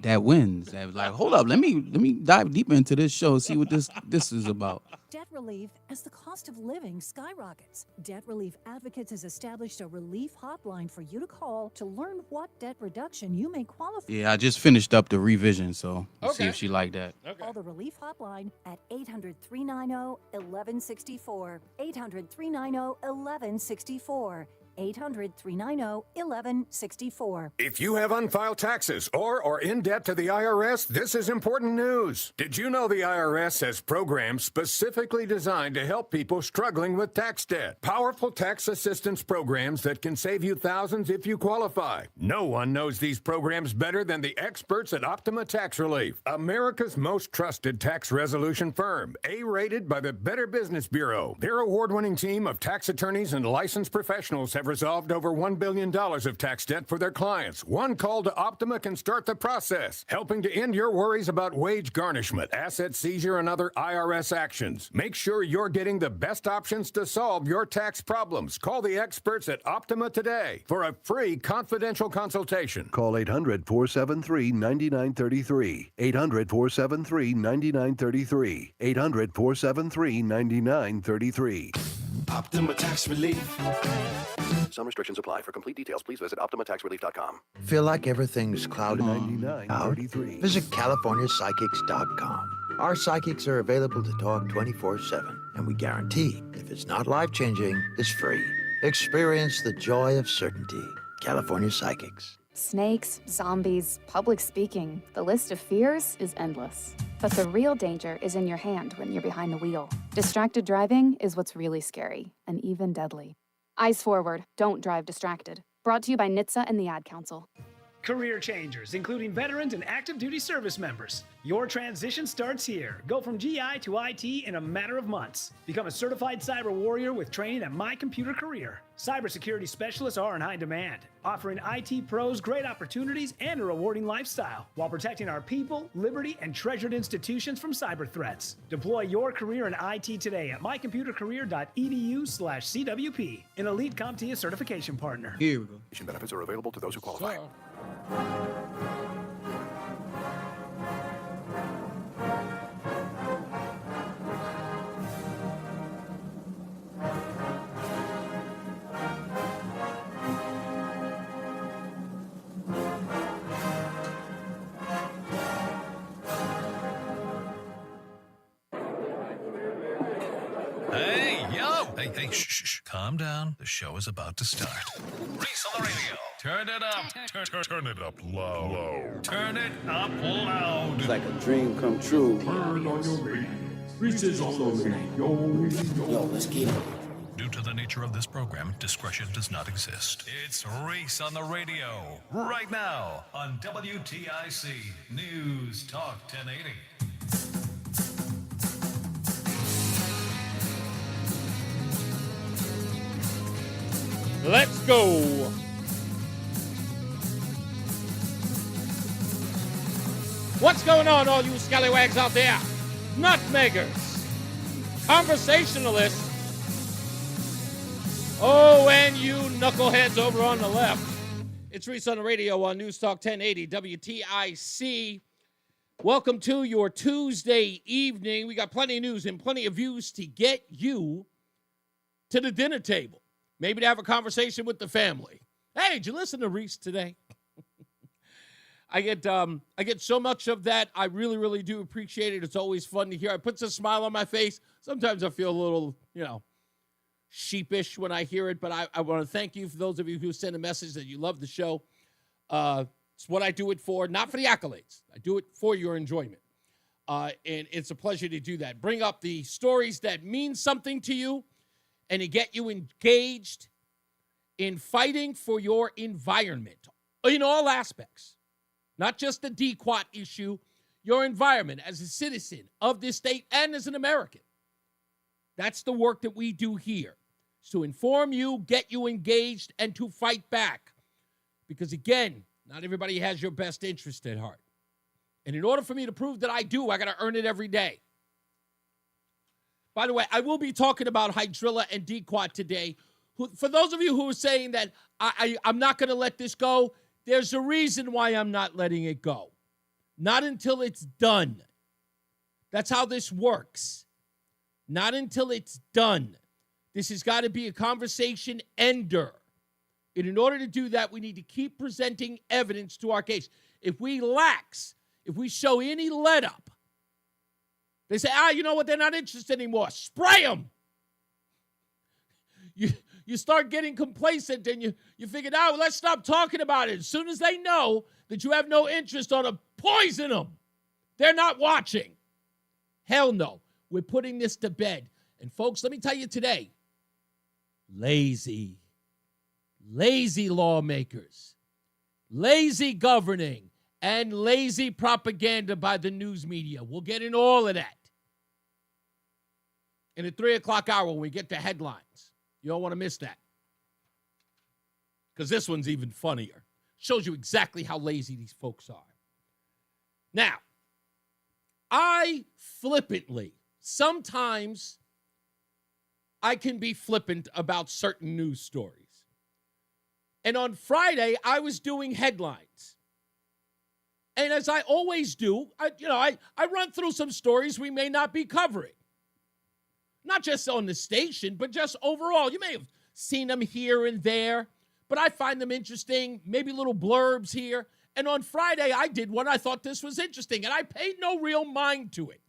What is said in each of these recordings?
that wins. That was like, hold up, let me dive deeper into this show, see what this is about. Debt relief as the cost of living skyrockets. Debt Relief Advocates has established a relief hotline for you to call to learn what debt reduction you may qualify. Yeah, I just finished up the revision, so let's see if she liked that. Okay. Call the relief hotline at 800-390-1164. 800-390-1164. 800-390-1164. If you have unfiled taxes or are in debt to the IRS, this is important news. Did you know the IRS has programs specifically designed to help people struggling with tax debt? Powerful tax assistance programs that can save you thousands if you qualify. No one knows these programs better than the experts at Optima Tax Relief, America's most trusted tax resolution firm, A-rated by the Better Business Bureau. Their award-winning team of tax attorneys and licensed professionals have resolved over $1 billion of tax debt for their clients. One call to Optima can start the process, helping to end your worries about wage garnishment, asset seizure, and other IRS actions. Make sure you're getting the best options to solve your tax problems. Call the experts at Optima today for a free confidential consultation. Call 800-473-9933. 800-473-9933. 800-473-9933. Optima Tax Relief. Some restrictions apply. For complete details, please visit OptimaTaxRelief.com. Feel like everything's clouded out? 9933. Visit CaliforniaPsychics.com. Our psychics are available to talk 24/7, and we guarantee if it's not life-changing, it's free. Experience the joy of certainty. California Psychics. Snakes, zombies, public speaking. The list of fears is endless. But the real danger is in your hand when you're behind the wheel. Distracted driving is what's really scary and even deadly. Eyes forward, don't drive distracted. Brought to you by NHTSA and the Ad Council. Career changers, including veterans and active duty service members. Your transition starts here. Go from GI to IT in a matter of months. Become a certified cyber warrior with training at My Computer Career. Cybersecurity specialists are in high demand, offering IT pros great opportunities and a rewarding lifestyle while protecting our people, liberty, and treasured institutions from cyber threats. Deploy your career in IT today at mycomputercareer.edu/CWP, an elite CompTIA certification partner. Here we go. Benefits are available to those who qualify. Hey, shh. Calm down. The show is about to start. Reese on the Radio. Turn it up. Turn it up loud. Turn it up loud. It's like a dream come true. Turn on your radio. Reese is on the radio. Yo, let's get it. Due to the nature of this program, discretion does not exist. It's Reese on the Radio. Right now on WTIC News Talk 1080. Let's go. What's going on, all you scallywags out there? Nutmeggers, conversationalists, oh, and you knuckleheads over on the left. It's Reese on the Radio on News Talk 1080 WTIC. Welcome to your Tuesday evening. We got plenty of news and plenty of views to get you to the dinner table. Maybe to have a conversation with the family. Hey, did you listen to Reese today? I get so much of that. I really, really do appreciate it. It's always fun to hear. It puts a smile on my face. Sometimes I feel a little, sheepish when I hear it, but I want to thank you for those of you who send a message that you love the show. It's what I do it for, not for the accolades. I do it for your enjoyment. And it's a pleasure to do that. Bring up the stories that mean something to you and to get you engaged in fighting for your environment in all aspects. Not just the DQuat issue, your environment as a citizen of this state and as an American. That's the work that we do here. Is to inform you, get you engaged, and to fight back. Because again, not everybody has your best interest at heart. And in order for me to prove that I do, I got to earn it every day. By the way, I will be talking about Hydrilla and DQuat today. For those of you who are saying that I'm not going to let this go, there's a reason why I'm not letting it go. Not until it's done. That's how this works. Not until it's done. This has got to be a conversation ender. And in order to do that, we need to keep presenting evidence to our case. If we lax, if we show any let up, they say, you know what, they're not interested anymore. Spray them. You start getting complacent and you figure, let's stop talking about it. As soon as they know that you have no interest on poison them. They're not watching. Hell no. We're putting this to bed. And folks, let me tell you today, lazy lawmakers, lazy governing, and lazy propaganda by the news media. We'll get in all of that in the 3 o'clock hour when we get to headlines. You don't want to miss that, because this one's even funnier. Shows you exactly how lazy these folks are. Now, I flippantly, sometimes I can be flippant about certain news stories. And on Friday, I was doing headlines. And as I always do, I run through some stories we may not be covering. Not just on the station, but just overall. You may have seen them here and there, but I find them interesting, maybe little blurbs here. And on Friday, I did one. I thought this was interesting, and I paid no real mind to it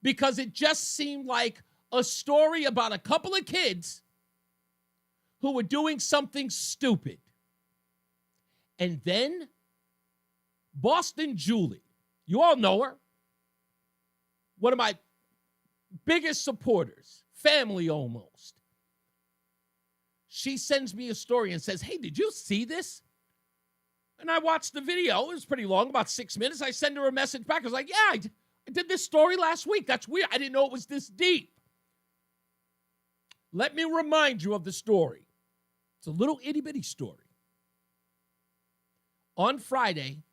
because it just seemed like a story about a couple of kids who were doing something stupid. And then Boston Julie, you all know her, one of my biggest supporters, family almost. She sends me a story and says, hey, did you see this? And I watched the video. It was pretty long, about 6 minutes. I send her a message back. I was like, I did this story last week. That's weird. I didn't know it was this deep. Let me remind you of the story. It's a little itty-bitty story. On Friday,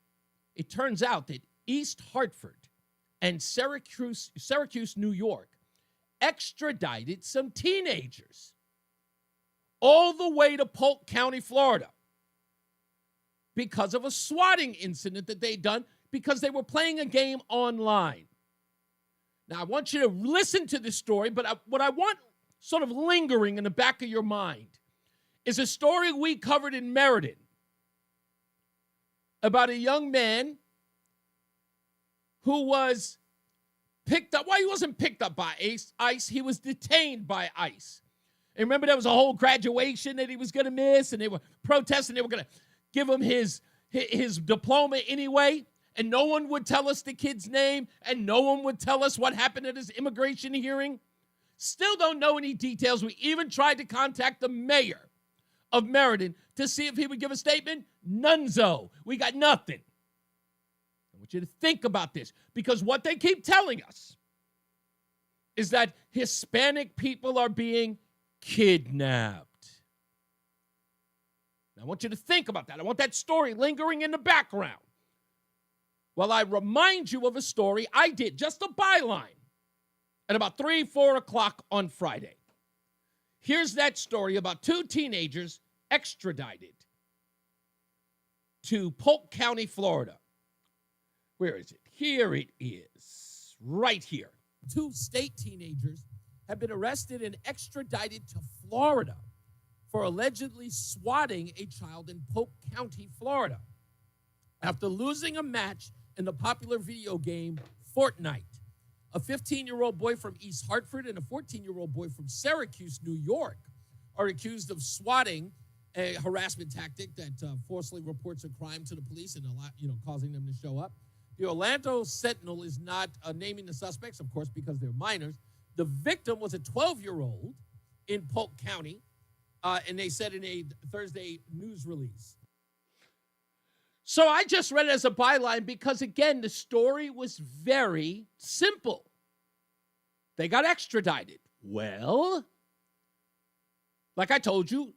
it turns out that East Hartford and Syracuse, New York, extradited some teenagers all the way to Polk County, Florida, because of a swatting incident that they'd done because they were playing a game online. Now, I want you to listen to this story, but what I want sort of lingering in the back of your mind is a story we covered in Meriden about a young man who was picked up. Well, he wasn't picked up by ICE. He was detained by ICE. And remember, there was a whole graduation that he was going to miss, and they were protesting. They were going to give him his diploma anyway, and no one would tell us the kid's name, and no one would tell us what happened at his immigration hearing. Still don't know any details. We even tried to contact the mayor of Meriden to see if he would give a statement. Nunzo. We got nothing. I want you to think about this, because what they keep telling us is that Hispanic people are being kidnapped. Now, I want you to think about that. I want that story lingering in the background while I remind you of a story I did, just a byline, at about 3, 4 o'clock on Friday. Here's that story about 2 teenagers extradited to Polk County, Florida. Where is it? Here it is, right here. 2 state teenagers have been arrested and extradited to Florida for allegedly swatting a child in Polk County, Florida, after losing a match in the popular video game Fortnite. A 15-year-old boy from East Hartford and a 14-year-old boy from Syracuse, New York, are accused of swatting, a harassment tactic that falsely reports a crime to the police and causing them to show up. The Orlando Sentinel is not naming the suspects, of course, because they're minors. The victim was a 12-year-old in Polk County, and they said in a Thursday news release. So I just read it as a byline because, again, the story was very simple. They got extradited. Well, like I told you,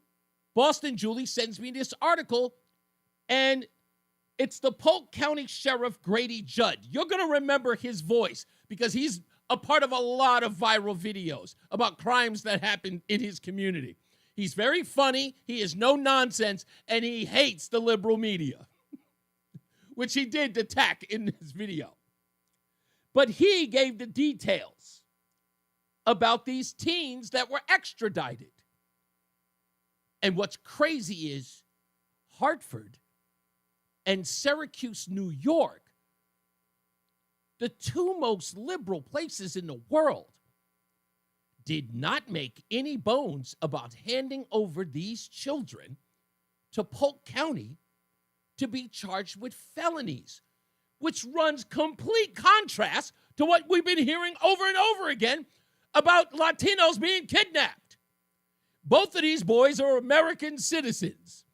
Boston Julie sends me this article, and it's the Polk County Sheriff Grady Judd. You're going to remember his voice because he's a part of a lot of viral videos about crimes that happen in his community. He's very funny, he is no nonsense, and he hates the liberal media. which he did attack in this video. But he gave the details about these teens that were extradited. And what's crazy is Hartford and Syracuse, New York, the two most liberal places in the world, did not make any bones about handing over these children to Polk County to be charged with felonies, which runs complete contrast to what we've been hearing over and over again about Latinos being kidnapped. Both of these boys are American citizens,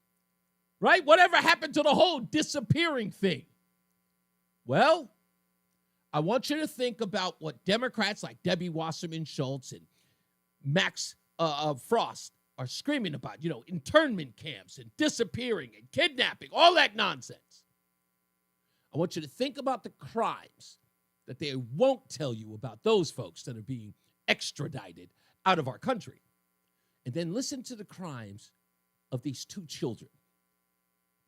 right? Whatever happened to the whole disappearing thing? Well, I want you to think about what Democrats like Debbie Wasserman Schultz and Max Frost are screaming about, internment camps and disappearing and kidnapping, all that nonsense. I want you to think about the crimes that they won't tell you about those folks that are being extradited out of our country. And then listen to the crimes of these two children,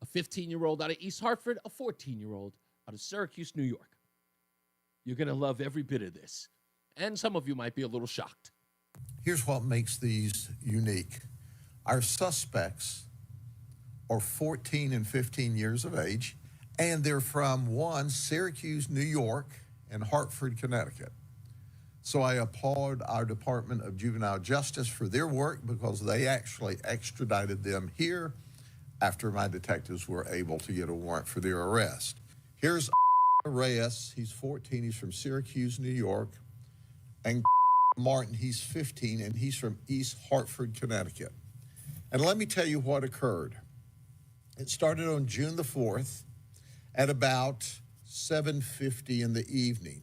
a 15-year-old out of East Hartford, a 14-year-old out of Syracuse, New York. You're going to love every bit of this. And some of you might be a little shocked. Here's what makes these unique. Our suspects are 14 and 15 years of age, and they're from Syracuse, New York, and Hartford, Connecticut. So I applaud our Department of Juvenile Justice for their work because they actually extradited them here after my detectives were able to get a warrant for their arrest. Here's Reyes, he's 14, he's from Syracuse, New York, and Martin, he's 15, and he's from East Hartford, Connecticut. And let me tell you what occurred. It started on June the 4th at about 7:50 in the evening.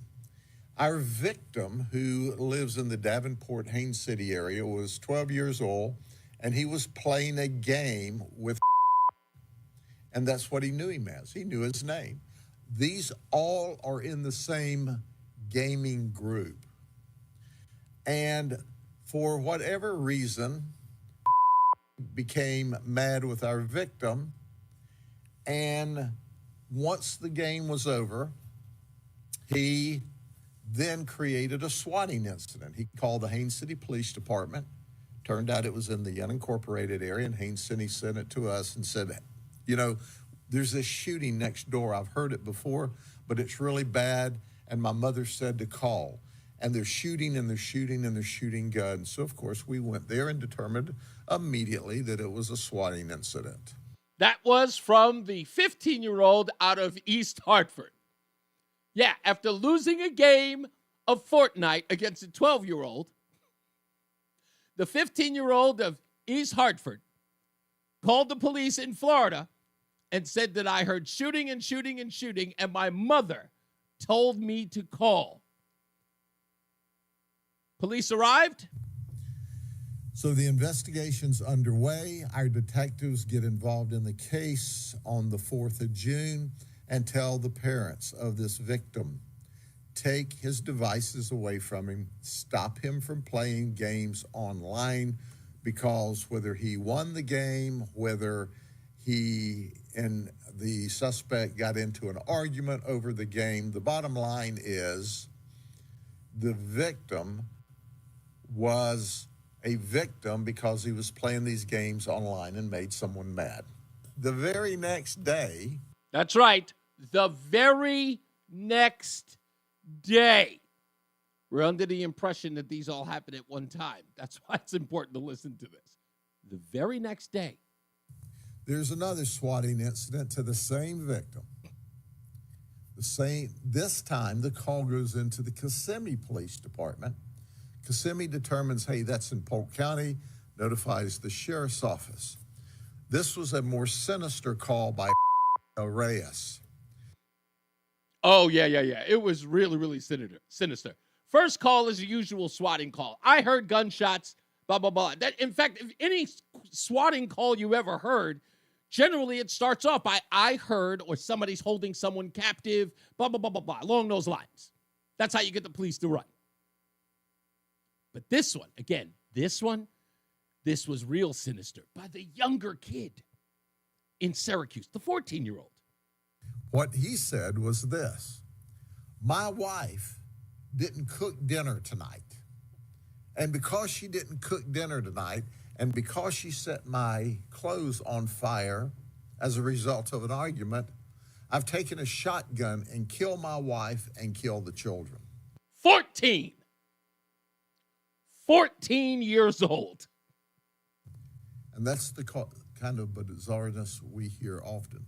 Our victim, who lives in the Davenport, Haines City area, was 12 years old, and he was playing a game with and that's what he knew him as. He knew his name. These all are in the same gaming group. And for whatever reason, became mad with our victim. And once the game was over, he then created a swatting incident. He called the Haines City Police Department. Turned out it was in the unincorporated area, and Haines City sent it to us and said, there's this shooting next door. I've heard it before, but it's really bad, and my mother said to call. And they're shooting, and they're shooting, and they're shooting guns. So, of course, we went there and determined immediately that it was a swatting incident. That was from the 15-year-old out of East Hartford. Yeah, after losing a game of Fortnite against a 12-year-old, the 15-year-old of East Hartford called the police in Florida and said that I heard shooting and shooting and shooting, and my mother told me to call. Police arrived. So the investigation's underway. Our detectives get involved in the case on the 4th of June and tell the parents of this victim, take his devices away from him, stop him from playing games online, because whether he won the game, whether he and the suspect got into an argument over the game, the bottom line is the victim was a victim because he was playing these games online and made someone mad. The very next day... That's right. The very next day. We're under the impression that these all happened at one time. That's why it's important to listen to this. The very next day. There's another swatting incident to the same victim. This time, the call goes into the Kissimmee Police Department. Kissimmee determines, hey, that's in Polk County, notifies the sheriff's office. This was a more sinister call by Reyes. Oh, yeah. It was really, really sinister. First call is a usual swatting call. I heard gunshots, blah, blah, blah. That, in fact, if any swatting call you ever heard, generally it starts off by I heard or somebody's holding someone captive, blah, blah, blah, blah, blah, along those lines. That's how you get the police to run. But this one, again, this was real sinister by the younger kid in Syracuse, the 14-year-old. What he said was this: my wife didn't cook dinner tonight. And because she didn't cook dinner tonight, and because she set my clothes on fire as a result of an argument, I've taken a shotgun and killed my wife and killed the children. 14 years old. And that's the kind of bizarreness we hear often.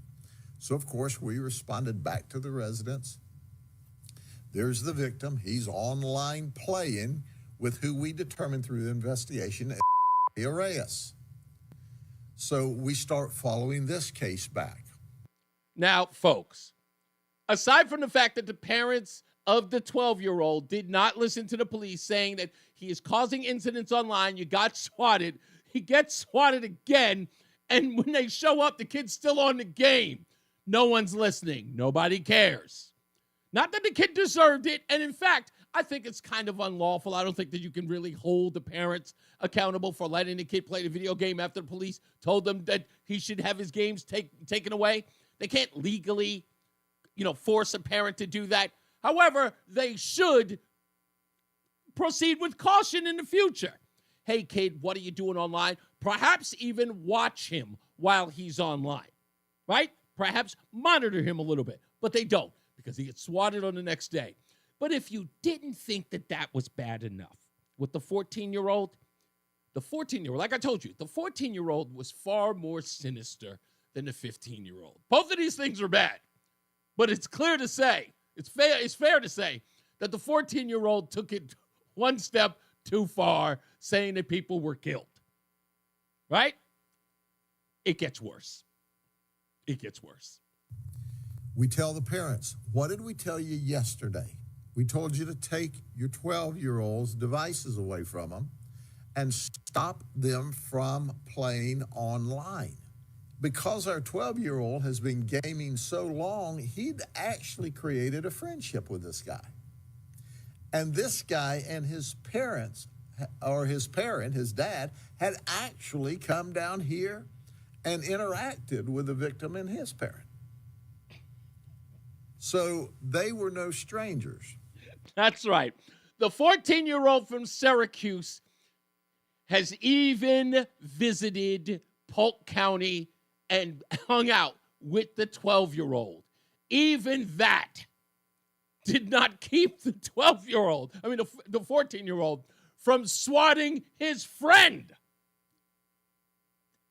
So, of course, we responded back to the residents. There's the victim. He's online playing with who we determined through the investigation as Reyes. So we start following this case back. Now, folks, aside from the fact that the parents of the 12-year-old did not listen to the police saying that he is causing incidents online, you got swatted, he gets swatted again, and when they show up, the kid's still on the game. No one's listening. Nobody cares. Not that the kid deserved it, and in fact, I think it's kind of unlawful. I don't think that you can really hold the parents accountable for letting the kid play the video game after the police told them that he should have his games taken away. They can't legally, force a parent to do that. However, they should proceed with caution in the future. Hey, kid, what are you doing online? Perhaps even watch him while he's online, right? Perhaps monitor him a little bit, but they don't because he gets swatted on the next day. But if you didn't think that that was bad enough with the 14-year-old, like I told you, the 14-year-old was far more sinister than the 15-year-old. Both of these things are bad, but it's clear to say, it's fair to say that the 14-year-old took it one step too far, saying that people were killed, right? It gets worse. It gets worse. We tell the parents, what did we tell you yesterday? We told you to take your 12-year-old's devices away from them and stop them from playing online. Because our 12-year-old has been gaming so long, he'd actually created a friendship with this guy. And this guy and his parents, or his parent, his dad, had actually come down here and interacted with the victim and his parent. So they were no strangers. That's right. The 14-year-old from Syracuse has even visited Polk County and hung out with the 12-year-old. Even that did not keep the 14-year-old from swatting his friend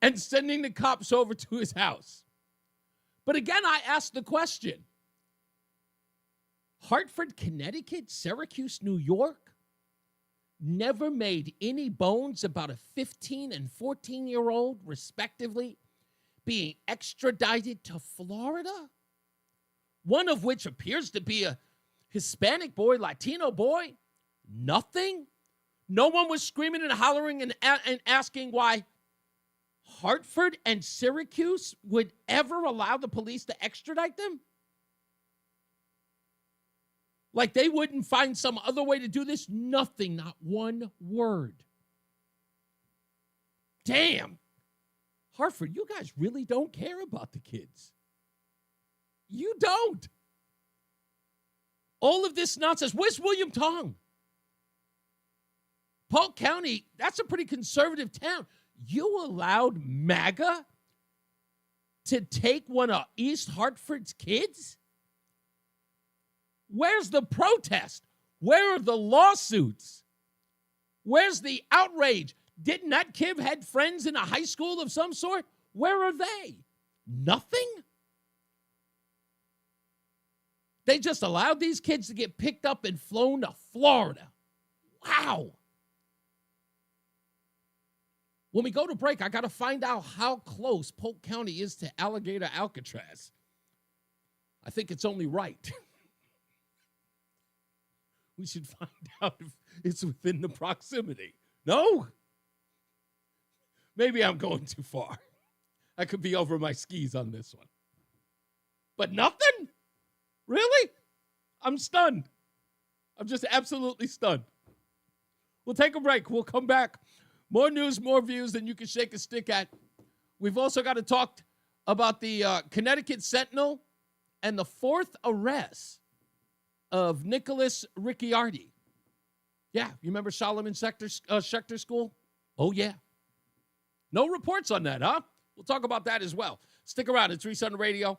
and sending the cops over to his house. But again, I ask the question, Hartford, Connecticut, Syracuse, New York never made any bones about a 15 and 14-year-old, respectively, being extradited to Florida, one of which appears to be a Hispanic boy, Latino boy. Nothing. No one was screaming and hollering and asking why Hartford and Syracuse would ever allow the police to extradite them. Like they wouldn't find some other way to do this. Nothing, not one word. Damn. Hartford, you guys really don't care about the kids. You don't. All of this nonsense. Where's William Tong? Polk County, that's a pretty conservative town. You allowed MAGA to take one of East Hartford's kids? Where's the protest? Where are the lawsuits? Where's the outrage? Didn't that kid had friends in a high school of some sort? Where are they? Nothing? They just allowed these kids to get picked up and flown to Florida. Wow. When we go to break, I got to find out how close Polk County is to Alligator Alcatraz. I think it's only right. We should find out if it's within the proximity. No? Maybe I'm going too far. I could be over my skis on this one. But nothing? Really? I'm stunned. I'm just absolutely stunned. We'll take a break. We'll come back. More news, more views than you can shake a stick at. We've also got to talk about the Connecticut Sentinel and the 4th arrest of Nicholas Ricciardi. Yeah, you remember Solomon Schechter School? Oh, yeah. No reports on that, huh? We'll talk about that as well. Stick around. It's Reese on the Radio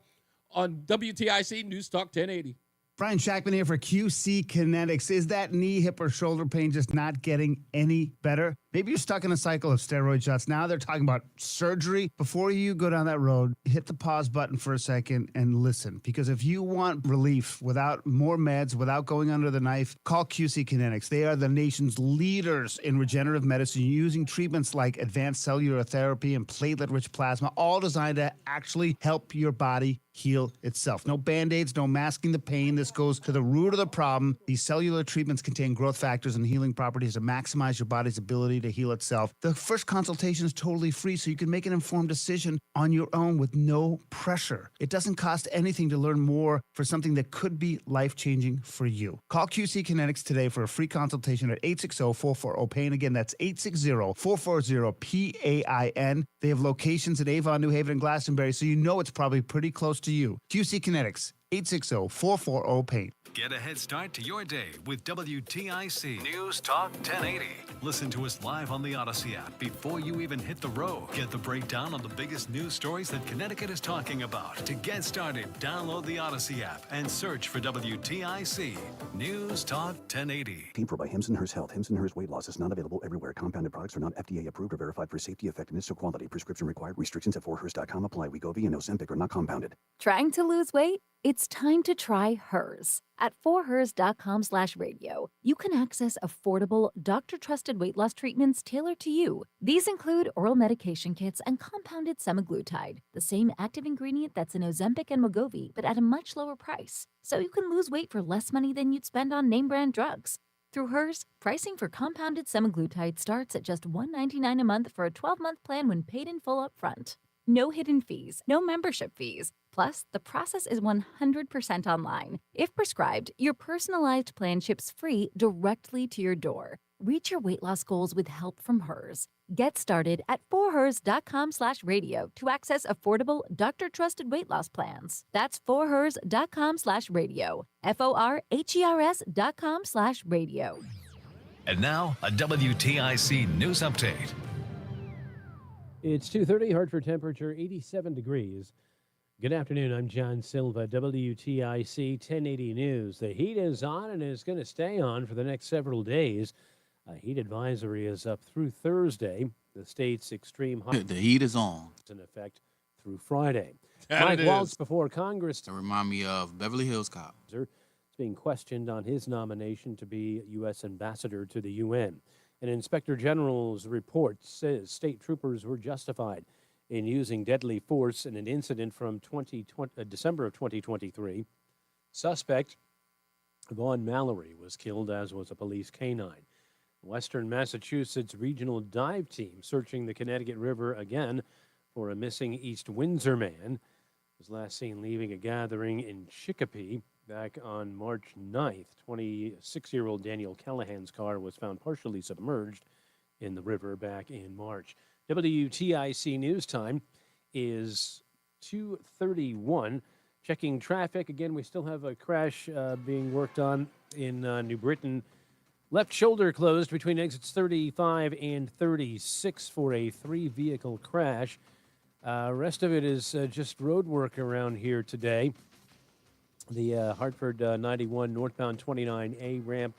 on WTIC News Talk 1080. Brian Shackman here for QC Kinetics. Is that knee, hip, or shoulder pain just not getting any better? Maybe you're stuck in a cycle of steroid shots. Now they're talking about surgery. Before you go down that road, hit the pause button for a second and listen. Because if you want relief without more meds, without going under the knife, call QC Kinetics. They are the nation's leaders in regenerative medicine, using treatments like advanced cellular therapy and platelet-rich plasma, all designed to actually help your body heal itself. No Band-Aids, no masking the pain. This goes to the root of the problem. These cellular treatments contain growth factors and healing properties to maximize your body's ability to heal itself. The first consultation is totally free, so you can make an informed decision on your own with no pressure. It doesn't cost anything to learn more for something that could be life-changing for you. Call QC Kinetics today for a free consultation at 860-440-PAIN. Again, that's 860-440-PAIN. They have locations in Avon, New Haven, and Glastonbury, so you know it's probably pretty close to you. QC Kinetics, 860-440-PAIN. Get a head start to your day with WTIC News Talk 1080. Listen to us live on the Odyssey app before you even hit the road. Get the breakdown on the biggest news stories that Connecticut is talking about. To get started, download the Odyssey app and search for WTIC News Talk 1080. Paid for by Hims & Hers Health. Hims & Hers Weight Loss is not available everywhere. Compounded products are not FDA approved or verified for safety, effectiveness, or quality. Prescription required. Restrictions at 4hers.com apply. Wegovy and Ozempic are not compounded. Trying to lose weight? It's time to try Hers. At 4hers.com/radio, you can access affordable, doctor-trusted weight loss treatments tailored to you. These include oral medication kits and compounded semaglutide, the same active ingredient that's in Ozempic and Wegovy, but at a much lower price. So you can lose weight for less money than you'd spend on name-brand drugs. Through Hers, pricing for compounded semaglutide starts at just $199 a month for a 12-month plan when paid in full upfront. No hidden fees, no membership fees. Plus, the process is 100% online. If prescribed, your personalized plan ships free directly to your door. Reach your weight loss goals with help from Hers. Get started at 4hers.com/radio to access affordable, doctor-trusted weight loss plans. That's 4hers.com/radio. FORHERS.com/radio. And now, a WTIC news update. It's 2:30, Hartford temperature 87 degrees. Good afternoon, I'm John Silva, WTIC 1080 News. The heat is on and is going to stay on for the next several days. A heat advisory is up through Thursday. The state's extreme hot. The heat is on. In effect through Friday. That Mike it Waltz is. before Congress. To remind me of Beverly Hills Cop. Is being questioned on his nomination to be U.S. ambassador to the UN. An inspector general's report says state troopers were justified in using deadly force in an incident from December of 2023. Suspect Vaughn Mallory was killed, as was a police canine. Western Massachusetts regional dive team searching the Connecticut River again for a missing East Windsor man. Was last seen leaving a gathering in Chicopee back on March 9th. 26-year-old Daniel Callahan's car was found partially submerged in the river back in March. WTIC News Time is 2:31. Checking traffic. Again, we still have a crash being worked on in New Britain. Left shoulder closed between exits 35 and 36 for a 3-vehicle crash. Rest of it is just road work around here today. The Hartford 91 northbound 29A ramp,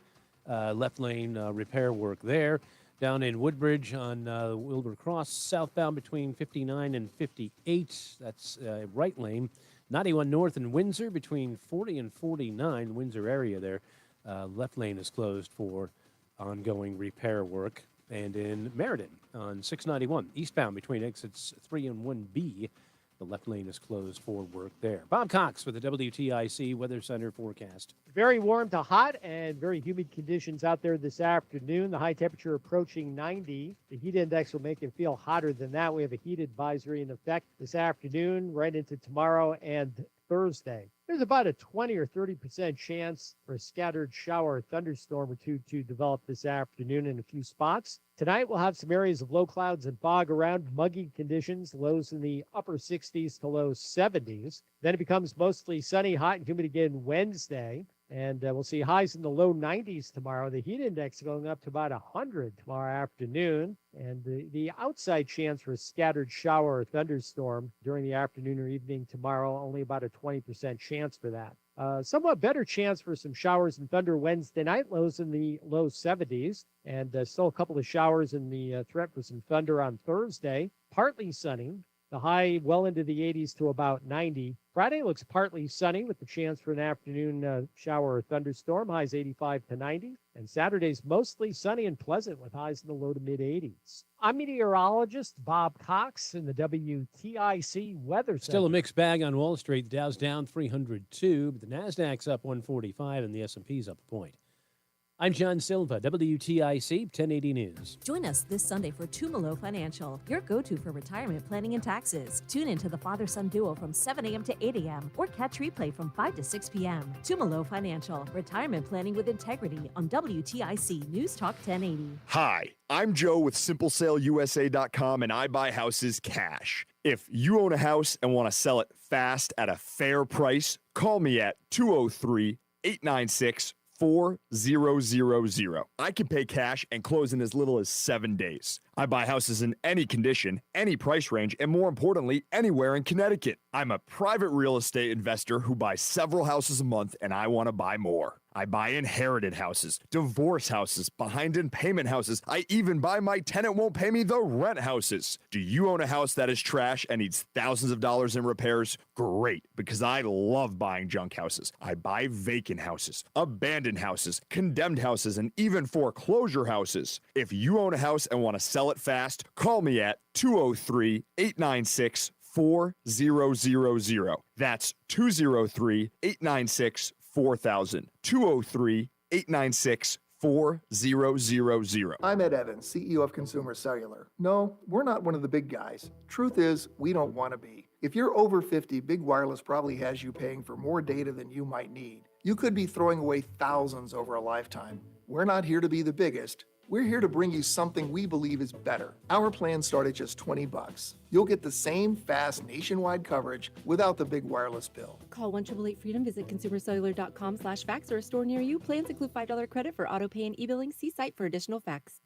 left lane repair work there. Down in Woodbridge on Wilbur Cross, southbound between 59 and 58. That's right lane. 91 north in Windsor between 40 and 49, Windsor area there. Left lane is closed for ongoing repair work. And in Meriden on 691, eastbound between exits 3 and 1B, the left lane is closed for work there. Bob Cox with the WTIC Weather Center forecast. Very warm to hot and very humid conditions out there this afternoon. The high temperature approaching 90. The heat index will make it feel hotter than that. We have a heat advisory in effect this afternoon, right into tomorrow and Thursday. There's about a 20 or 30% chance for a scattered shower or thunderstorm or two to develop this afternoon in a few spots. Tonight, we'll have some areas of low clouds and fog around, muggy conditions, lows in the upper 60s to low 70s. Then it becomes mostly sunny, hot, and humid again Wednesday. And we'll see highs in the low 90s tomorrow. The heat index going up to about 100 tomorrow afternoon. And the outside chance for a scattered shower or thunderstorm during the afternoon or evening tomorrow, only about a 20% chance for that. Somewhat better chance for some showers and thunder Wednesday night, lows in the low 70s. And still a couple of showers in the threat for some thunder on Thursday. Partly sunny. The high well into the 80s to about 90. Friday looks partly sunny with the chance for an afternoon shower or thunderstorm, highs 85 to 90. And Saturday's mostly sunny and pleasant with highs in the low to mid 80s. I'm meteorologist Bob Cox in the WTIC Weather Center. Still a mixed bag on Wall Street. The Dow's down 302, but the Nasdaq's up 145 and the S&P's up a point. I'm John Silva, WTIC 1080 News. Join us this Sunday for Tumalo Financial, your go-to for retirement planning and taxes. Tune in to the father-son duo from 7 a.m. to 8 a.m. or catch replay from 5 to 6 p.m. Tumalo Financial, retirement planning with integrity on WTIC News Talk 1080. Hi, I'm Joe with SimpleSaleUSA.com, and I buy houses cash. If you own a house and want to sell it fast at a fair price, call me at 203-896-4000. I can pay cash and close in as little as 7 days. I buy houses in any condition, any price range, and more importantly, anywhere in Connecticut. I'm a private real estate investor who buys several houses a month, and I want to buy more. I buy inherited houses, divorce houses, behind in payment houses. I even buy my tenant won't pay me the rent houses. Do you own a house that is trash and needs thousands of dollars in repairs? Great, because I love buying junk houses. I buy vacant houses, abandoned houses, condemned houses, and even foreclosure houses. If you own a house and want to sell it fast, call me at 203-896-4000. That's 203-896-4000. 203-896-4000. I'm Ed Evans, CEO of Consumer Cellular. No, we're not one of the big guys. Truth is, we don't want to be. If you're over 50, Big Wireless probably has you paying for more data than you might need. You could be throwing away thousands over a lifetime. We're not here to be the biggest. We're here to bring you something we believe is better. Our plans start at just $20. You'll get the same fast nationwide coverage without the big wireless bill. Call 1-888-FREEDOM, visit consumercellular.com/facts or a store near you. Plans include $5 credit for auto pay and e-billing. See site for additional facts.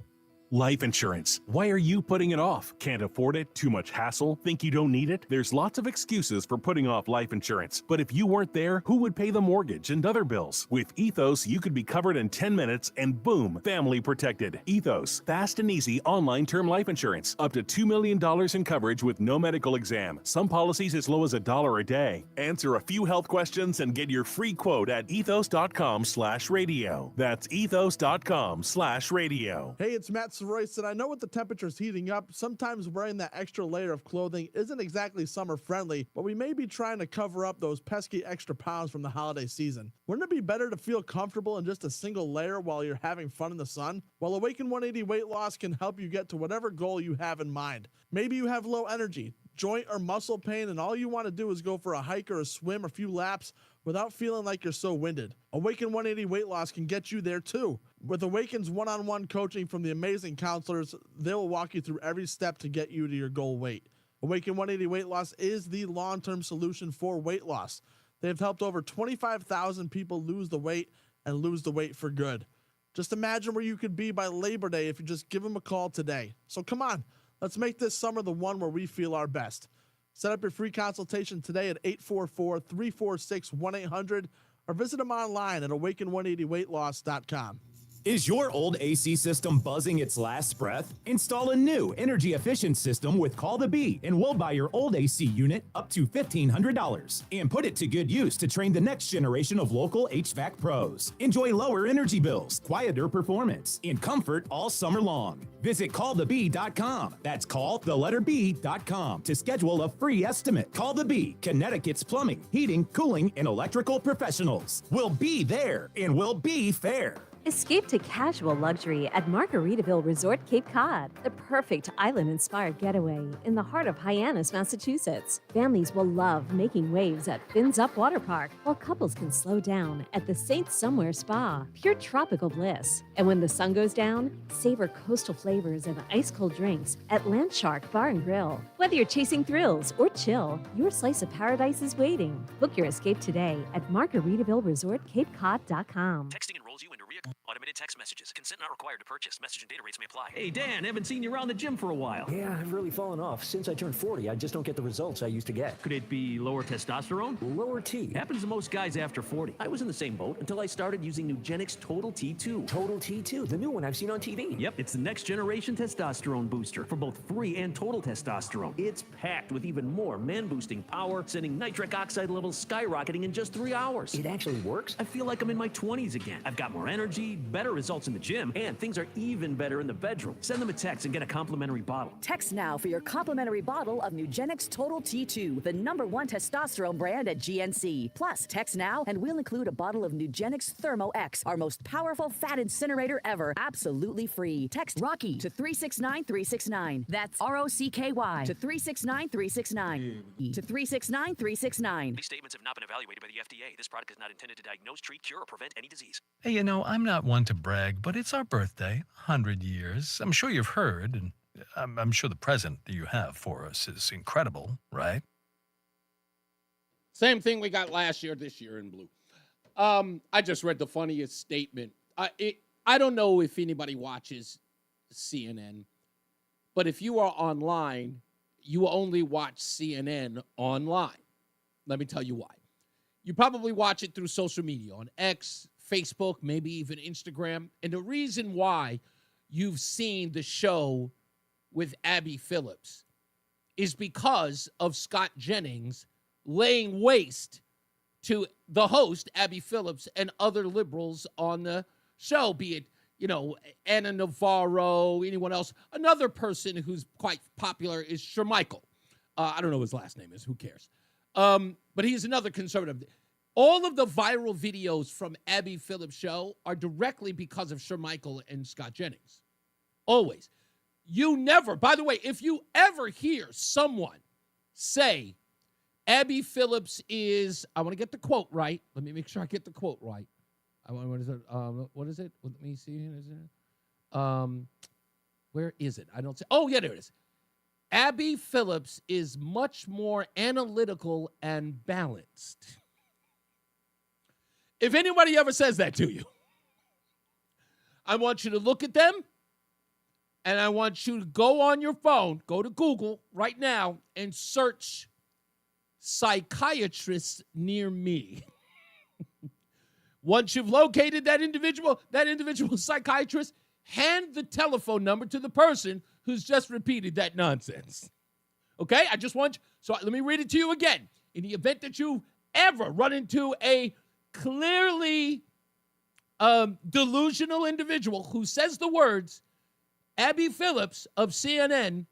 Life insurance. Why are you putting it off? Can't afford it? Too much hassle? Think you don't need it? There's lots of excuses for putting off life insurance. But if you weren't there, who would pay the mortgage and other bills? With Ethos, you could be covered in 10 minutes and boom, family protected. Ethos, fast and easy online term life insurance. Up to $2 million in coverage with no medical exam. Some policies as low as $1 a day. Answer a few health questions and get your free quote at ethos.com/radio. That's ethos.com/radio. Hey, it's Matt Royce, and I know with the temperatures heating up, sometimes wearing that extra layer of clothing isn't exactly summer friendly, but we may be trying to cover up those pesky extra pounds from the holiday season. Wouldn't it be better to feel comfortable in just a single layer while you're having fun in the sun? Well, Awaken 180 Weight Loss can help you get to whatever goal you have in mind. Maybe you have low energy, joint or muscle pain, and all you want to do is go for a hike or a swim, a few laps, without feeling like you're so winded. Awaken 180 Weight Loss can get you there too. With Awaken's one-on-one coaching from the amazing counselors, they will walk you through every step to get you to your goal weight. Awaken 180 Weight Loss is the long-term solution for weight loss. They've helped over 25,000 people lose the weight and lose the weight for good. Just imagine where you could be by Labor Day if you just give them a call today. So come on, let's make this summer the one where we feel our best. Set up your free consultation today at 844-346-1800 or visit them online at awaken180weightloss.com. Is your old AC system buzzing its last breath? Install a new energy-efficient system with Call the Bee, and we'll buy your old AC unit up to $1,500 and put it to good use to train the next generation of local HVAC pros. Enjoy lower energy bills, quieter performance, and comfort all summer long. Visit callthebee.com. That's calltheletter.com to schedule a free estimate. Call the Bee, Connecticut's plumbing, heating, cooling, and electrical professionals. We'll be there, and we'll be fair. Escape to casual luxury at Margaritaville Resort Cape Cod, the perfect island-inspired getaway in the heart of Hyannis, Massachusetts. Families will love making waves at Fins Up Water Park, while couples can slow down at the Saint Somewhere Spa, pure tropical bliss. And when the sun goes down, savor coastal flavors and ice-cold drinks at Landshark Bar and Grill. Whether you're chasing thrills or chill, your slice of paradise is waiting. Book your escape today at MargaritavilleResortCapeCod.com. Texting enrolls you into automated text messages. Consent not required to purchase. Message and data rates may apply. Hey, Dan, haven't seen you around the gym for a while. Yeah, I've really fallen off. Since I turned 40, I just don't get the results I used to get. Could it be lower testosterone? Lower T. Happens to most guys after 40. I was in the same boat until I started using Nugenix Total T2. Total T2, the new one I've seen on TV. Yep, it's the next generation testosterone booster for both free and total testosterone. It's packed with even more man-boosting power, sending nitric oxide levels skyrocketing in just 3 hours. It actually works? I feel like I'm in my 20s again. I've got more energy, better results in the gym, and things are even better in the bedroom. Send them a text and get a complimentary bottle. Text now for your complimentary bottle of Nugenix Total T2, the #1 testosterone brand at GNC. Plus, text now and we'll include a bottle of Nugenix Thermo X, our most powerful fat incinerator ever, absolutely free. Text Rocky to 369-369. That's ROCKY to 369-369. To 369-369. These statements have not been evaluated by the FDA. This product is not intended to diagnose, treat, cure, or prevent any disease. Hey, you know, I'm not one to brag, but it's our birthday, 100 years. I'm sure you've heard, and I'm sure the present that you have for us is incredible, right? Same thing we got last year, this year in blue. I just read the funniest statement. I don't know if anybody watches CNN, but if you are online, you only watch CNN online. Let me tell you why. You probably watch it through social media on X, Facebook, maybe even Instagram. And the reason why you've seen the show with Abby Phillips is because of Scott Jennings laying waste to the host, Abby Phillips, and other liberals on the show, be it, you know, Anna Navarro, anyone else. Another person who's quite popular is Shermichael. I don't know what his last name is. Who cares? But he's another conservative. All of the viral videos from Abby Phillips' show are directly because of Shermichael and Scott Jennings. Always. You never, by the way, if you ever hear someone say Abby Phillips is, I want to get the quote right. Let me make sure I get the quote right. What is it? What is it? Let me see. Where is it? I don't say. Oh, yeah, there it is. Abby Phillips is much more analytical and balanced. If anybody ever says that to you, I want you to look at them, and I want you to go on your phone, go to Google right now, and search psychiatrists near me. Once you've located that individual psychiatrist, hand the telephone number to the person who's just repeated that nonsense. Okay? I just want you, so let me read it to you again. In the event that you ever run into a clearly delusional individual who says the words, Abby Phillips of CNN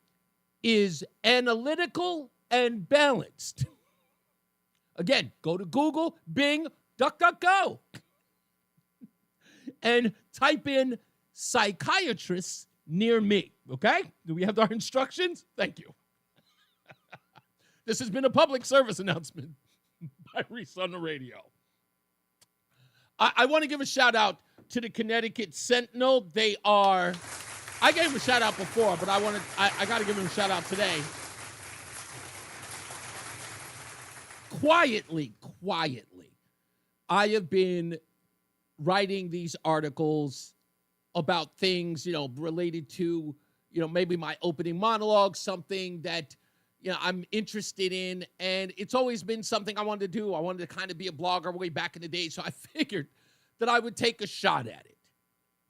is analytical and balanced. Again, go to Google, Bing, DuckDuckGo, and type in psychiatrists near me, okay? Do we have our instructions? Thank you. This has been a public service announcement by Reese on the Radio. I want to give a shout out to the Connecticut Sentinel. They are, I gave them a shout out before, but I got to give them a shout out today. Quietly, I have been writing these articles about things, you know, related to, you know, maybe my opening monologue, something that, you know, I'm interested in. And it's always been something I wanted to do. I wanted to kind of be a blogger way back in the day. So I figured that I would take a shot at it.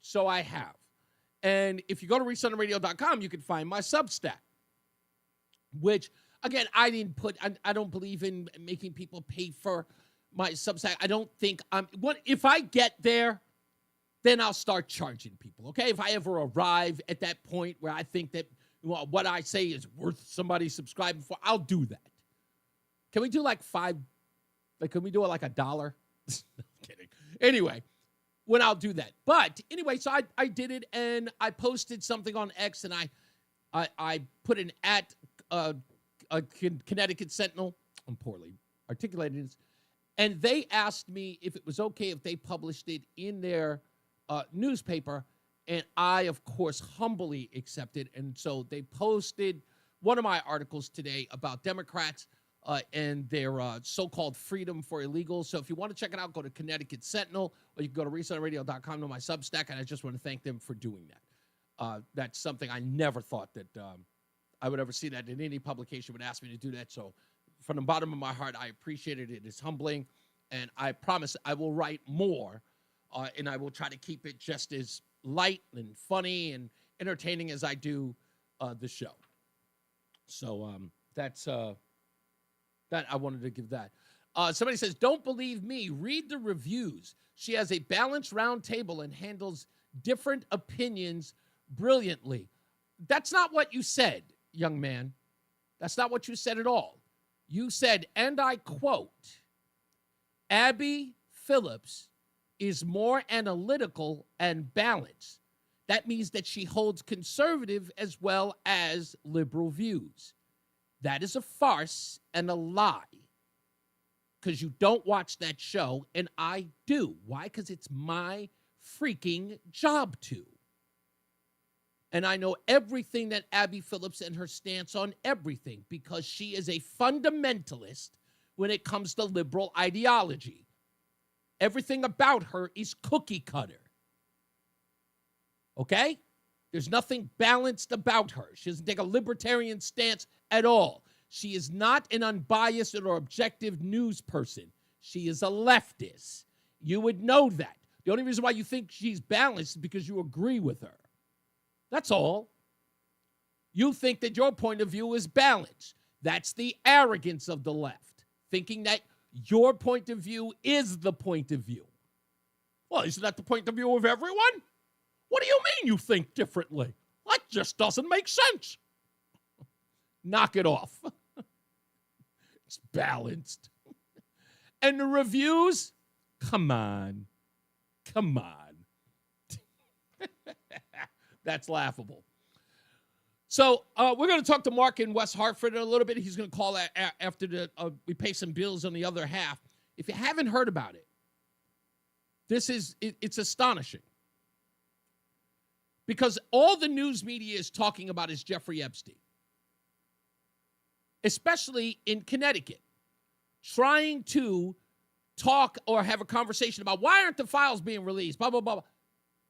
So I have. And if you go to reasonoradio.com, you can find my Substack, which, again, I don't believe in making people pay for my Substack. I don't think if I get there, then I'll start charging people, okay? If I ever arrive at that point where I think that what I say is worth somebody subscribing for, I'll do that. Can we do like $5? Like, can we do it like $1? No, I'm kidding. Anyway, when I'll do that. But anyway, so I did it, and I posted something on X, and I put an at a Connecticut Sentinel. I'm poorly articulating this. And they asked me if it was okay if they published it in their newspaper. And I, of course, humbly accepted. And so they posted one of my articles today about Democrats and their so-called freedom for illegals. So if you want to check it out, go to Connecticut Sentinel, or you can go to reasoonradio.com to my Substack. And I just want to thank them for doing that. That's something I never thought that I would ever see that in any publication would ask me to do that. So from the bottom of my heart, I appreciate it. It is humbling, and I promise I will write more, and I will try to keep it just as light and funny and entertaining as I do the show. So that's that I wanted to give that. Somebody says, don't believe me. Read the reviews. She has a balanced round table and handles different opinions brilliantly. That's not what you said, young man. That's not what you said at all. You said, and I quote, Abby Phillips is more analytical and balanced. That means that she holds conservative as well as liberal views. That is a farce and a lie, because you don't watch that show, and I do. Why? Because it's my freaking job to. And I know everything that Abby Phillips and her stance on everything, because she is a fundamentalist when it comes to liberal ideology. Everything about her is cookie cutter. Okay? There's nothing balanced about her. She doesn't take a libertarian stance at all. She is not an unbiased or objective news person. She is a leftist. You would know that. The only reason why you think she's balanced is because you agree with her. That's all. You think that your point of view is balanced. That's the arrogance of the left, thinking that your point of view is the point of view. Well, isn't that the point of view of everyone? What do you mean you think differently? That just doesn't make sense. Knock it off. It's balanced. And the reviews? Come on. Come on. That's laughable. So we're going to talk to Mark in West Hartford in a little bit. He's going to call after we pay some bills on the other half. If you haven't heard about it, it's astonishing. Because all the news media is talking about is Jeffrey Epstein, especially in Connecticut, trying to talk or have a conversation about why aren't the files being released, blah, blah, blah, blah.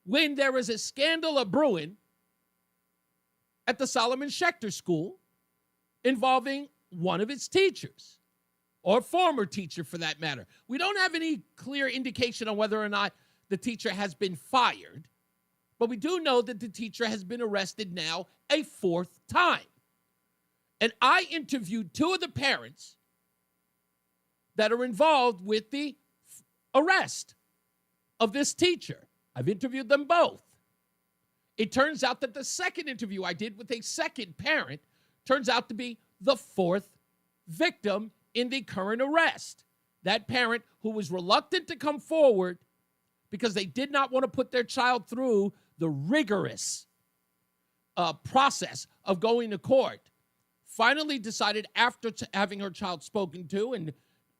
When there is a scandal brewing at the Solomon Schechter School involving one of its teachers, or former teacher for that matter. We don't have any clear indication on whether or not the teacher has been fired, but we do know that the teacher has been arrested now a fourth time. And I interviewed two of the parents that are involved with the arrest of this teacher. I've interviewed them both. It turns out that the second interview I did with a second parent turns out to be the fourth victim in the current arrest. That parent who was reluctant to come forward because they did not want to put their child through the rigorous process of going to court, finally decided after having her child spoken to and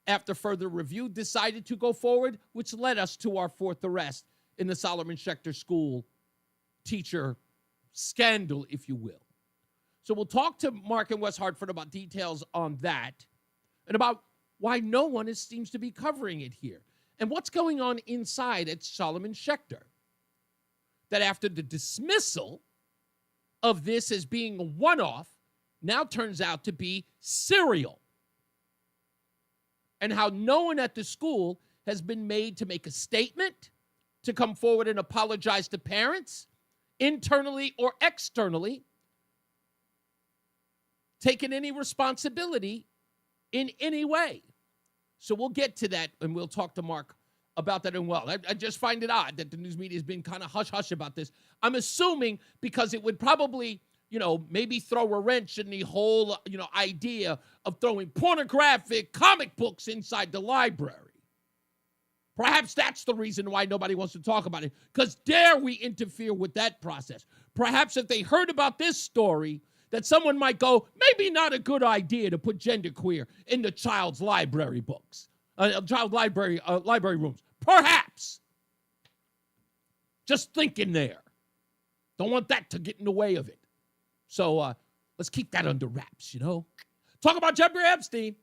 after further review, decided to go forward, which led us to our fourth arrest in the Solomon Schechter School teacher scandal, if you will. So we'll talk to Mark in West Hartford about details on that and about why no one seems to be covering it here and what's going on inside at Solomon Schechter. That after the dismissal of this as being a one-off, now turns out to be serial. And how no one at the school has been made to make a statement, to come forward and apologize to parents, internally or externally, taking any responsibility in any way. So we'll get to that, and we'll talk to Mark about that as well. I just find it odd that the news media has been kind of hush-hush about this. I'm assuming because it would probably, maybe throw a wrench in the whole, idea of throwing pornographic comic books inside the library. Perhaps that's the reason why nobody wants to talk about it, because dare we interfere with that process. Perhaps if they heard about this story, that someone might go, maybe not a good idea to put genderqueer in the child's library books, child library rooms. Perhaps. Just thinking there. Don't want that to get in the way of it. So let's keep that under wraps, you know. Talk about Jeffrey Epstein,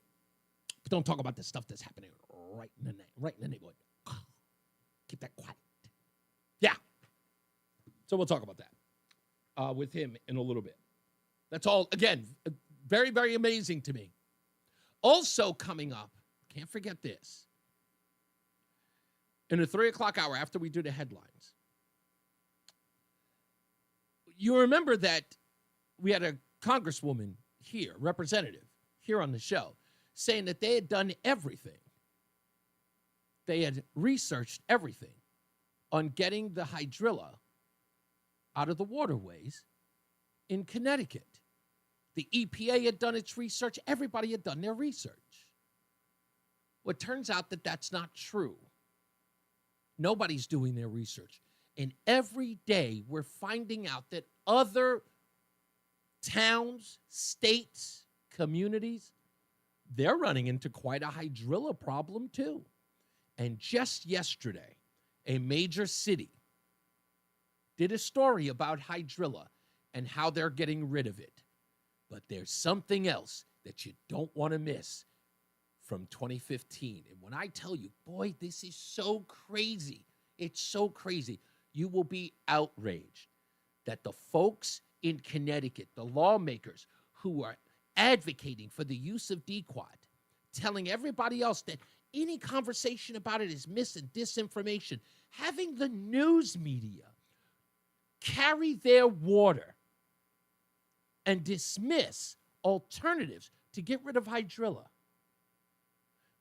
but don't talk about the stuff that's happening right in the neighborhood. Keep that quiet. Yeah. So we'll talk about that with him in a little bit. That's all, again, very, very amazing to me. Also coming up, can't forget this. In the 3 o'clock hour, after we do the headlines, you remember that we had a congresswoman here, representative, here on the show, saying that they had done everything. They had researched everything on getting the hydrilla out of the waterways in Connecticut. The EPA had done its research. Everybody had done their research. Well, it turns out that that's not true. Nobody's doing their research. And every day we're finding out that other towns, states, communities, they're running into quite a hydrilla problem too. And just yesterday, a major city did a story about hydrilla and how they're getting rid of it. But there's something else that you don't want to miss from 2015. And when I tell you, boy, this is so crazy. It's so crazy. You will be outraged that the folks in Connecticut, the lawmakers who are advocating for the use of DQuad, telling everybody else that any conversation about it is mis and disinformation, having the news media carry their water and dismiss alternatives to get rid of hydrilla.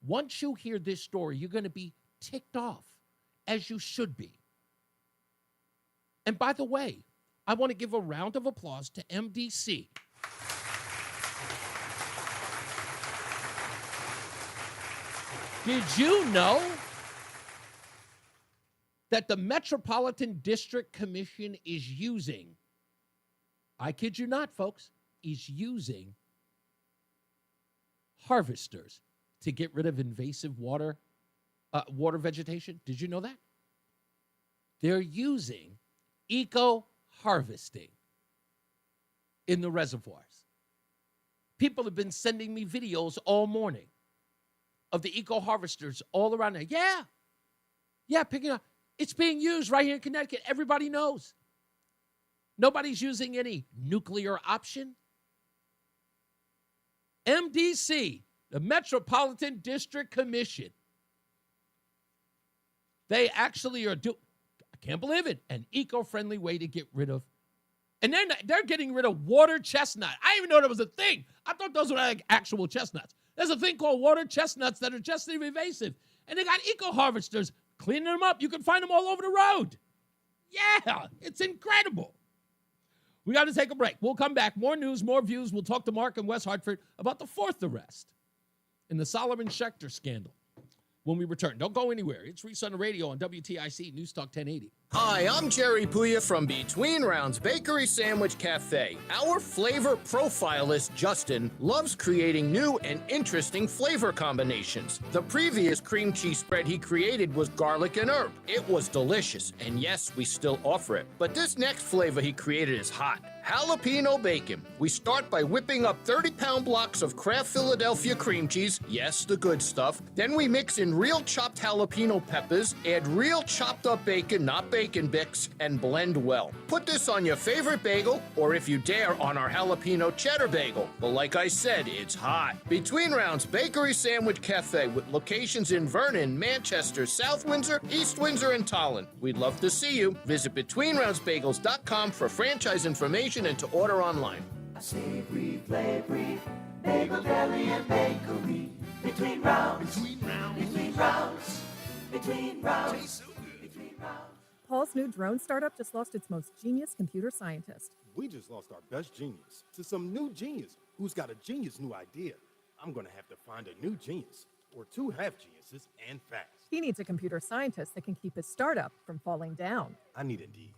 Once you hear this story, you're going to be ticked off, as you should be. And by the way, I want to give a round of applause to MDC. Did you know that the Metropolitan District Commission is using, I kid you not, folks, is using harvesters to get rid of invasive water vegetation? Did you know that? They're using eco-harvesting in the reservoirs. People have been sending me videos all morning of the eco-harvesters all around there. Yeah, picking up. It's being used right here in Connecticut. Everybody knows. Nobody's using any nuclear option. MDC, the Metropolitan District Commission, they actually are doing, I can't believe it, an eco-friendly way to get rid of. And they're getting rid of water chestnut. I didn't even know that was a thing. I thought those were like actual chestnuts. There's a thing called water chestnuts that are just invasive. And they got eco-harvesters cleaning them up. You can find them all over the road. Yeah, it's incredible. We got to take a break. We'll come back. More news, more views. We'll talk to Mark in West Hartford about the fourth arrest in the Solomon Schechter scandal when we return. Don't go anywhere. It's Reese on the Radio on WTIC NewsTalk 1080. Hi, I'm Jerry Puya from Between Rounds Bakery Sandwich Cafe. Our flavor profilist, Justin, loves creating new and interesting flavor combinations. The previous cream cheese spread he created was garlic and herb. It was delicious, and yes, we still offer it. But this next flavor he created is hot. Jalapeno bacon. We start by whipping up 30-pound blocks of Kraft Philadelphia cream cheese, yes, the good stuff. Then we mix in real chopped jalapeno peppers, add real chopped up bacon, not bacon bits, and blend well. Put this on your favorite bagel, or if you dare, on our jalapeno cheddar bagel. But like I said, it's hot. Between Rounds Bakery Sandwich Cafe with locations in Vernon, Manchester, South Windsor, East Windsor, and Tolland. We'd love to see you. Visit BetweenRoundsBagels.com for franchise information and to order online. A savory, flavory, bagel, deli, and bakery. Between rounds, between rounds, between rounds, between rounds, between rounds. Paul's new drone startup just lost its most genius computer scientist. We just lost our best genius to some new genius who's got a genius new idea. I'm going to have to find a new genius or two half geniuses and fast. He needs a computer scientist that can keep his startup from falling down. I need Indeed.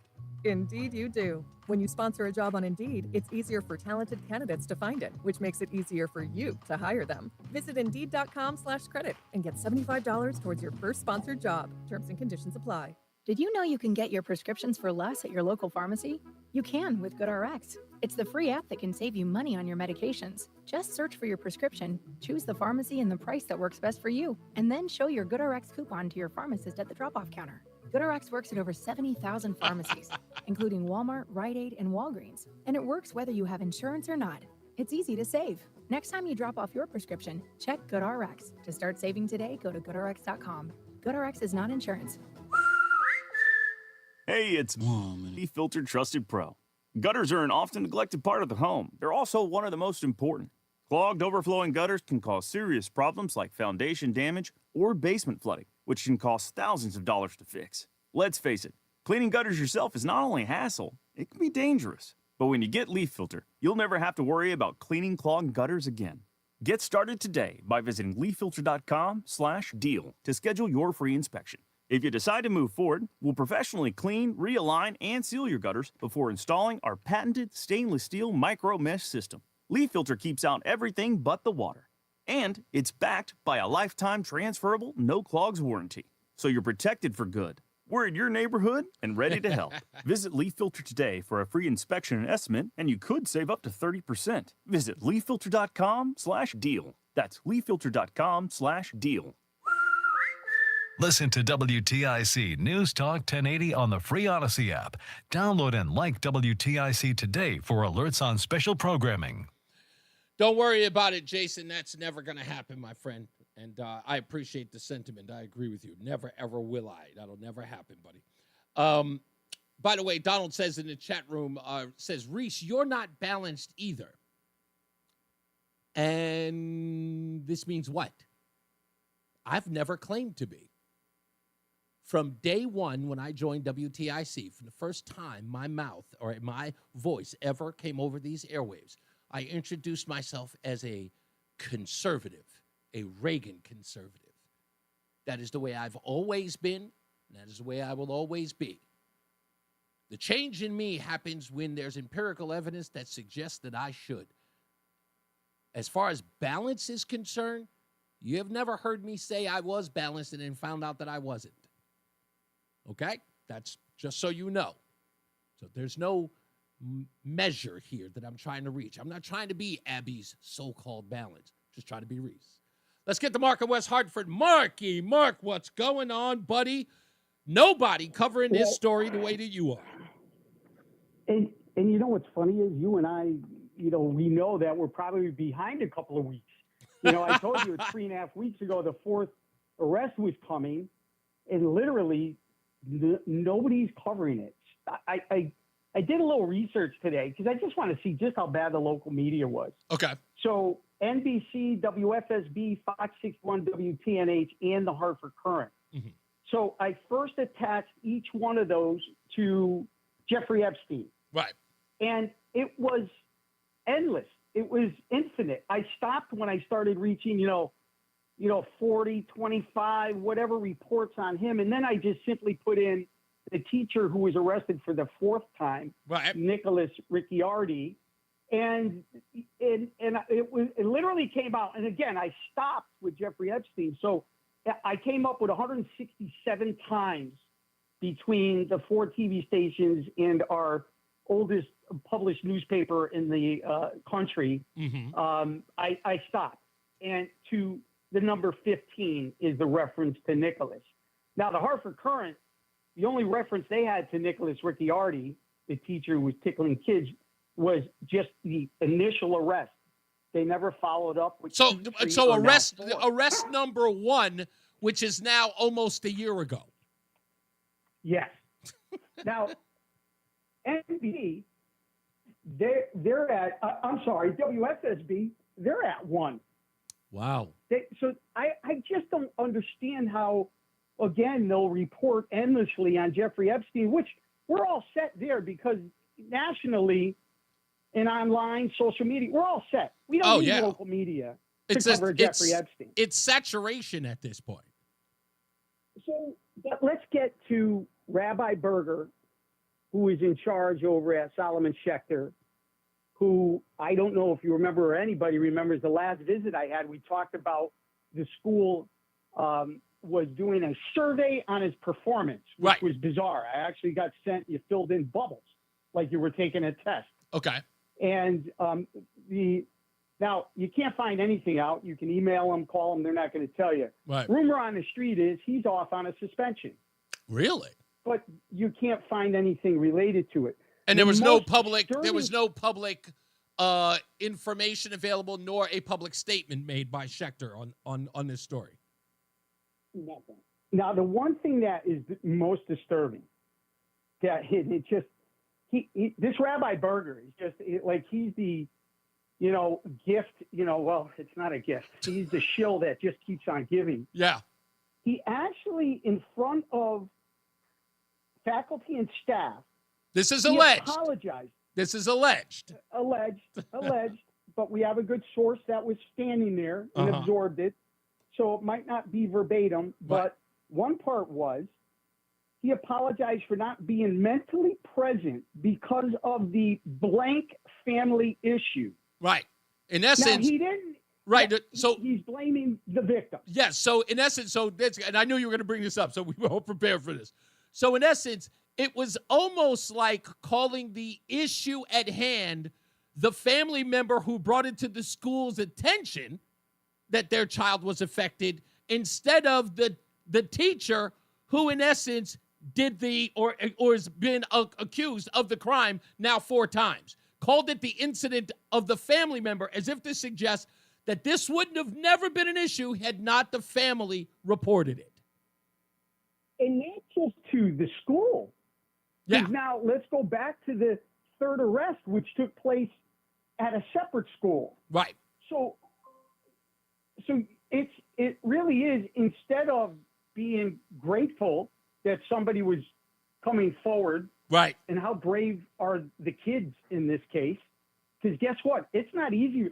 Indeed you do. When you sponsor a job on Indeed, it's easier for talented candidates to find it, which makes it easier for you to hire them. Visit Indeed.com/credit and get $75 towards your first sponsored job. Terms and conditions apply. Did you know you can get your prescriptions for less at your local pharmacy? You can with GoodRx. It's the free app that can save you money on your medications. Just search for your prescription, choose the pharmacy and the price that works best for you, and then show your GoodRx coupon to your pharmacist at the drop-off counter. GoodRx works at over 70,000 pharmacies, including Walmart, Rite Aid, and Walgreens. And it works whether you have insurance or not. It's easy to save. Next time you drop off your prescription, check GoodRx. To start saving today, go to GoodRx.com. GoodRx is not insurance. Hey, it's Leaf Filter Trusted Pro. Gutters are an often neglected part of the home. They're also one of the most important. Clogged, overflowing gutters can cause serious problems like foundation damage or basement flooding, which can cost thousands of dollars to fix. Let's face it, cleaning gutters yourself is not only a hassle, it can be dangerous. But when you get Leaf Filter, you'll never have to worry about cleaning clogged gutters again. Get started today by visiting leaffilter.com/deal to schedule your free inspection. If you decide to move forward, we'll professionally clean, realign, and seal your gutters before installing our patented stainless steel micro mesh system. Leaf Filter keeps out everything but the water. And it's backed by a lifetime transferable no clogs warranty. So you're protected for good. We're in your neighborhood and ready to help. Visit Leaf Filter today for a free inspection and estimate, and you could save up to 30%. Visit leaffilter.com/deal. That's leaffilter.com/deal. Listen to WTIC News Talk 1080 on the free Odyssey app. Download and like WTIC today for alerts on special programming. Don't worry about it, Jason. That's never going to happen, my friend. And I appreciate the sentiment. I agree with you. Never, ever will I. That'll never happen, buddy. By the way, Donald says in the chat room, says, Reese, you're not balanced either. And this means what? I've never claimed to be. From day one, when I joined WTIC, from the first time my mouth or my voice ever came over these airwaves, I introduced myself as a conservative, a Reagan conservative. That is the way I've always been, and that is the way I will always be. The change in me happens when there's empirical evidence that suggests that I should. As far as balance is concerned, you have never heard me say I was balanced and then found out that I wasn't. Okay? That's just so you know. So there's no measure here that I'm trying to reach. I'm not trying to be Abby's so-called balance. Just trying to be Reese. Let's get to Mark in West Hartford. Marky, Mark, what's going on, buddy? Nobody covering this story the way that you are. And you know what's funny is you and I, we know that we're probably behind a couple of weeks. I told you 3.5 weeks ago the fourth arrest was coming, and literally nobody's covering it. I did a little research today because I just want to see just how bad the local media was. Okay. So NBC, WFSB, Fox 61, WTNH, and the Hartford Courant. Mm-hmm. So I first attached each one of those to Jeffrey Epstein. Right. And it was endless. It was infinite. I stopped when I started reaching, 40, 25, whatever reports on him. And then I just simply put in the teacher who was arrested for the fourth time, right, Nicholas Ricciardi. And it literally came out. And again, I stopped with Jeffrey Epstein. So I came up with 167 times between the 4 TV stations and our oldest published newspaper in the country. Mm-hmm. I stopped. And to the number 15 is the reference to Nicholas. Now, the Hartford Courant, the only reference they had to Nicholas Ricciardi, the teacher who was tickling kids, was just the initial arrest. They never followed up with. So arrest number 1, which is now almost a year ago. Yes. Now, NBC, they're at. I'm sorry, WFSB, they're at 1. Wow. So I just don't understand how, again, they'll report endlessly on Jeffrey Epstein, which we're all set there because nationally and online, social media, we're all set. We don't need local media to cover Jeffrey Epstein. It's saturation at this point. So but let's get to Rabbi Berger, who is in charge over at Solomon Schechter, who I don't know if you remember or anybody remembers the last visit I had. We talked about the school was doing a survey on his performance, which was bizarre. I actually got sent, you filled in bubbles like you were taking a test. Okay. And now you can't find anything out. You can email them, call them. They're not going to tell you. Right. Rumor on the street is he's off on a suspension. Really? But you can't find anything related to it. And there was no public information available, nor a public statement made by Schechter on this story. Nothing. Now, the one thing that is the most disturbing, that it just this Rabbi Berger is just like he's the gift. Well, it's not a gift. He's the shill that just keeps on giving. Yeah. He actually, in front of faculty and staff. This is alleged. Apologized. This is alleged. Alleged. But we have a good source that was standing there and absorbed it. So it might not be verbatim, but one part was he apologized for not being mentally present because of the blank family issue. Right. In essence, now, he didn't. Right. So he's blaming the victim. Yes. So in essence, and I knew you were going to bring this up, so we were all prepared for this. So in essence, it was almost like calling the issue at hand the family member who brought it to the school's attention that their child was affected, instead of the teacher who, in essence, did or has been accused of the crime now 4 times. Called it the incident of the family member, as if to suggest that this wouldn't have never been an issue had not the family reported it. And not just to the school. Yeah. Now, let's go back to the third arrest, which took place at a separate school. Right. So it really is, instead of being grateful that somebody was coming forward. Right. And how brave are the kids in this case? Because guess what? It's not easy.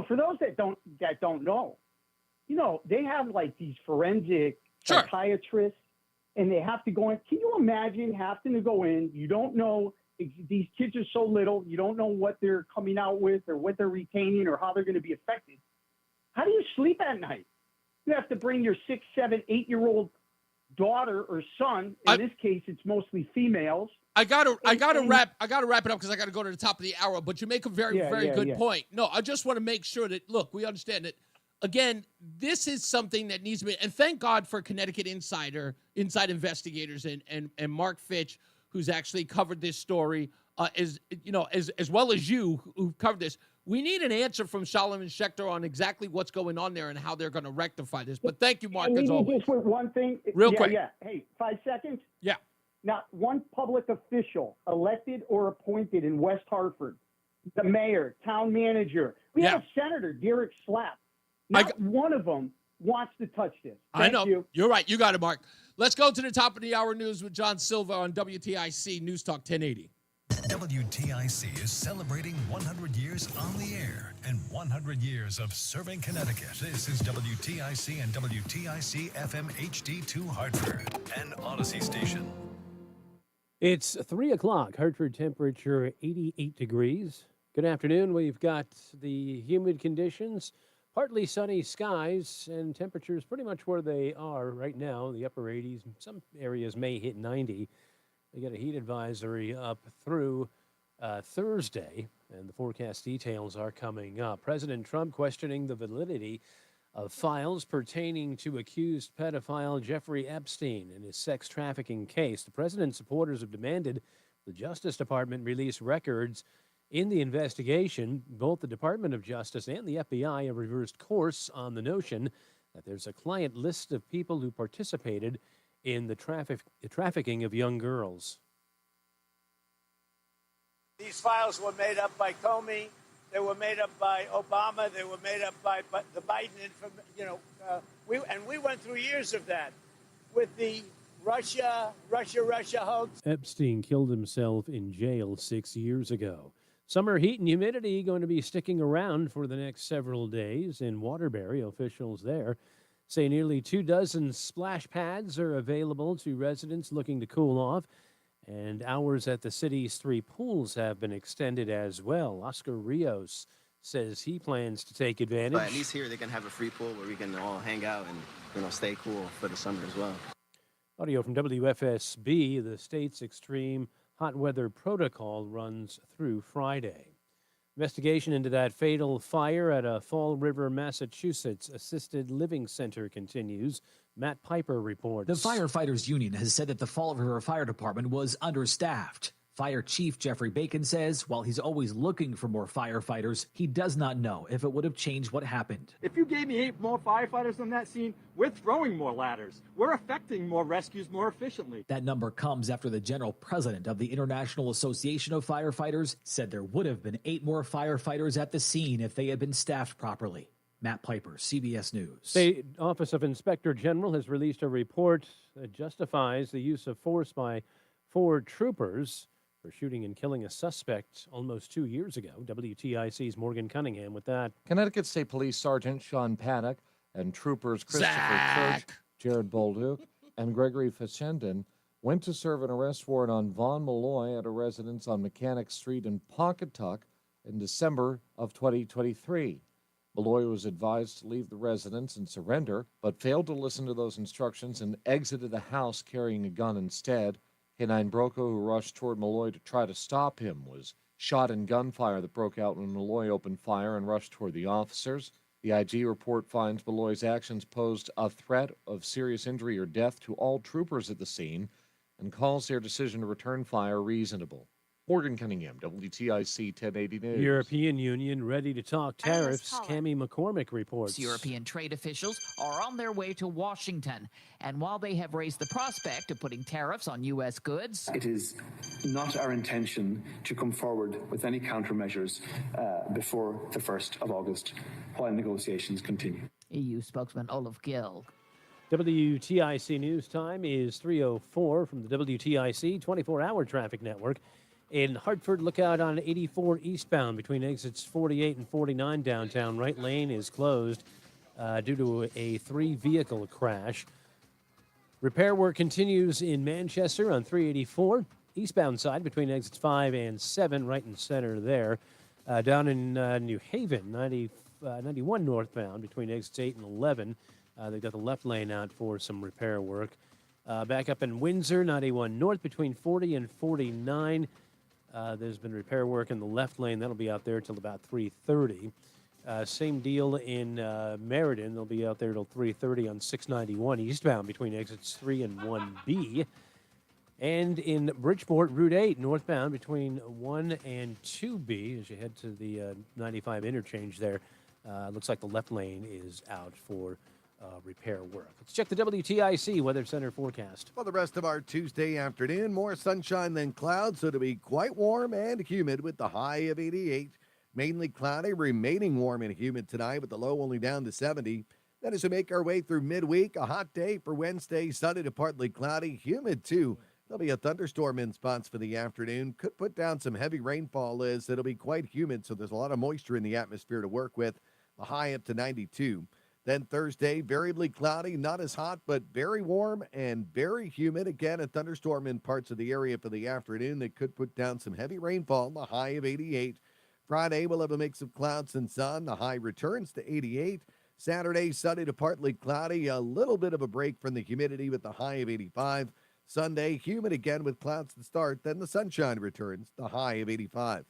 For those that don't know, they have like these forensic psychiatrists, and they have to go in. Can you imagine having to go in? You don't know. These kids are so little. You don't know what they're coming out with or what they're retaining or how they're going to be affected. How do you sleep at night? You have to bring your 6, 7, 8-year-old daughter or son. In this case, it's mostly females. I gotta wrap it up because I gotta go to the top of the hour. But you make a very good point. No, I just want to make sure that we understand that. Again, this is something that needs to be, and thank God for Connecticut inside investigators and Mark Fitch, who's actually covered this story, as well as you who've covered this. We need an answer from Solomon Schechter on exactly what's going on there and how they're going to rectify this. But thank you, Mark, as always. Just with one thing. Real quick. Yeah. Hey, 5 seconds. Yeah. Not one public official elected or appointed in West Hartford, the mayor, town manager. We have a senator, Derek Slapp. Not one of them wants to touch this. Thank you. You're right. You got it, Mark. Let's go to the top of the hour news with John Silva on WTIC News Talk 1080. WTIC is celebrating 100 years on the air and 100 years of serving Connecticut. This is WTIC and WTIC FM HD2 Hartford, an Odyssey station. It's 3 o'clock. Hartford temperature 88 degrees. Good afternoon. We've got the humid conditions, partly sunny skies, and temperatures pretty much where they are right now, the upper 80s. Some areas may hit 90. We got a heat advisory up through Thursday, and the forecast details are coming up. President Trump questioning the validity of files pertaining to accused pedophile Jeffrey Epstein in his sex trafficking case. The president's supporters have demanded the Justice Department release records in the investigation. Both the Department of Justice and the FBI have reversed course on the notion that there's a client list of people who participated in the trafficking of young girls. These files were made up by Comey. They were made up by Obama. They were made up by the Biden we went through years of that with the Russia hoax. Epstein killed himself in jail 6 years ago. Summer heat and humidity going to be sticking around for the next several days. In Waterbury, officials there say nearly 24 splash pads are available to residents looking to cool off. And hours at the city's 3 pools have been extended as well. Oscar Rios says he plans to take advantage. But at least here they can have a free pool where we can all hang out and stay cool for the summer as well. Audio from WFSB. The state's extreme hot weather protocol runs through Friday. Investigation into that fatal fire at a Fall River, Massachusetts assisted living center continues. Matt Piper reports. The Firefighters Union has said that the Fall River Fire Department was understaffed. Fire Chief Jeffrey Bacon says while he's always looking for more firefighters, he does not know if it would have changed what happened. If you gave me 8 more firefighters on that scene, we're throwing more ladders. We're effecting more rescues more efficiently. That number comes after the general president of the International Association of Firefighters said there would have been 8 more firefighters at the scene if they had been staffed properly. Matt Piper, CBS News. State Office of Inspector General has released a report that justifies the use of force by 4 troopers for shooting and killing a suspect almost 2 years ago. WTIC's Morgan Cunningham with that. Connecticut State Police Sergeant Sean Paddock and troopers Christopher Church, Jared Bolduc, and Gregory Fessenden went to serve an arrest warrant on Vaughn Malloy at a residence on Mechanic Street in Pawcatuck in December of 2023. Malloy was advised to leave the residence and surrender, but failed to listen to those instructions and exited the house carrying a gun instead. K-9 Broco, who rushed toward Malloy to try to stop him, was shot in gunfire that broke out when Malloy opened fire and rushed toward the officers. The IG report finds Malloy's actions posed a threat of serious injury or death to all troopers at the scene and calls their decision to return fire reasonable. Morgan Cunningham, WTIC 1080 News. European Union ready to talk tariffs. Cammie McCormick reports. European trade officials are on their way to Washington. And while they have raised the prospect of putting tariffs on U.S. goods, it is not our intention to come forward with any countermeasures before the 1st of August while negotiations continue. EU spokesman Olaf Gill. WTIC News Time is 3:04 from the WTIC 24-hour traffic network. In Hartford, look out on 84 eastbound between exits 48 and 49 downtown. Right lane is closed due to a 3-vehicle crash. Repair work continues in Manchester on 384. Eastbound side between exits 5 and 7, right in center there. Down in New Haven, 91 northbound between exits 8 and 11. They've got the left lane out for some repair work. Back up in Windsor, 91 north between 40 and 49. There's been repair work in the left lane. That'll be out there till about 3:30. Same deal in Meriden. They'll be out there till 3:30 on 691 eastbound between exits 3 and 1B. And in Bridgeport, Route 8 northbound between 1 and 2B as you head to the 95 interchange there. Looks like the left lane is out for repair work. Let's check the WTIC Weather Center forecast. For the rest of our Tuesday afternoon, more sunshine than clouds, so it'll be quite warm and humid with the high of 88. Mainly cloudy, remaining warm and humid tonight with the low only down to 70. Then as we make our way through midweek, a hot day for Wednesday, sunny to partly cloudy, humid too. There'll be a thunderstorm in spots for the afternoon. Could put down some heavy rainfall as it'll be quite humid, so there's a lot of moisture in the atmosphere to work with. The high up to 92. Then Thursday, variably cloudy, not as hot, but very warm and very humid. Again, a thunderstorm in parts of the area for the afternoon that could put down some heavy rainfall, the high of 88. Friday, we'll have a mix of clouds and sun. The high returns to 88. Saturday, sunny to partly cloudy, a little bit of a break from the humidity with the high of 85. Sunday, humid again with clouds to start. Then the sunshine returns, the high of 85.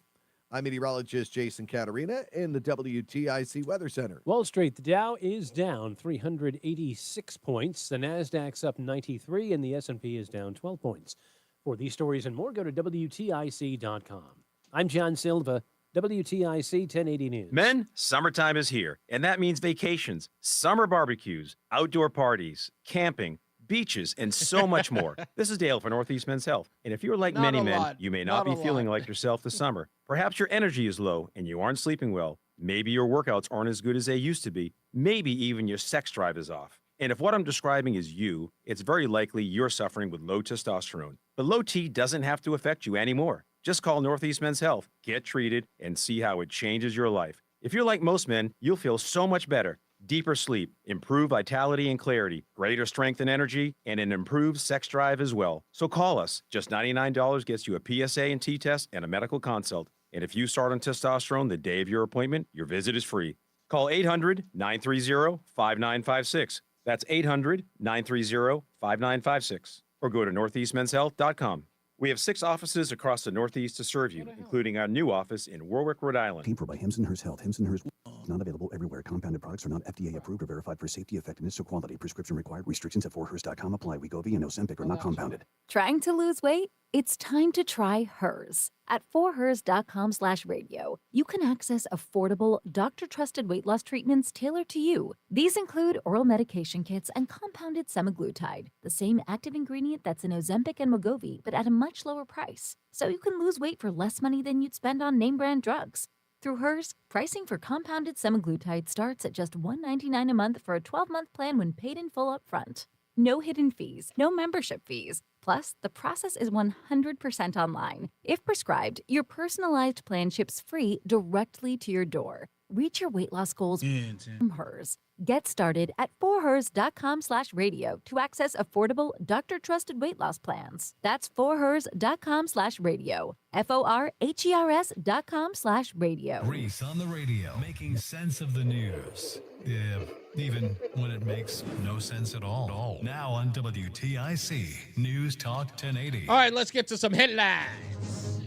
I'm meteorologist Jason Caterina in the WTIC Weather Center. Wall Street, the Dow is down 386 points. The Nasdaq's up 93, and the S&P is down 12 points. For these stories and more, go to WTIC.com. I'm John Silva, WTIC 1080 News. Men, summertime is here, and that means vacations, summer barbecues, outdoor parties, camping, beaches, and so much more. This is Dale for Northeast Men's Health. And if you're like many men, you may not be feeling like yourself this summer. Perhaps your energy is low and you aren't sleeping well. Maybe your workouts aren't as good as they used to be. Maybe even your sex drive is off. And if what I'm describing is you, it's very likely you're suffering with low testosterone. But low T doesn't have to affect you anymore. Just call Northeast Men's Health, get treated, and see how it changes your life. If you're like most men, you'll feel so much better. deeper sleep, improved vitality and clarity, greater strength and energy, and an improved sex drive as well. So call us. Just $99 gets you a PSA and T-test and a medical consult. And if you start on testosterone the day of your appointment, your visit is free. Call 800-930-5956. That's 800-930-5956. Or go to northeastmenshealth.com. We have 6 offices across the Northeast to serve you, including our new office in Warwick, Rhode Island. Paid for by Hims & Hers Health. Hims & Hers not available everywhere. Compounded products are not FDA approved or verified for safety, effectiveness, or quality. Prescription required. Restrictions at forhers.com apply. Wegovy and Ozempic are not compounded. Trying to lose weight? It's time to try Hers. At forhers.com/radio, you can access affordable, doctor-trusted weight loss treatments tailored to you. These include oral medication kits and compounded semaglutide, the same active ingredient that's in Ozempic and Wegovy, but at a much lower price. So you can lose weight for less money than you'd spend on name-brand drugs. Through Hers, pricing for compounded semaglutide starts at just $199 a month for a 12-month plan when paid in full upfront. No hidden fees, no membership fees. Plus, the process is 100% online. If prescribed, your personalized plan ships free directly to your door. Reach your weight loss goals from Hers. Get started at forhers.com/radio to access affordable, doctor-trusted weight loss plans. That's forhers.com/radio. forhers.com/radio. Reese on the radio, making sense of the news. Yeah, even when it makes no sense at all. Now on WTIC, News Talk 1080. All right, let's get to some headlines.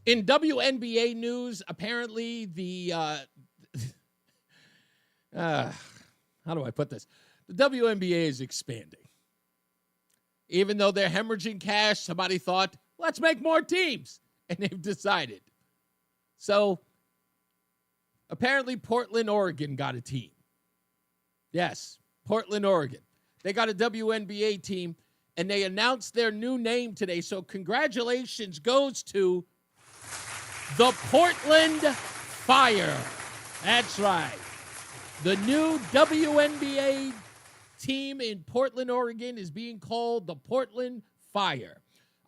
In WNBA news, apparently the how do I put this? The WNBA is expanding. Even though they're hemorrhaging cash, somebody thought, let's make more teams. And they've decided. So, apparently Portland, Oregon got a team. Yes, Portland, Oregon. They got a WNBA team, and they announced their new name today. So, congratulations goes to the Portland Fire. That's right. The new WNBA team in Portland, Oregon is being called the Portland Fire.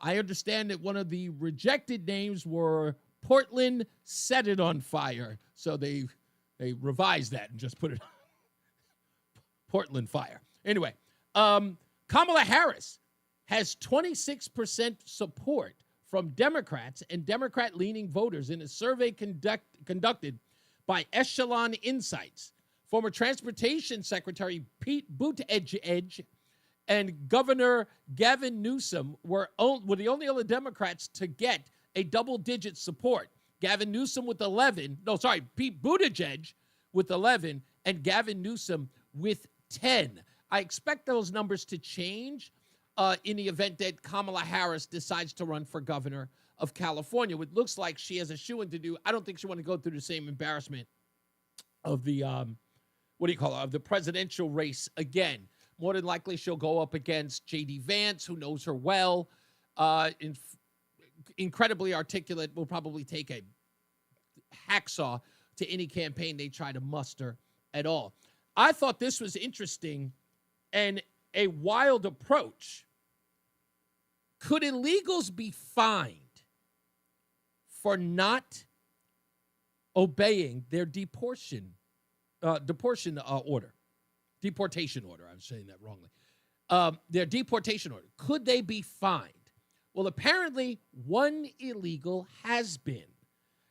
I understand that one of the rejected names were Portland Set It On Fire. So they revised that and just put it Portland Fire. Anyway, Kamala Harris has 26% support from Democrats and Democrat-leaning voters in a survey conducted by Echelon Insights. Former Transportation Secretary Pete Buttigieg and Governor Gavin Newsom were the only other Democrats to get a double-digit support. Pete Buttigieg with 11 and Gavin Newsom with 10. I expect those numbers to change in the event that Kamala Harris decides to run for governor of California. It looks like she has a shoo-in to do. I don't think she wants to go through the same embarrassment of the, of the presidential race again. More than likely, she'll go up against J.D. Vance, who knows her well. Incredibly articulate, will probably take a hacksaw to any campaign they try to muster at all. I thought this was interesting and a wild approach. Could illegals be fined for not obeying their deportation order? Deportation order. I was saying that wrongly. Their deportation order. Could they be fined? Well, apparently one illegal has been.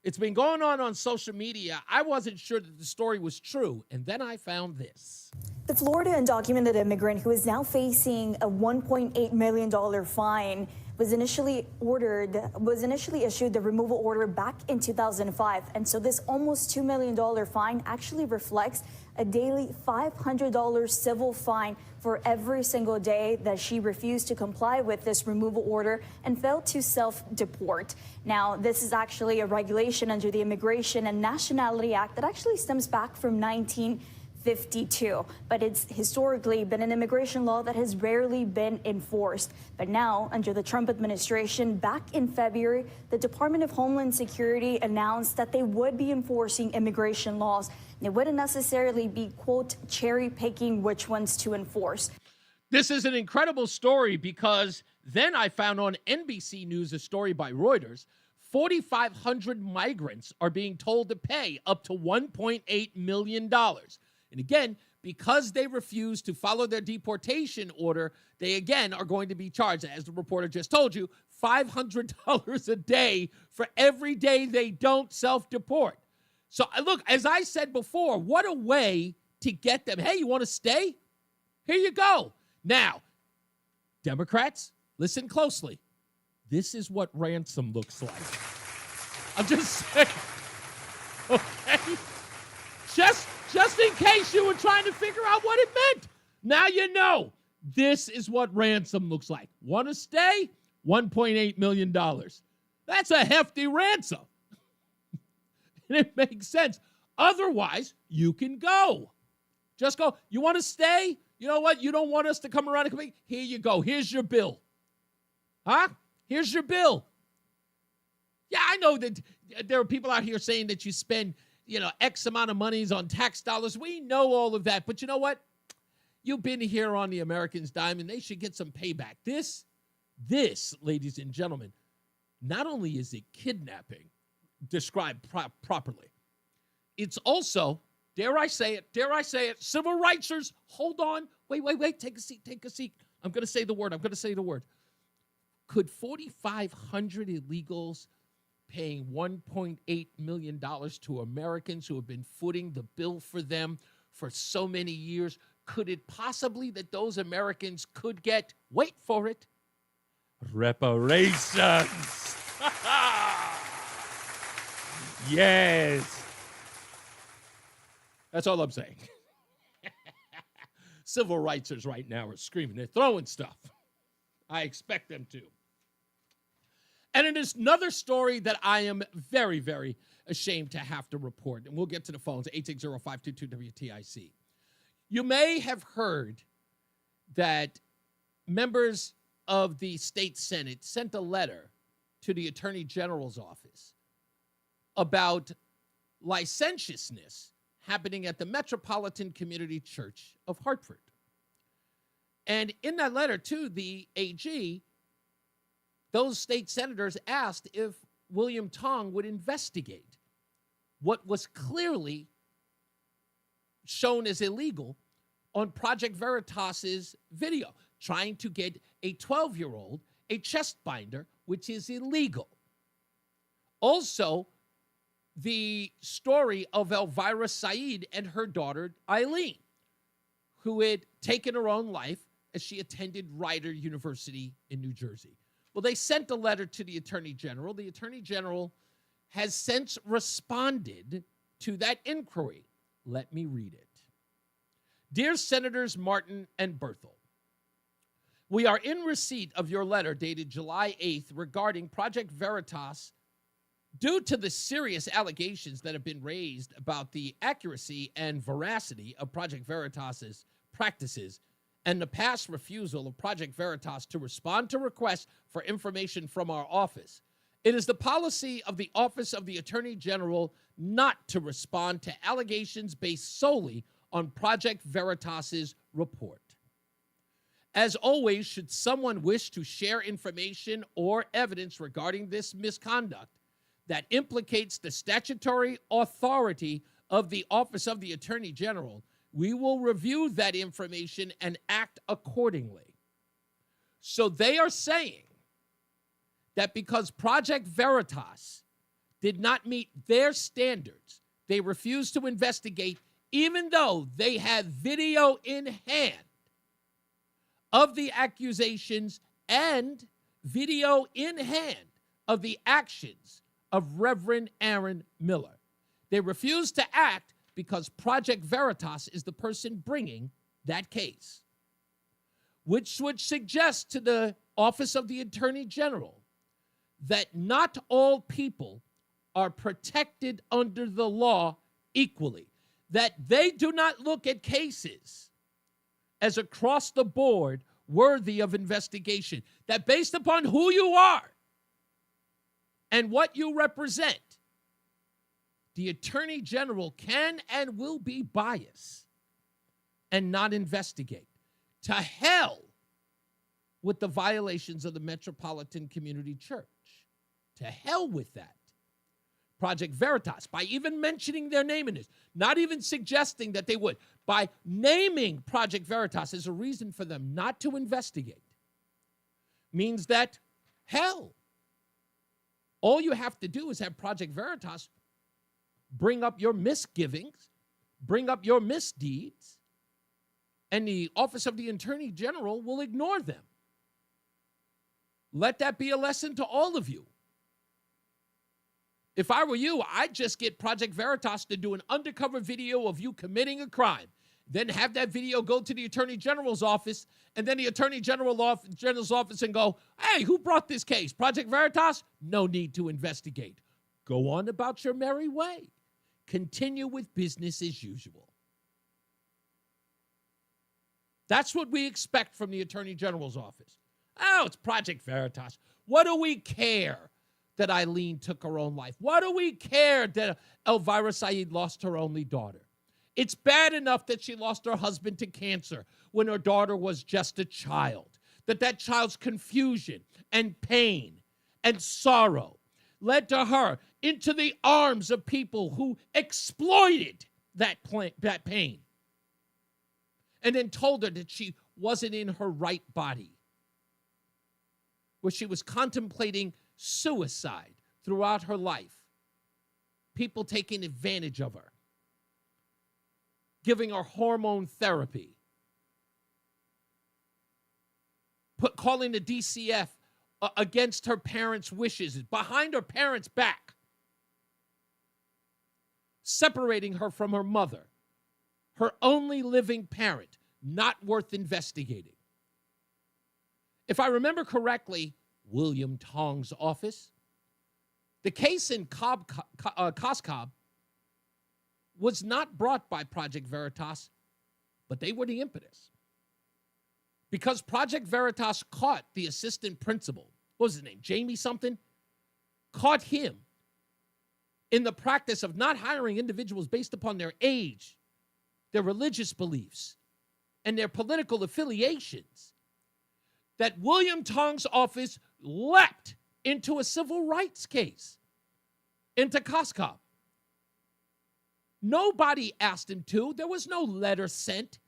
It's been going on social media. I wasn't sure that the story was true, and then I found this. The Florida undocumented immigrant who is now facing a $1.8 million fine was initially issued the removal order back in 2005. And so this almost $2 million fine actually reflects a daily $500 civil fine for every single day that she refused to comply with this removal order and failed to self-deport. Now, this is actually a regulation under the Immigration and Nationality Act that actually stems back from 1952, but it's historically been an immigration law that has rarely been enforced. But now, under the Trump administration, back in February, the Department of Homeland Security announced that they would be enforcing immigration laws. It wouldn't necessarily be, quote, cherry picking which ones to enforce. This is an incredible story because then I found on NBC News a story by Reuters. 4,500 migrants are being told to pay up to $1.8 million. And again, because they refuse to follow their deportation order, they again are going to be charged, as the reporter just told you, $500 a day for every day they don't self-deport. So look, as I said before, what a way to get them. Hey, you want to stay? Here you go. Now, Democrats, listen closely. This is what ransom looks like. I'm just saying. Okay? Just in case you were trying to figure out what it meant. Now you know. This is what ransom looks like. Want to stay? $1.8 million. That's a hefty ransom. And it makes sense. Otherwise, you can go. Just go. You want to stay? You know what? You don't want us to come around and come. Here you go. Here's your bill. Huh? Here's your bill. Yeah, I know that there are people out here saying that you spend, X amount of monies on tax dollars. We know all of that. But you know what? You've been here on the American's Dime, and they should get some payback. This, ladies and gentlemen, not only is it kidnapping described properly, it's also, dare I say it, civil rightsers, hold on, wait, take a seat. I'm going to say the word. Could 4,500 illegals paying $1.8 million to Americans who have been footing the bill for them for so many years, could it possibly that those Americans could get, wait for it, reparations? Yes. That's all I'm saying. Civil rightsers right now are screaming. They're throwing stuff. I expect them to. And it is another story that I am very, very ashamed to have to report. And we'll get to the phones, 860-522-WTIC. You may have heard that members of the state Senate sent a letter to the Attorney General's office about licentiousness happening at the Metropolitan Community Church of Hartford. And in that letter to the AG, those state senators asked if William Tong would investigate what was clearly shown as illegal on Project Veritas's video, trying to get a 12-year-old a chest binder, which is illegal. Also, the story of Elvira Said and her daughter, Eileen, who had taken her own life as she attended Rider University in New Jersey. Well, they sent a letter to the Attorney General. The Attorney General has since responded to that inquiry. Let me read it. Dear Senators Martin and Berthel, we are in receipt of your letter dated July 8th regarding Project Veritas. Due to the serious allegations that have been raised about the accuracy and veracity of Project Veritas's practices and the past refusal of Project Veritas to respond to requests for information from our office, it is the policy of the Office of the Attorney General not to respond to allegations based solely on Project Veritas's report. As always, should someone wish to share information or evidence regarding this misconduct that implicates the statutory authority of the Office of the Attorney General, we will review that information and act accordingly. So they are saying that because Project Veritas did not meet their standards, they refused to investigate, even though they had video in hand of the accusations and video in hand of the actions of Reverend Aaron Miller. They refused to act because Project Veritas is the person bringing that case, which would suggest to the Office of the Attorney General that not all people are protected under the law equally, that they do not look at cases as across the board worthy of investigation, that based upon who you are and what you represent, the Attorney General can and will be biased and not investigate. To hell with the violations of the Metropolitan Community Church. To hell with that. Project Veritas, by even mentioning their name in this, not even suggesting that they would, by naming Project Veritas as a reason for them not to investigate, means that, hell, all you have to do is have Project Veritas bring up your misgivings, bring up your misdeeds, and the Office of the Attorney General will ignore them. Let that be a lesson to all of you. If I were you, I'd just get Project Veritas to do an undercover video of you committing a crime. Then have that video go to the Attorney General's office, and then the Attorney General's office and go, hey, who brought this case? Project Veritas? No need to investigate. Go on about your merry way. Continue with business as usual. That's what we expect from the Attorney General's office. Oh, it's Project Veritas. What do we care that Eileen took her own life? What do we care that Elvira Saeed lost her only daughter? It's bad enough that she lost her husband to cancer when her daughter was just a child. That child's confusion and pain and sorrow led to her into the arms of people who exploited that pain and then told her that she wasn't in her right body, where she was contemplating suicide throughout her life, people taking advantage of her, giving her hormone therapy, calling the DCF against her parents' wishes, behind her parents' back, separating her from her mother, her only living parent, not worth investigating. If I remember correctly, William Tong's office, the case in Coscob was not brought by Project Veritas, but they were the impetus. Because Project Veritas caught the assistant principal, what was his name, Jamie something, caught him in the practice of not hiring individuals based upon their age, their religious beliefs, and their political affiliations, that William Tong's office leapt into a civil rights case, into Coscob. Nobody asked him to. There was no letter sent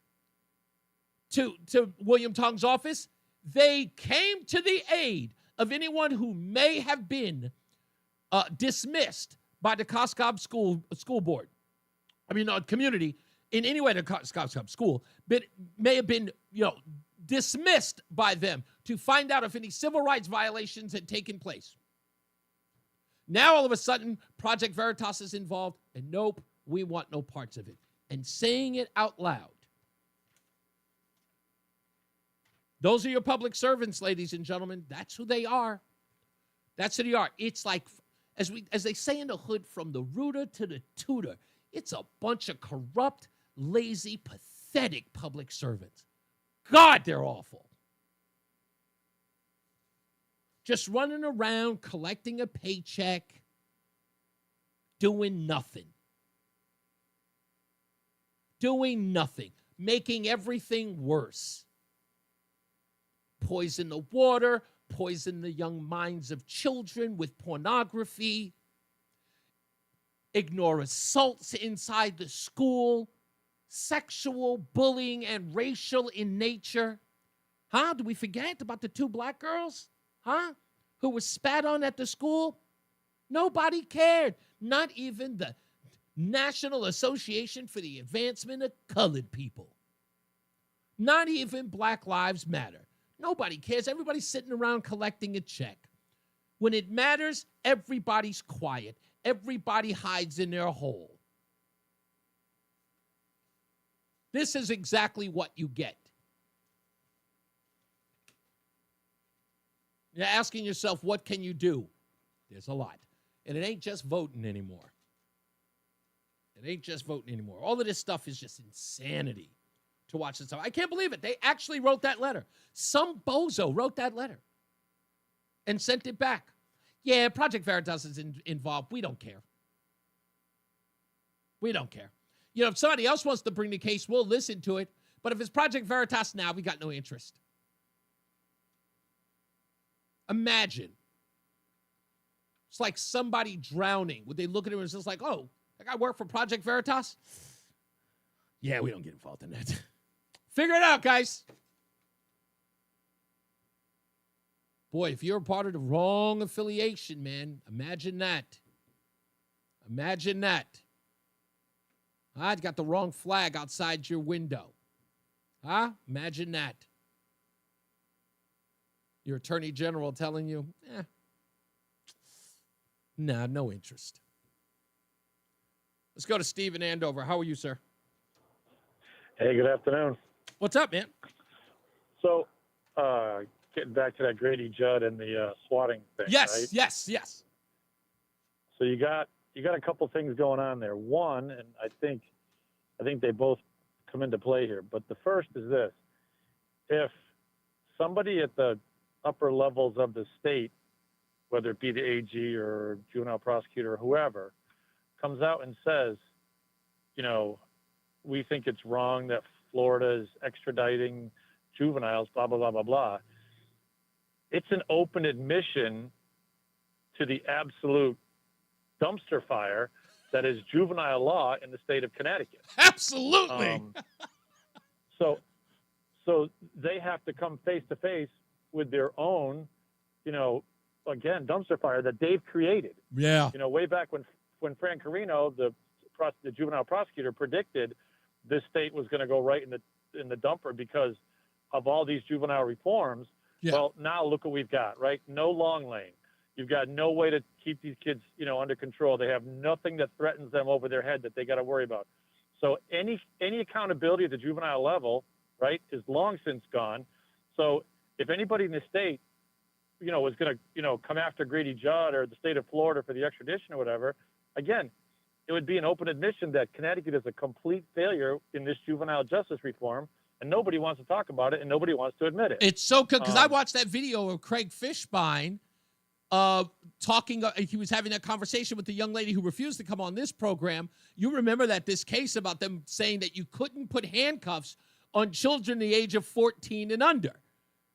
to William Tong's office. They came to the aid of anyone who may have been dismissed by the Coscob school board. Community in any way, the Coscob school, but may have been, dismissed by them to find out if any civil rights violations had taken place. Now, all of a sudden, Project Veritas is involved, and nope, we want no parts of it. And saying it out loud. Those are your public servants, ladies and gentlemen. That's who they are. That's who they are. It's like, as they say in the hood, from the rooter to the tutor, it's a bunch of corrupt, lazy, pathetic public servants. God, they're awful. Just running around, collecting a paycheck, doing nothing. Doing nothing. Making everything worse. Poison the water, poison the young minds of children with pornography, ignore assaults inside the school, sexual bullying and racial in nature. Huh? Do we forget about the 2 black girls? Huh? Who were spat on at the school? Nobody cared. Not even the National Association for the Advancement of Colored People. Not even Black Lives Matter. Nobody cares. Everybody's sitting around collecting a check. When it matters, everybody's quiet. Everybody hides in their hole. This is exactly what you get. You're asking yourself, what can you do? There's a lot. And it ain't just voting anymore. It ain't just voting anymore. All of this stuff is just insanity to watch this stuff. I can't believe it. They actually wrote that letter. Some bozo wrote that letter and sent it back. Yeah, Project Veritas is involved. We don't care. We don't care. If somebody else wants to bring the case, we'll listen to it. But if it's Project Veritas now, we got no interest. Imagine It's like somebody drowning. Would they look at him and it's just like, oh, that guy work for Project Veritas? Yeah, we don't get involved in that. Figure it out, guys. Boy, if you're a part of the wrong affiliation, man, imagine that. Imagine that. I got the wrong flag outside your window. Huh? Imagine that. Your attorney general telling you, nah, no interest. Let's go to Steve in Andover. How are you, sir? Hey, good afternoon. What's up, man? So, getting back to that Grady Judd and the swatting thing, Yes, right? yes. So you got a couple things going on there. One, and I think they both come into play here. But the first is this: if somebody at the upper levels of the state, whether it be the AG or juvenile prosecutor or whoever, comes out and says, we think it's wrong that Florida is extraditing juveniles, blah, blah, blah, blah, blah. It's an open admission to the absolute dumpster fire that is juvenile law in the state of Connecticut. Absolutely. So they have to come face to face with their own, again, dumpster fire that they've created. Yeah. Way back when Fran Carino, the juvenile prosecutor, predicted this state was going to go right in the dumper because of all these juvenile reforms. Yeah. Well, now look what we've got, right? No long lane. You've got no way to keep these kids, under control. They have nothing that threatens them over their head that they got to worry about. So any accountability at the juvenile level, right, is long since gone. So if anybody in the state, is going to, come after Grady Judd or the state of Florida for the extradition or whatever, again, it would be an open admission that Connecticut is a complete failure in this juvenile justice reform, and nobody wants to talk about it, and nobody wants to admit it. It's so good because I watched that video of Craig Fishbein talking. He was having that conversation with the young lady who refused to come on this program. You remember this case about them saying that you couldn't put handcuffs on children the age of 14 and under.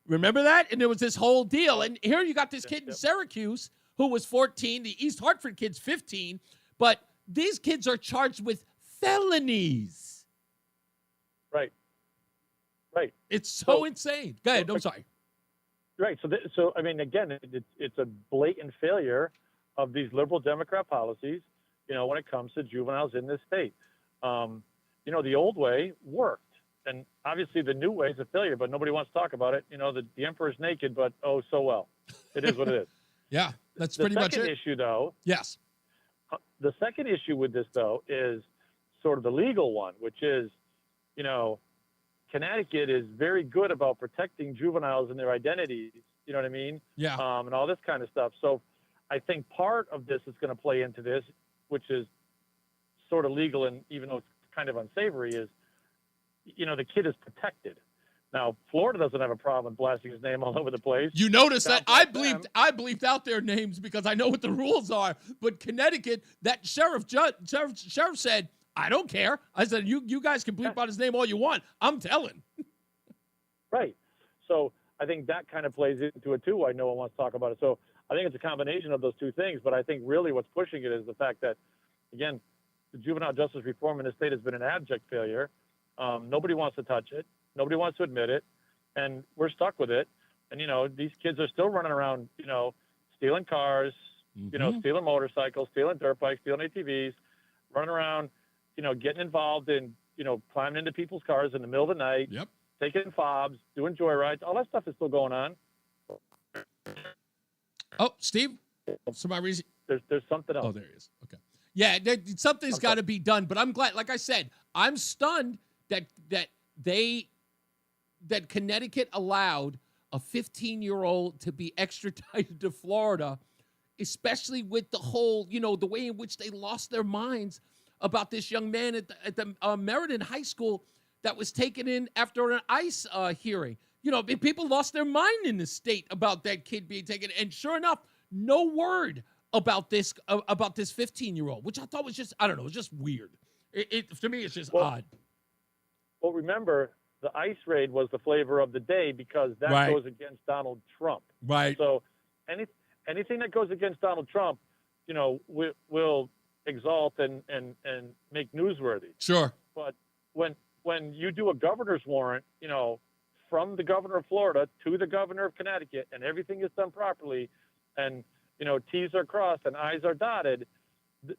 Remember that? And there was this whole deal. And here you got this kid in Syracuse who was 14. The East Hartford kid's 15. But these kids are charged with felonies. Right. It's so insane. Go ahead. I'm sorry. Right. So I mean, again, it's a blatant failure of these liberal Democrat policies, when it comes to juveniles in this state. The old way worked. And obviously the new way is a failure, but nobody wants to talk about it. The emperor's naked, but oh, so well. It is what it is. Yeah, that's pretty much it. The second issue, though. Yes. The second issue with this, though, is sort of the legal one, which is, Connecticut is very good about protecting juveniles and their identities, you know what I mean? Yeah. And all this kind of stuff. So I think part of this is going to play into this, which is sort of legal, and even though it's kind of unsavory, is, the kid is protected. Now, Florida doesn't have a problem blasting his name all over the place. You notice that I bleeped out their names because I know what the rules are. But Connecticut, that sheriff said, I don't care. I said, you guys can bleep out his name all you want. I'm telling. Right. So I think that kind of plays into it, too, why no one wants to talk about it. So I think it's a combination of those two things. But I think really what's pushing it is the fact that, again, the juvenile justice reform in the state has been an abject failure. Nobody wants to touch it. Nobody wants to admit it. And we're stuck with it. And, these kids are still running around, stealing cars, stealing motorcycles, stealing dirt bikes, stealing ATVs, running around, getting involved in, climbing into people's cars in the middle of the night, taking fobs, doing joyrides. All that stuff is still going on. Oh, Steve, for some reason. There's something else. Oh, there he is. Okay. Yeah, something's got to be done. But I'm glad, like I said, I'm stunned that Connecticut allowed a 15-year-old to be extradited to Florida, especially with the whole, the way in which they lost their minds about this young man at the Meriden High School that was taken in after an ICE hearing. People lost their mind in the state about that kid being taken. And sure enough, no word about this 15-year-old, which I thought was just, I don't know, it's just weird. To me, it's just odd. Well, remember, the ICE raid was the flavor of the day because that goes against Donald Trump. Right. So anything that goes against Donald Trump, will exalt and make newsworthy. Sure. But when you do a governor's warrant, from the governor of Florida to the governor of Connecticut, and everything is done properly, and T's are crossed and I's are dotted,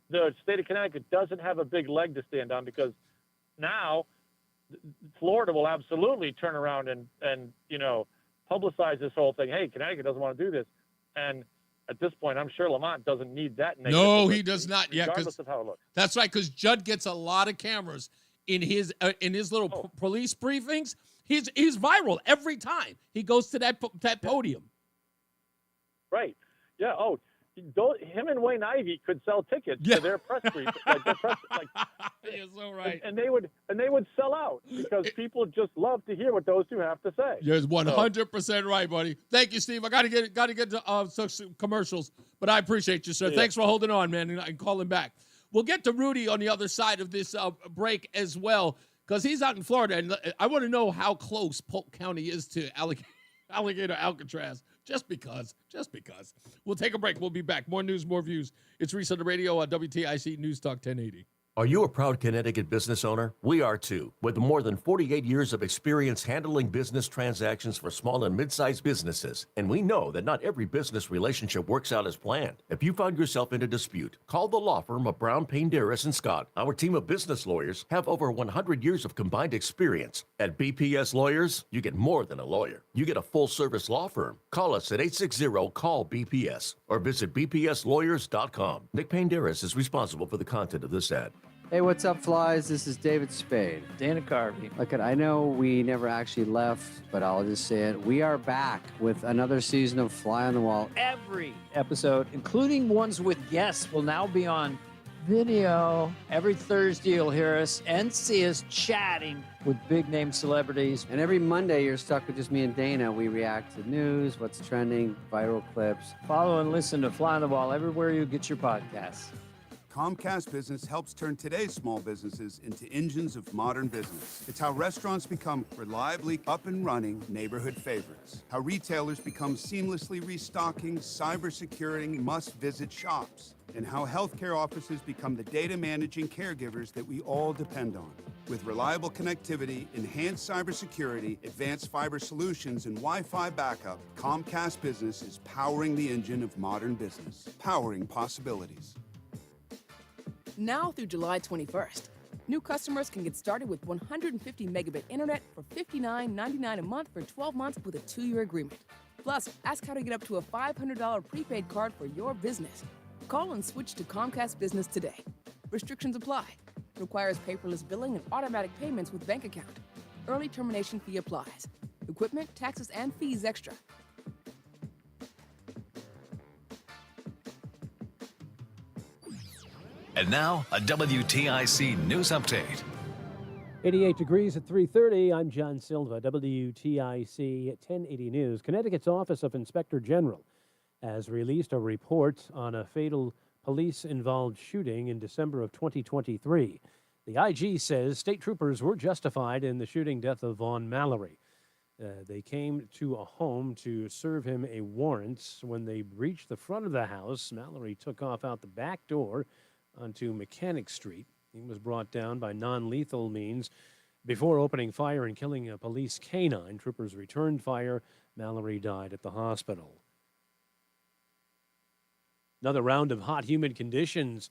the state of Connecticut doesn't have a big leg to stand on, because now Florida will absolutely turn around and publicize this whole thing. Hey, Connecticut doesn't want to do this, and at this point, I'm sure Lamont doesn't need that. No, he does not. Yeah, regardless of how it looks. That's right. Because Judd gets a lot of cameras in his little police briefings. He's viral every time he goes to that podium. Right. Yeah. Oh, him and Wayne Ivey could sell tickets to their press brief. You're so right. And they would sell out, because people just love to hear what those two have to say. You're 100% right, buddy. Thank you, Steve. I got to get to some commercials, but I appreciate you, sir. Yeah. Thanks for holding on, man, and calling back. We'll get to Rudy on the other side of this break as well, because he's out in Florida, and I want to know how close Polk County is to Alligator Alcatraz. Just because. We'll take a break. We'll be back. More news, more views. It's Reese on the Radio on WTIC News Talk 1080. Are you a proud Connecticut business owner? We are too. With more than 48 years of experience handling business transactions for small and mid-sized businesses. And we know that not every business relationship works out as planned. If you found yourself in a dispute, call the law firm of Brown, Payne, Darris & Scott. Our team of business lawyers have over 100 years of combined experience. At BPS Lawyers, you get more than a lawyer. You get a full-service law firm. Call us at 860-CALL-BPS or visit bpslawyers.com. Nick Payne Darris is responsible for the content of this ad. Hey, what's up, flies? This is David Spade. Dana Carvey. Look, I know we never actually left, but I'll just say it. We are back with another season of Fly on the Wall. Every episode, including ones with guests, will now be on video. Every Thursday, you'll hear us and see us chatting with big-name celebrities. And every Monday, you're stuck with just me and Dana. We react to news, what's trending, viral clips. Follow and listen to Fly on the Wall everywhere you get your podcasts. Comcast Business helps turn today's small businesses into engines of modern business. It's how restaurants become reliably up and running neighborhood favorites. How retailers become seamlessly restocking, cyber-securing, must-visit shops. And how healthcare offices become the data managing caregivers that we all depend on. With reliable connectivity, enhanced cybersecurity, advanced fiber solutions, and Wi-Fi backup, Comcast Business is powering the engine of modern business, powering possibilities. Now through July 21st, new customers can get started with 150 megabit internet for $59.99 a month for 12 months with a 2-year agreement. Plus, ask how to get up to a $500 prepaid card for your business. Call and switch to Comcast Business today. Restrictions apply. Requires paperless billing and automatic payments with bank account. Early termination fee applies. Equipment, taxes, and fees extra. And now, a WTIC news update. 88 degrees at 3:30. I'm John Silva, WTIC 1080 News. Connecticut's Office of Inspector General has released a report on a fatal police-involved shooting in December of 2023. The IG says state troopers were justified in the shooting death of Vaughn Mallory. They came to a home to serve him a warrant. When they reached the front of the house, Mallory took off out the back door onto Mechanic Street. He was brought down by non-lethal means before opening fire and killing a police canine. Troopers returned fire. Mallory died at the hospital. Another round of hot, humid conditions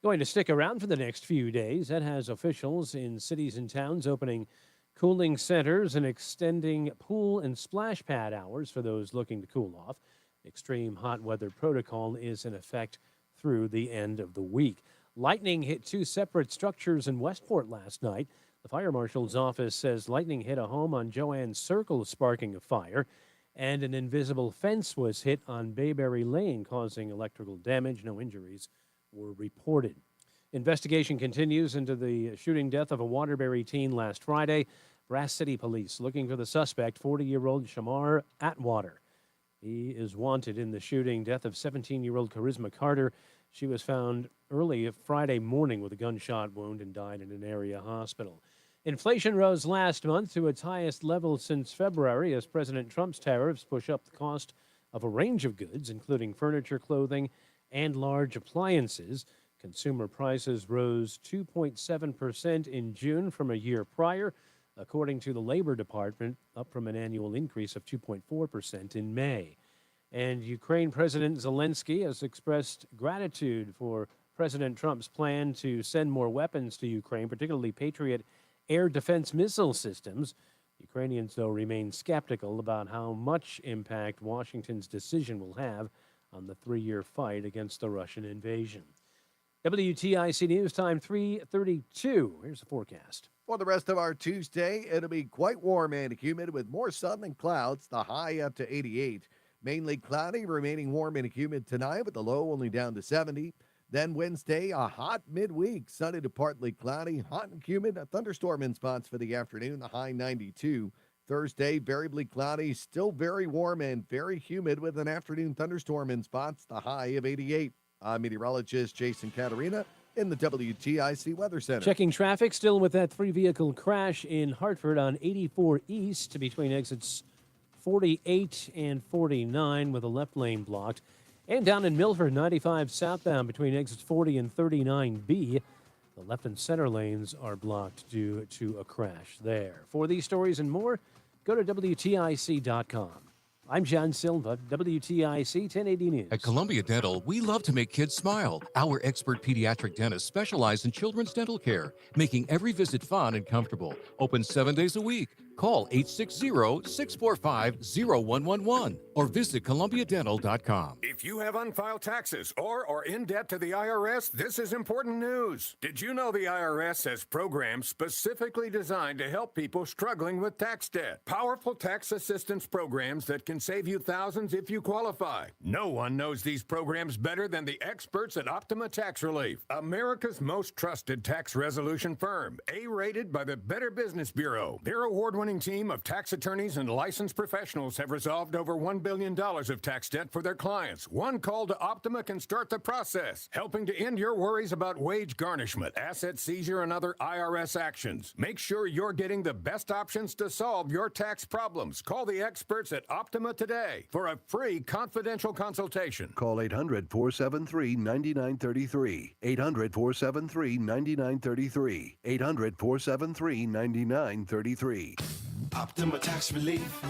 going to stick around for the next few days. That has officials in cities and towns opening cooling centers and extending pool and splash pad hours for those looking to cool off. Extreme hot weather protocol is in effect through the end of the week. Lightning hit 2 separate structures in Westport last night. The fire marshal's office says lightning hit a home on Joanne Circle, sparking a fire, and an invisible fence was hit on Bayberry Lane, causing electrical damage. No injuries were reported. Investigation continues into the shooting death of a Waterbury teen last Friday. Brass City Police looking for the suspect, 40-year-old Shamar Atwater. He is wanted in the shooting death of 17-year-old Charisma Carter. She was found early Friday morning with a gunshot wound and died in an area hospital. Inflation rose last month to its highest level since February as President Trump's tariffs push up the cost of a range of goods, including furniture, clothing, and large appliances. Consumer prices rose 2.7% in June from a year prior, according to the Labor Department, up from an annual increase of 2.4% in May. And Ukraine President Zelensky has expressed gratitude for President Trump's plan to send more weapons to Ukraine, particularly Patriot air defense missile systems. Ukrainians, though, remain skeptical about how much impact Washington's decision will have on the 3-year fight against the Russian invasion. WTIC News Time 3:32. Here's the forecast. For the rest of our Tuesday, it'll be quite warm and humid with more sun than clouds, the high up to 88. Mainly cloudy, remaining warm and humid tonight with the low only down to 70. Then Wednesday, a hot midweek, sunny to partly cloudy, hot and humid, a thunderstorm in spots for the afternoon, the high 92. Thursday, variably cloudy, still very warm and very humid with an afternoon thunderstorm in spots, the high of 88. I'm meteorologist Jason Caterina in the WTIC Weather Center. Checking traffic, still with that 3-vehicle crash in Hartford on 84 East between exits 48 and 49 with a left lane blocked. And down in Milford, 95 southbound between exits 40 and 39B. The left and center lanes are blocked due to a crash there. For these stories and more, go to WTIC.com. I'm John Silva, WTIC 1080 News. At Columbia Dental, we love to make kids smile. Our expert pediatric dentists specialize in children's dental care, making every visit fun and comfortable. Open 7 days a week. Call 860-645-0111 or visit columbiadental.com. If you have unfiled taxes or are in debt to the IRS, this is important news. Did you know the IRS has programs specifically designed to help people struggling with tax debt? Powerful tax assistance programs that can save you thousands if you qualify. No one knows these programs better than the experts at Optima Tax Relief, America's most trusted tax resolution firm, A-rated by the Better Business Bureau. Their award-winning team of tax attorneys and licensed professionals have resolved over $1 billion of tax debt for their clients. One call to Optima can start the process, helping to end your worries about wage garnishment, asset seizure, and other IRS actions. Make sure you're getting the best options to solve your tax problems. Call the experts at Optima today for a free confidential consultation. Call 800-473-9933. 800-473-9933. 800-473-9933. Optima Tax Relief.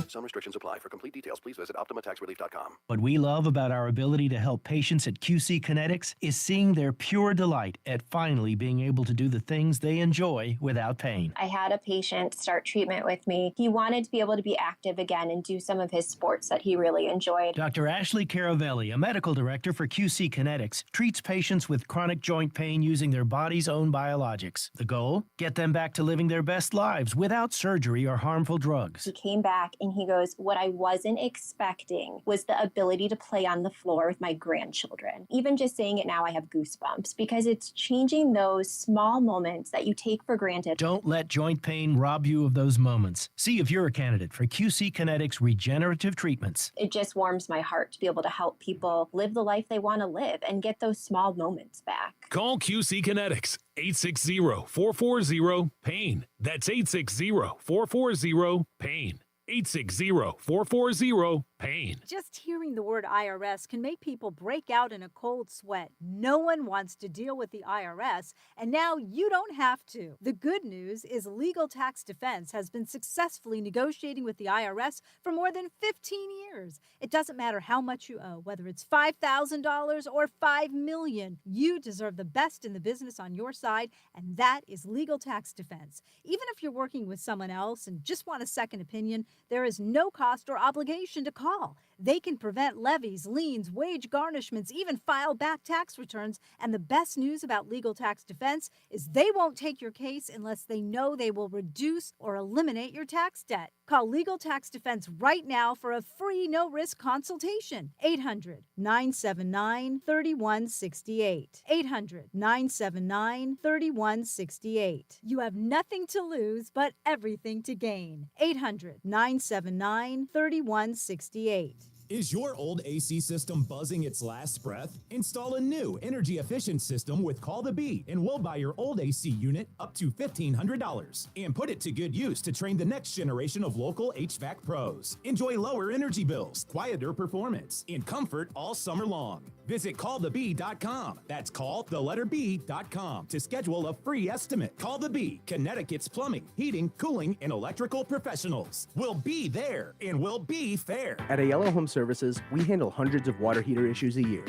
Some restrictions apply. For complete details, please visit OptimaTaxRelief.com. What we love about our ability to help patients at QC Kinetics is seeing their pure delight at finally being able to do the things they enjoy without pain. I had a patient start treatment with me. He wanted to be able to be active again and do some of his sports that he really enjoyed. Dr. Ashley Caravelli, a medical director for QC Kinetics, treats patients with chronic joint pain using their body's own biologics. The goal? Get them back to living their best lives without surgery or harmful drugs. He came back and he goes, what I wasn't expecting was the ability to play on the floor with my grandchildren. Even just saying it now, I have goosebumps because it's changing those small moments that you take for granted. Don't let joint pain rob you of those moments. See if you're a candidate for QC Kinetics regenerative treatments. It just warms my heart to be able to help people live the life they want to live and get those small moments back. Call QC Kinetics, 860-440-PAIN. That's 860-440-PAIN. 860-440-PAIN. Just hearing the word IRS can make people break out in a cold sweat. No one wants to deal with the IRS, and now you don't have to. The good news is Legal Tax Defense has been successfully negotiating with the IRS for more than 15 years. It doesn't matter how much you owe, whether it's $5,000 or $5 million. You deserve the best in the business on your side, and that is Legal Tax Defense. Even if you're working with someone else and just want a second opinion, there is no cost or obligation to call. They can prevent levies, liens, wage garnishments, even file back tax returns. And the best news about Legal Tax Defense is they won't take your case unless they know they will reduce or eliminate your tax debt. Call Legal Tax Defense right now for a free no-risk consultation. 800-979-3168. 800-979-3168. You have nothing to lose but everything to gain. 800-979-3168. Is your old AC system buzzing its last breath? Install a new energy-efficient system with Call the Bee, and we'll buy your old AC unit up to $1,500 and put it to good use to train the next generation of local HVAC pros. Enjoy lower energy bills, quieter performance, and comfort all summer long. Visit callthebee.com. That's calltheletter.com to schedule a free estimate. Call the Bee, Connecticut's plumbing, heating, cooling, and electrical professionals. We'll be there, and we'll be fair. At Ayala Home Services, we handle hundreds of water heater issues a year.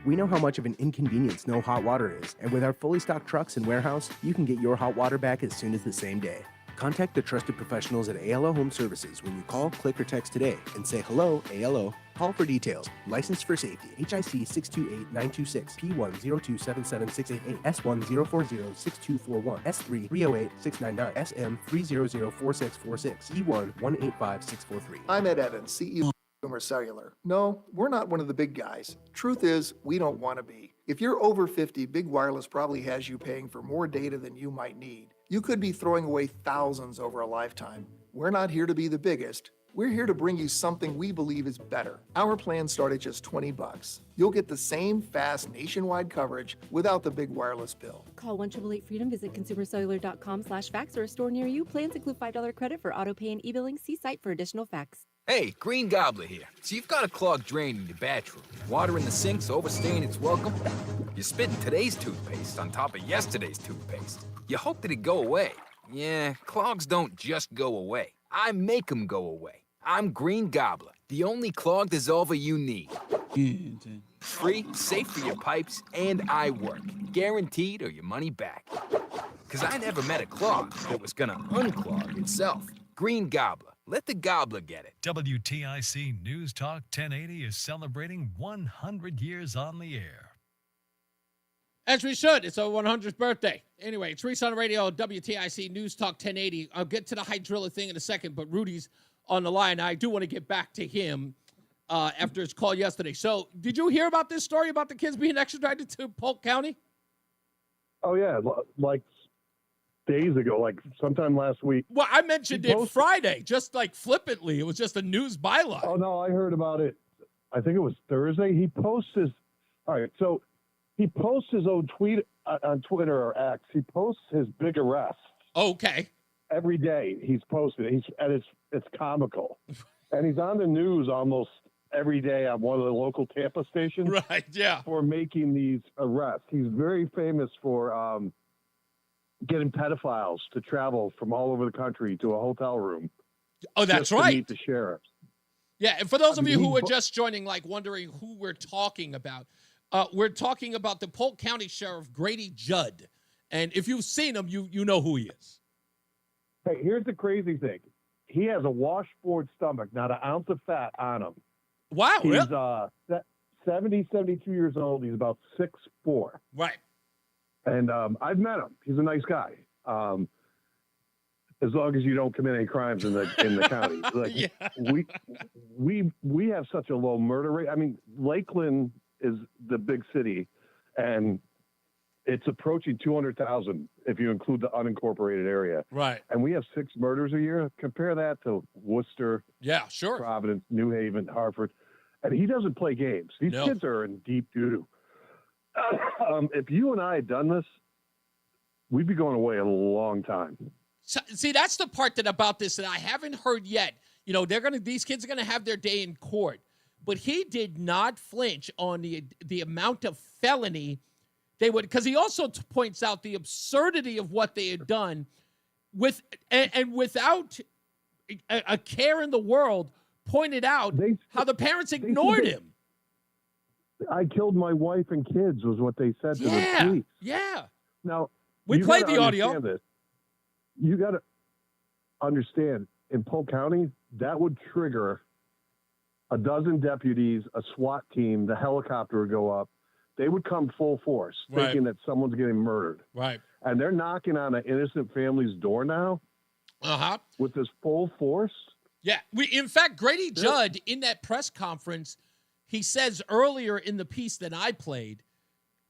We know how much of an inconvenience no hot water is, and with our fully stocked trucks and warehouse, you can get your hot water back as soon as the same day. Contact the trusted professionals at Ayala Home Services when you call, click, or text today and say hello, ALO. Call for details. Licensed for safety. HIC 628926, P10277688, S10406241, S3308-699, SM 3004646, E1185643. I'm Ed Evans, CEO of Consumer Cellular. No, we're not one of the big guys. Truth is, we don't want to be. If you're over 50, Big Wireless probably has you paying for more data than you might need. You could be throwing away thousands over a lifetime. We're not here to be the biggest. We're here to bring you something we believe is better. Our plans start at just $20. You'll get the same fast nationwide coverage without the big wireless bill. Call 1-888-FREEDOM, visit consumercellular.com/fax or a store near you. Plans include $5 credit for auto pay and e-billing. See site for additional facts. Hey, Green Gobbler here. So you've got a clogged drain in your bathroom. Water in the sink's overstaying its welcome. You're spitting today's toothpaste on top of yesterday's toothpaste. You hope that it go away. Yeah, clogs don't just go away. I make them go away. I'm Green Gobbler, the only clog dissolver you need. Free, safe for your pipes, and I work. Guaranteed or your money back. Because I never met a clog that was gonna unclog itself. Green Gobbler. Let the gobbler get it. WTIC News Talk 1080 is celebrating 100 years on the air. As we should. It's our 100th birthday. Anyway, it's Reese on the Radio, WTIC News Talk 1080. I'll get to the hydrilla thing in a second, but Rudy's on the line. I do want to get back to him after his call yesterday. So, did you hear about this story about the kids being extradited to Polk County? Oh, yeah. Like days ago, like sometime last week. Well, I mentioned it Friday, just like flippantly. It was just a news byline. Oh, no, I heard about it. I think it was Thursday. He posts his own tweet on Twitter or X. He posts his big arrest. Okay. Every day he's posted it. It's comical. And he's on the news almost every day on one of the local Tampa stations. Right, yeah. For making these arrests. He's very famous for getting pedophiles to travel from all over the country to a hotel room. Oh, that's just to right. meet the sheriffs. Yeah, and for those of you who are just joining, like wondering who we're talking about, we're talking about the Polk County Sheriff, Grady Judd. And if you've seen him, you know who he is. Hey, here's the crazy thing. He has a washboard stomach, not an ounce of fat on him. Wow, He's really? 72 years old. He's about 6'4". Right. And I've met him. He's a nice guy. As long as you don't commit any crimes in the county. Like, yeah. We have such a low murder rate. I mean, Lakeland is the big city, and it's approaching 200,000 if you include the unincorporated area. Right. And we have 6 murders a year. Compare that to Worcester, yeah, sure, Providence, New Haven, Hartford. And he doesn't play games. These kids are in deep doo-doo. If you and I had done this, we'd be going away a long time. So, see, that's the part that about this that I haven't heard yet. You know, these kids are gonna have their day in court, but he did not flinch on the amount of felony they would, because he also points out the absurdity of what they had done and without a care in the world, pointed out how the parents ignored him. I killed my wife and kids was what they said to the police. Yeah. Now, we played the audio. This. You got to understand, in Polk County, that would trigger a dozen deputies, a SWAT team, the helicopter would go up. They would come full force, thinking that someone's getting murdered. Right. And they're knocking on an innocent family's door now. Uh-huh. With this full force. Yeah. In fact, Grady Judd, in that press conference, he says earlier in the piece that I played,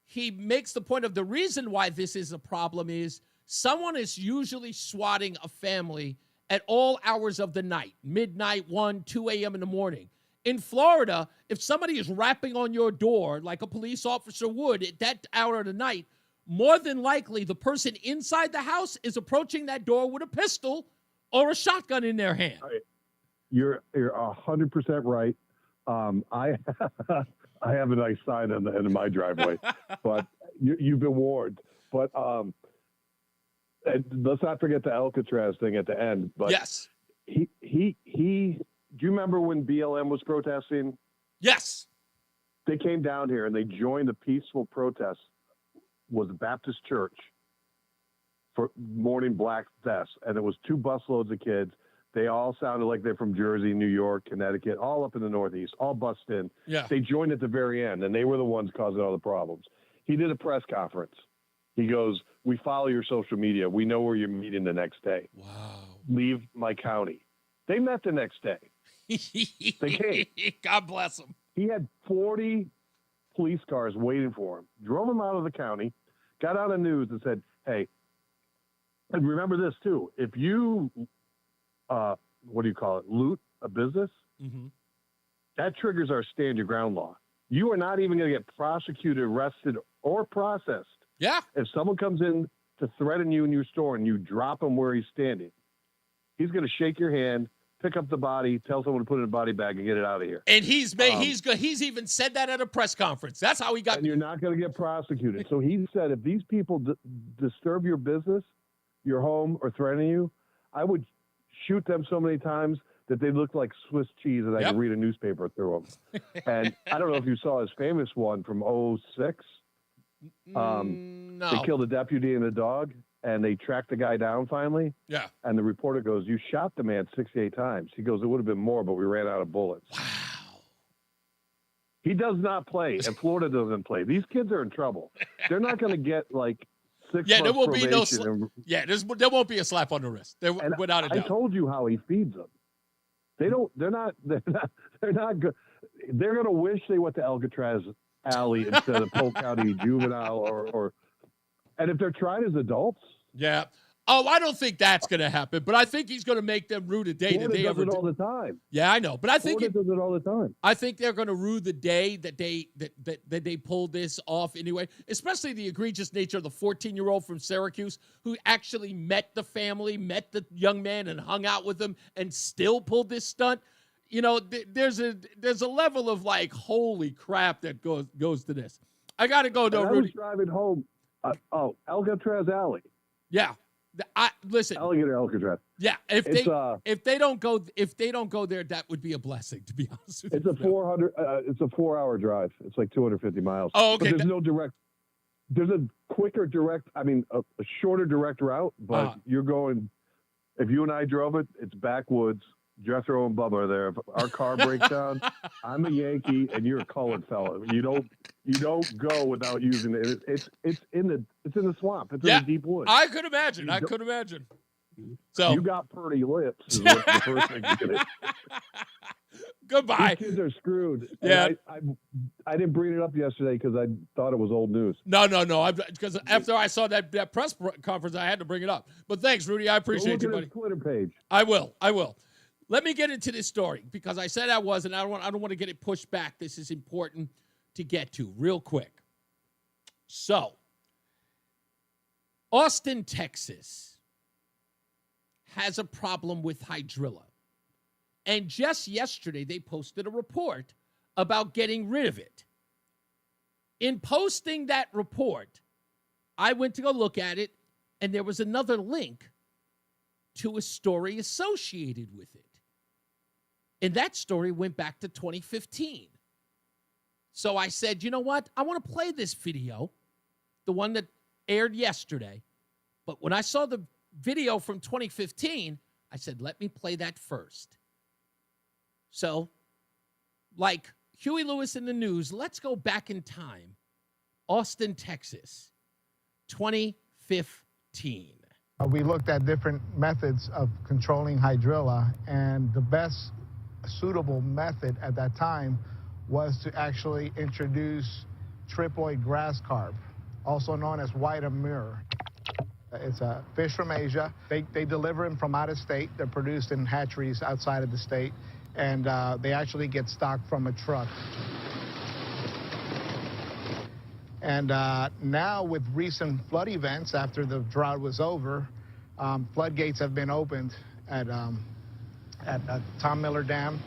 he makes the point of the reason why this is a problem is someone is usually swatting a family at all hours of the night, midnight, 1, 2 a.m. in the morning. In Florida, if somebody is rapping on your door like a police officer would at that hour of the night, more than likely the person inside the house is approaching that door with a pistol or a shotgun in their hand. You're 100% right. I have a nice sign on the end of my driveway, but you've been warned. But and let's not forget the Alcatraz thing at the end. But yes, he. Do you remember when BLM was protesting? Yes. They came down here and they joined the peaceful protest. Was a Baptist church for mourning black deaths, and it was 2 busloads of kids. They all sounded like they're from Jersey, New York, Connecticut, all up in the Northeast, all bussed in. Yeah. They joined at the very end, and they were the ones causing all the problems. He did a press conference. He goes, "We follow your social media. We know where you're meeting the next day. Wow. Leave my county." They met the next day. They came. God bless him. He had 40 police cars waiting for him, drove him out of the county, got on the news and said, "Hey," and remember this too, if you, what do you call it, loot a business, that triggers our stand your ground law. You are not even going to get prosecuted, arrested, or processed. Yeah. If someone comes in to threaten you in your store and you drop him where he's standing, he's going to shake your hand, pick up the body, tell someone to put it in a body bag and get it out of here. And he's even said that at a press conference. That's how he got. And you're not going to get prosecuted. So he said, if these people disturb your business, your home, or threaten you, I would shoot them so many times that they look like Swiss cheese and I could read a newspaper through them. And I don't know if you saw his famous one from 2006. No. They killed a deputy and a dog, and they tracked the guy down finally. Yeah. And the reporter goes, "You shot the man 68 times." He goes, "It would have been more, but we ran out of bullets." Wow. He does not play, and Florida doesn't play. These kids are in trouble. They're not going to get like 6 Yeah, there months won't be no. probation There won't be a slap on the wrist. Without a doubt. I told you how he feeds them. They don't. They're not good. They're going to wish they went to Alcatraz Alley instead of Polk County Juvenile or. And if they're tried as adults, yeah. Oh, I don't think that's going to happen. But I think he's going to make them rue the day that they ever does it all the time. Yeah, I know. But I think Florida does it all the time. I think they're going to rue the day that they pulled this off anyway. Especially the egregious nature of the 14-year-old from Syracuse who actually met the family, met the young man, and hung out with him, and still pulled this stunt. You know, there's a level of like, holy crap that goes to this. I got to go though, Rudy. I was driving home. Alcatraz Alley. Yeah. Listen. Alligator Alcatraz. Yeah. If they don't go there, that would be a blessing, to be honest with you. It's a 4-hour drive. It's like 250 miles. Oh, okay. But there's no direct. There's a quicker direct. I mean, a shorter direct route. But you're going. If you and I drove it, it's backwoods. Jethro and Bubba are there. If our car breaks down, I'm a Yankee and you're a colored fella. You don't go without using it. It's in the swamp. It's in the deep woods. I could imagine. So you got pretty lips. Is what the first thing you get. Goodbye. These kids are screwed. Yeah. I didn't bring it up yesterday because I thought it was old news. No. Because after I saw that press conference, I had to bring it up. But thanks, Rudy. I appreciate you, buddy. His Twitter page. I will. Let me get into this story because I said I was, and I don't want to get it pushed back. This is important to get to real quick. So, Austin, Texas has a problem with hydrilla. And just yesterday, they posted a report about getting rid of it. In posting that report, I went to go look at it, and there was another link to a story associated with it. And that story went back to 2015. So I said, you know what? I want to play this video, the one that aired yesterday. But when I saw the video from 2015, I said, let me play that first. So, like Huey Lewis in the news, let's go back in time. Austin, Texas, 2015. We looked at different methods of controlling hydrilla, and the best suitable method at that time was to actually introduce triploid grass carp, also known as white amur. It's a fish from Asia. They deliver them from out of state. They're produced in hatcheries outside of the state, and they actually get stocked from a truck. And now with recent flood events, after the drought was over, floodgates have been opened at Tom Miller Dam,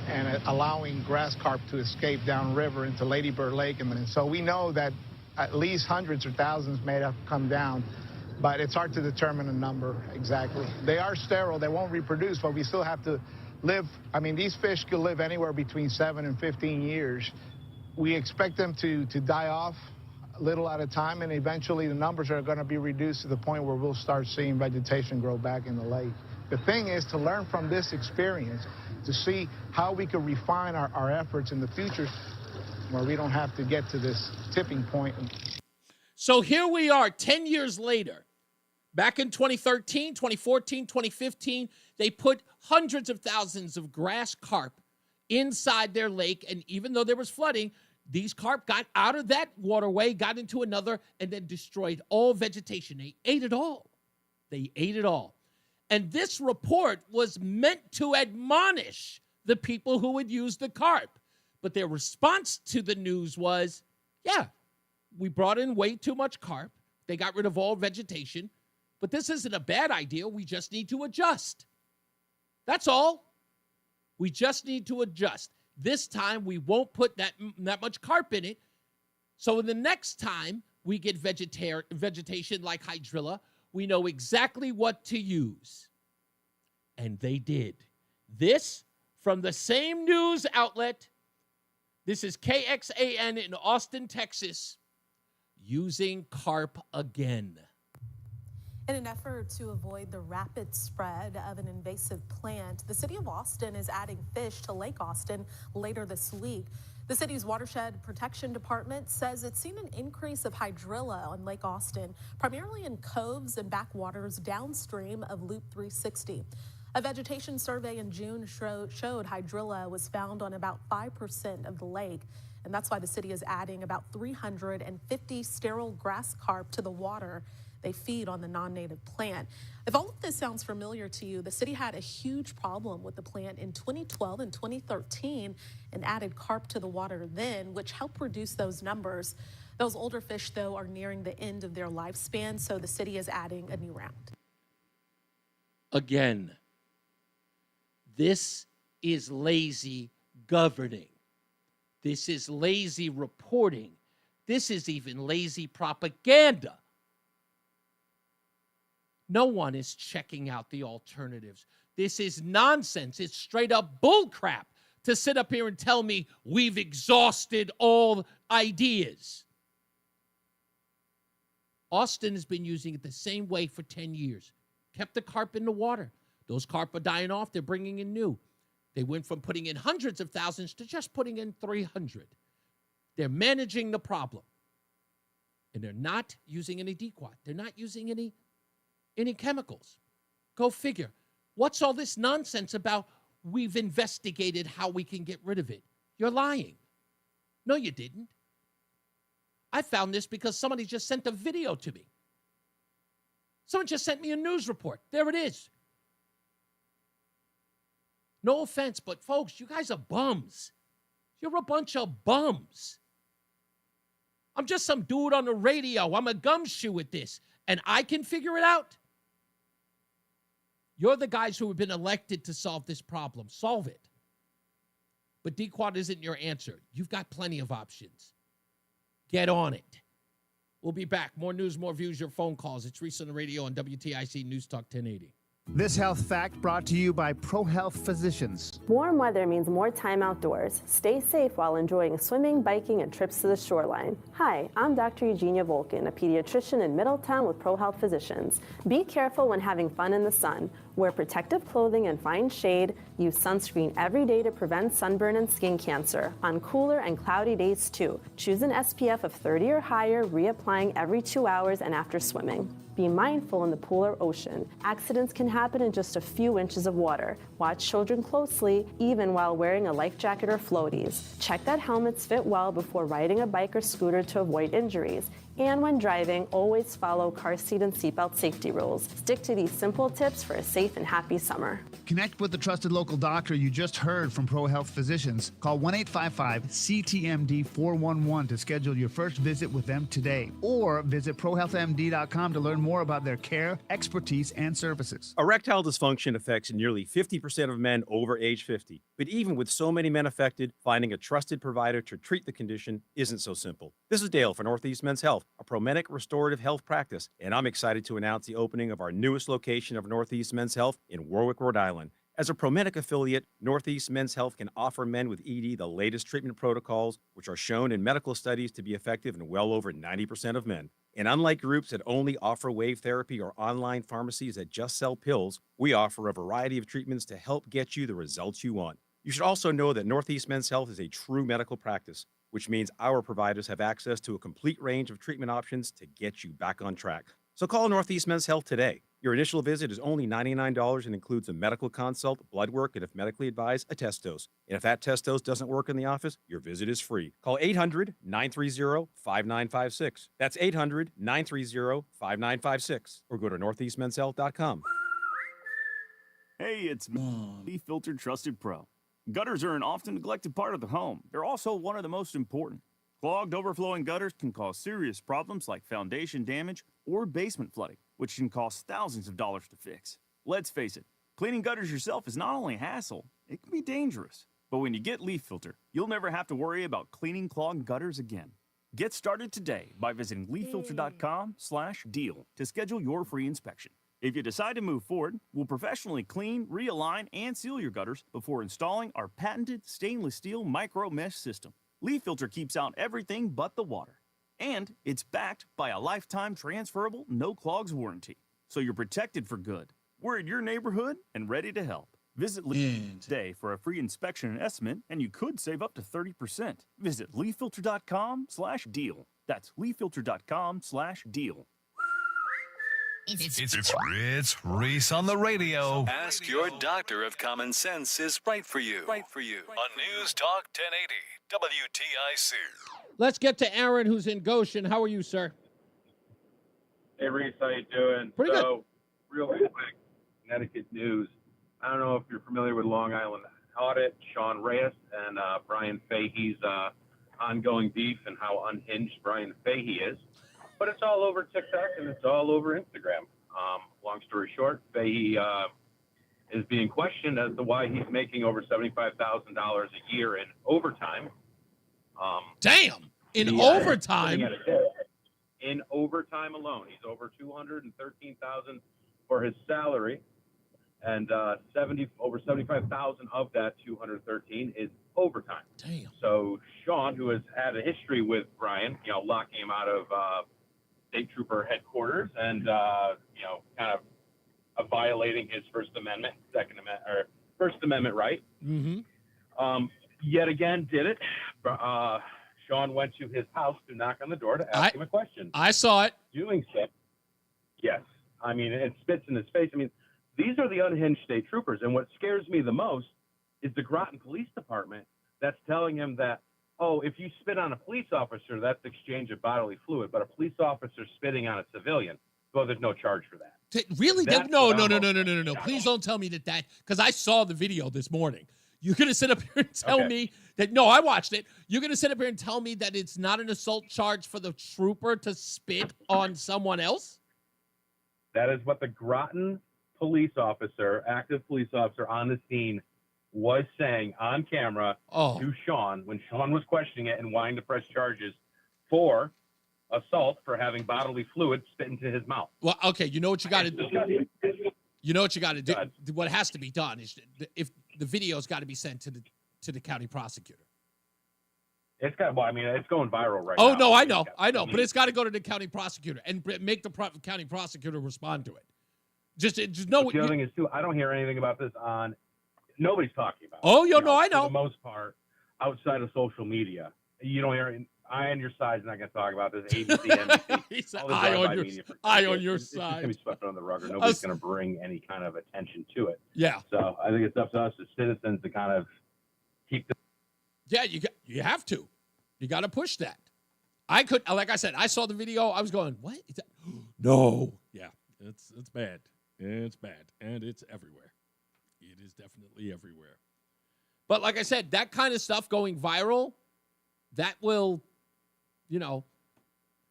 and allowing grass carp to escape downriver into Lady Bird Lake. And so we know that at least hundreds or thousands may have come down, but it's hard to determine a number exactly. They are sterile, they won't reproduce, but we still have to live. I mean, these fish could live anywhere between 7 and 15 years. We expect them to die off a little at a time, and eventually the numbers are going to be reduced to the point where we'll start seeing vegetation grow back in the lake. The thing is to learn from this experience, to see how we can refine our efforts in the future where we don't have to get to this tipping point. So here we are 10 years later. Back in 2013, 2014, 2015, they put hundreds of thousands of grass carp inside their lake, and even though there was flooding, these carp got out of that waterway, got into another, and then destroyed all vegetation. They ate it all. They ate it all. And this report was meant to admonish the people who would use the carp. But their response to the news was, yeah, we brought in way too much carp. They got rid of all vegetation. But this isn't a bad idea. We just need to adjust. That's all. We just need to adjust. This time, we won't put that much carp in it. So the next time we get vegetation like hydrilla, we know exactly what to use. And they did. This from the same news outlet. This is KXAN in Austin, Texas, using carp again. In an effort to avoid the rapid spread of an invasive plant, the city of Austin is adding fish to Lake Austin later this week. The city's Watershed Protection Department says it's seen an increase of hydrilla on Lake Austin, primarily in coves and backwaters downstream of Loop 360. A vegetation survey in June showed hydrilla was found on about 5% of the lake, and that's why the city is adding about 350 sterile grass carp to the water. They feed on the non-native plant. If all of this sounds familiar to you, the city had a huge problem with the plant in 2012 and 2013 and added carp to the water then, which helped reduce those numbers. Those older fish, though, are nearing the end of their lifespan, so the city is adding a new round. Again, this is lazy governing. This is lazy reporting. This is even lazy propaganda. No one is checking out the alternatives. This is nonsense. It's straight up bullcrap to sit up here and tell me we've exhausted all ideas. Austin has been using it the same way for 10 years. Kept the carp in the water. Those carp are dying off. They're bringing in new. They went from putting in hundreds of thousands to just putting in 300. They're managing the problem. And they're not using any dequat. They're not using any chemicals. Go figure. What's all this nonsense about we've investigated how we can get rid of it? You're lying. No, you didn't. I found this because somebody just sent a video to me. Someone just sent me a news report. There it is. No offense, but folks, you guys are bums. You're a bunch of bums. I'm just some dude on the radio. I'm a gumshoe at this, and I can figure it out. You're the guys who have been elected to solve this problem. Solve it. But dequat isn't your answer. You've got plenty of options. Get on it. We'll be back. More news, more views, your phone calls. It's Reese on the Radio on WTIC News Talk 1080. This health fact brought to you by ProHealth Physicians. Warm weather means more time outdoors. Stay safe while enjoying swimming, biking, and trips to the shoreline. Hi, I'm Dr. Eugenia Volkin, a pediatrician in Middletown with ProHealth Physicians. Be careful when having fun in the sun. Wear protective clothing and find shade. Use sunscreen every day to prevent sunburn and skin cancer. On cooler and cloudy days too. Choose an SPF of 30 or higher, reapplying every 2 hours and after swimming. Be mindful in the pool or ocean. Accidents can happen in just a few inches of water. Watch children closely, even while wearing a life jacket or floaties. Check that helmets fit well before riding a bike or scooter to avoid injuries. And when driving, always follow car seat and seatbelt safety rules. Stick to these simple tips for a safe and happy summer. Connect with the trusted local doctor you just heard from ProHealth Physicians. Call 1-855-CTMD-411 to schedule your first visit with them today. Or visit ProHealthMD.com to learn more about their care, expertise, and services. Erectile dysfunction affects nearly 50% of men over age 50. But even with so many men affected, finding a trusted provider to treat the condition isn't so simple. This is Dale for Northeast Men's Health, a Promenic restorative health practice, and I'm excited to announce the opening of our newest location of Northeast Men's Health in Warwick, Rhode Island. As a Promenic affiliate, Northeast Men's Health can offer men with ED the latest treatment protocols, which are shown in medical studies to be effective in well over 90% of men. And unlike groups that only offer wave therapy or online pharmacies that just sell pills, we offer a variety of treatments to help get you the results you want. You should also know that Northeast Men's Health is a true medical practice, which means our providers have access to a complete range of treatment options to get you back on track. So call Northeast Men's Health today. Your initial visit is only $99 and includes a medical consult, blood work, and if medically advised, a test dose. And if that test dose doesn't work in the office, your visit is free. Call 800-930-5956. That's 800-930-5956. Or go to northeastmenshealth.com. Hey, it's Leaf Filter Trusted Pro. Gutters are an often neglected part of the home. They're also one of the most important. Clogged, overflowing gutters can cause serious problems like foundation damage or basement flooding, which can cost thousands of dollars to fix. Let's face it, cleaning gutters yourself is not only a hassle, it can be dangerous. But when you get Leaf Filter, you'll never have to worry about cleaning clogged gutters again. Get started today by visiting leaffilter.com/deal to schedule your free inspection. If you decide to move forward, we'll professionally clean, realign, and seal your gutters before installing our patented stainless steel micro mesh system. Leaf Filter keeps out everything but the water. And it's backed by a lifetime transferable no clogs warranty. So you're protected for good. We're in your neighborhood and ready to help. Visit Leaf today for a free inspection and estimate, and you could save up to 30%. Visit leaffilter.com/deal. That's leaffilter.com/deal. It's Reese on the radio. Ask your doctor if common sense is right for you. On News Talk 1080 WTIC. Let's get to Aaron, who's in Goshen. How are you, sir? Hey, Reese, how you doing? Pretty good. Real quick, Connecticut news. I don't know if you're familiar with Long Island Audit, Sean Reyes and Brian Fahey's ongoing beef and how unhinged Brian Fahey is. But it's all over TikTok and it's all over Instagram. Long story short, Fahey is being questioned as to why he's making over $75,000 a year in overtime. Damn! In overtime? In overtime alone. He's over $213,000 for his salary, and over $75,000 of that $213,000 is overtime. Damn. So Sean, who has had a history with Brian, locking him out of state trooper headquarters and kind of violating his First Amendment right. Mm-hmm. Yet again, did it. Sean went to his house to knock on the door to ask him a question. I saw it. Doing so, yes. I mean, it spits in his face. I mean, these are the unhinged state troopers. And what scares me the most is the Groton Police Department that's telling him that, oh, if you spit on a police officer, that's exchange of bodily fluid. But a police officer spitting on a civilian, well, there's no charge for that. Really? No. Please don't tell me that, because I saw the video this morning. You're going to sit up here and tell me that, no, I watched it. You're going to sit up here and tell me that it's not an assault charge for the trooper to spit on someone else? That is what the Groton police officer, active police officer on the scene, was saying on camera to Sean when Sean was questioning it and wanting to press charges for assault for having bodily fluid spit into his mouth. Well, okay, you know what you got to do? You know what you got to do? What has to be done is if the video's got to be sent to the county prosecutor. It's got. Well, I mean, it's going viral right now. Oh no, I know, but it's got to go to the county prosecutor and make the county prosecutor respond to it. Just know. But the other thing is too, I don't hear anything about this on. Nobody's talking about. Oh, no, I know. For the most part, outside of social media, you don't hear. I on your side is not going to talk about this. ABC, NBC. He said, I on your It's side. just going to be swept under the rug, or nobody's going to bring any kind of attention to it. Yeah. So I think it's up to us as citizens to kind of keep the. Yeah, you have to. You got to push that. Like I said, I saw the video. I was going, what? Is that? No. Yeah, it's bad. It's bad. And it's everywhere. It is definitely everywhere. But like I said, that kind of stuff going viral, that will,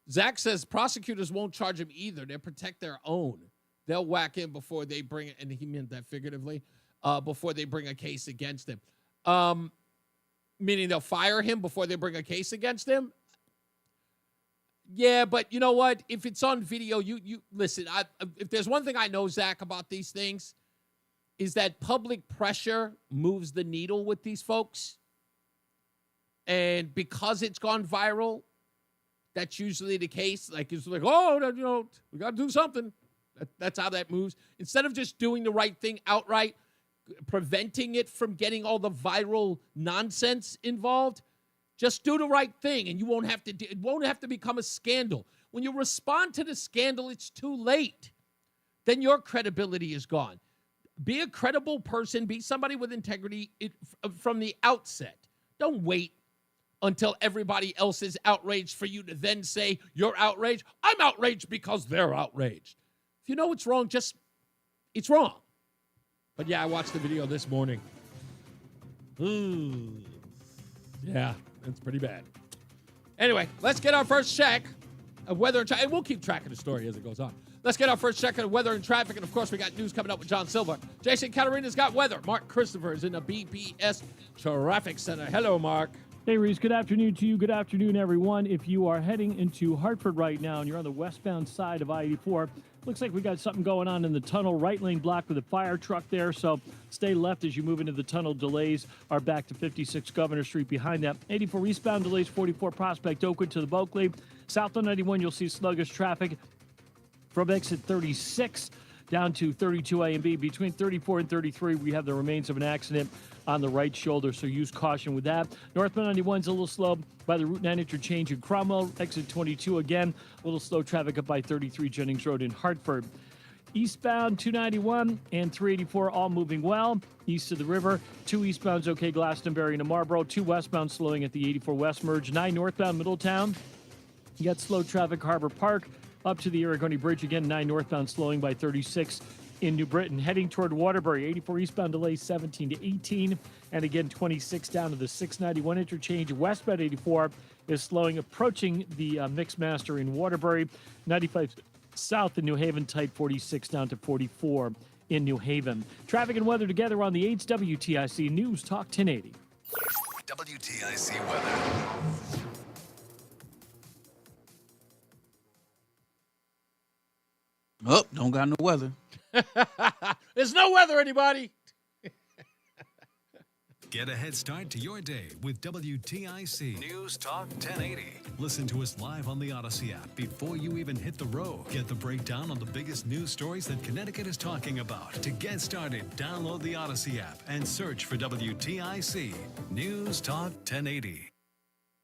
Zach says prosecutors won't charge him either. They'll protect their own. They'll whack him before they bring it, and he meant that figuratively, before they bring a case against him. Meaning they'll fire him before they bring a case against him? Yeah, but you know what? If it's on video, you listen, if there's one thing I know, Zach, about these things, is that public pressure moves the needle with these folks. And because it's gone viral, that's usually the case. Like, it's like, oh, we got to do something. That's how that moves. Instead of just doing the right thing outright, preventing it from getting all the viral nonsense involved, just do the right thing, and you won't have to. It won't have to become a scandal. When you respond to the scandal, it's too late. Then your credibility is gone. Be a credible person. Be somebody with integrity from the outset. Don't wait until everybody else is outraged for you to then say you're outraged. I'm outraged because they're outraged. If you know it's wrong, it's wrong. But yeah, I watched the video this morning. Ooh. Yeah, that's pretty bad. Anyway, let's get our first check of weather and traffic. And we'll keep track of the story as it goes on. Let's get our first check of weather and traffic. And, of course, we got news coming up with John Silver. Jason Caterina's got weather. Mark Christopher is in the BPS Traffic Center. Hello, Mark. Hey, Reese. Good afternoon to you. Good afternoon, everyone. If you are heading into Hartford right now and you're on the westbound side of I-84, looks like we got something going on in the tunnel. Right lane blocked with a fire truck there, so stay left as you move into the tunnel. Delays are back to 56 Governor Street behind that. 84 eastbound delays, 44 Prospect Oakwood to the Bulkley. South on 91, you'll see sluggish traffic from exit 36 down to 32A and B. Between 34 and 33, we have the remains of an accident on the right shoulder, so use caution with that. Northbound 91 is a little slow by the Route 9 interchange in Cromwell. Exit 22 again, a little slow traffic up by 33 Jennings Road in Hartford. Eastbound 291 and 384 all moving well. East of the river, 2 eastbounds okay, Glastonbury to Marlboro. 2 westbound slowing at the 84 West merge. 9 northbound Middletown. You got slow traffic Harbor Park up to the Aragoni Bridge again. 9 northbound slowing by 36 in New Britain. Heading toward Waterbury, 84 eastbound delays 17 to 18. And again, 26 down to the 691 interchange. Westbound 84 is slowing, approaching the Mixmaster in Waterbury. 95 south in New Haven, tight 46 down to 44 in New Haven. Traffic and weather together on the 8's WTIC News Talk 1080. WTIC weather. Oh, don't got no weather. There's no weather, anybody. Get a head start to your day with WTIC News Talk 1080. Listen to us live on the Odyssey app before you even hit the road. Get the breakdown on the biggest news stories that Connecticut is talking about. To get started, download the Odyssey app and search for WTIC News Talk 1080.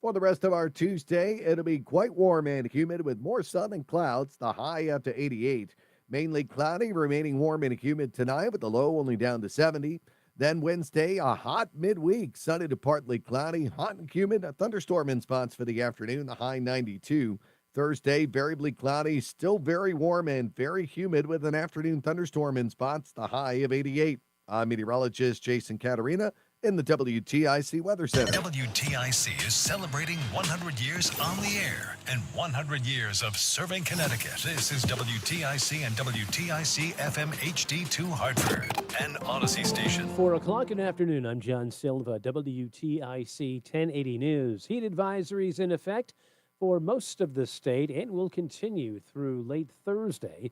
For the rest of our Tuesday, it'll be quite warm and humid with more sun and clouds, the high up to 88. Mainly cloudy, remaining warm and humid tonight with the low only down to 70. Then Wednesday, a hot midweek, sunny to partly cloudy, hot and humid, a thunderstorm in spots for the afternoon, the high 92. Thursday, variably cloudy, still very warm and very humid with an afternoon thunderstorm in spots, the high of 88. I'm meteorologist Jason Caterina in the WTIC Weather Center. WTIC is celebrating 100 years on the air and 100 years of serving Connecticut. This is WTIC and WTIC FM HD2 Hartford, an Odyssey station. 4 o'clock in the afternoon, I'm John Silva, WTIC 1080 News. Heat advisories in effect for most of the state and will continue through late Thursday.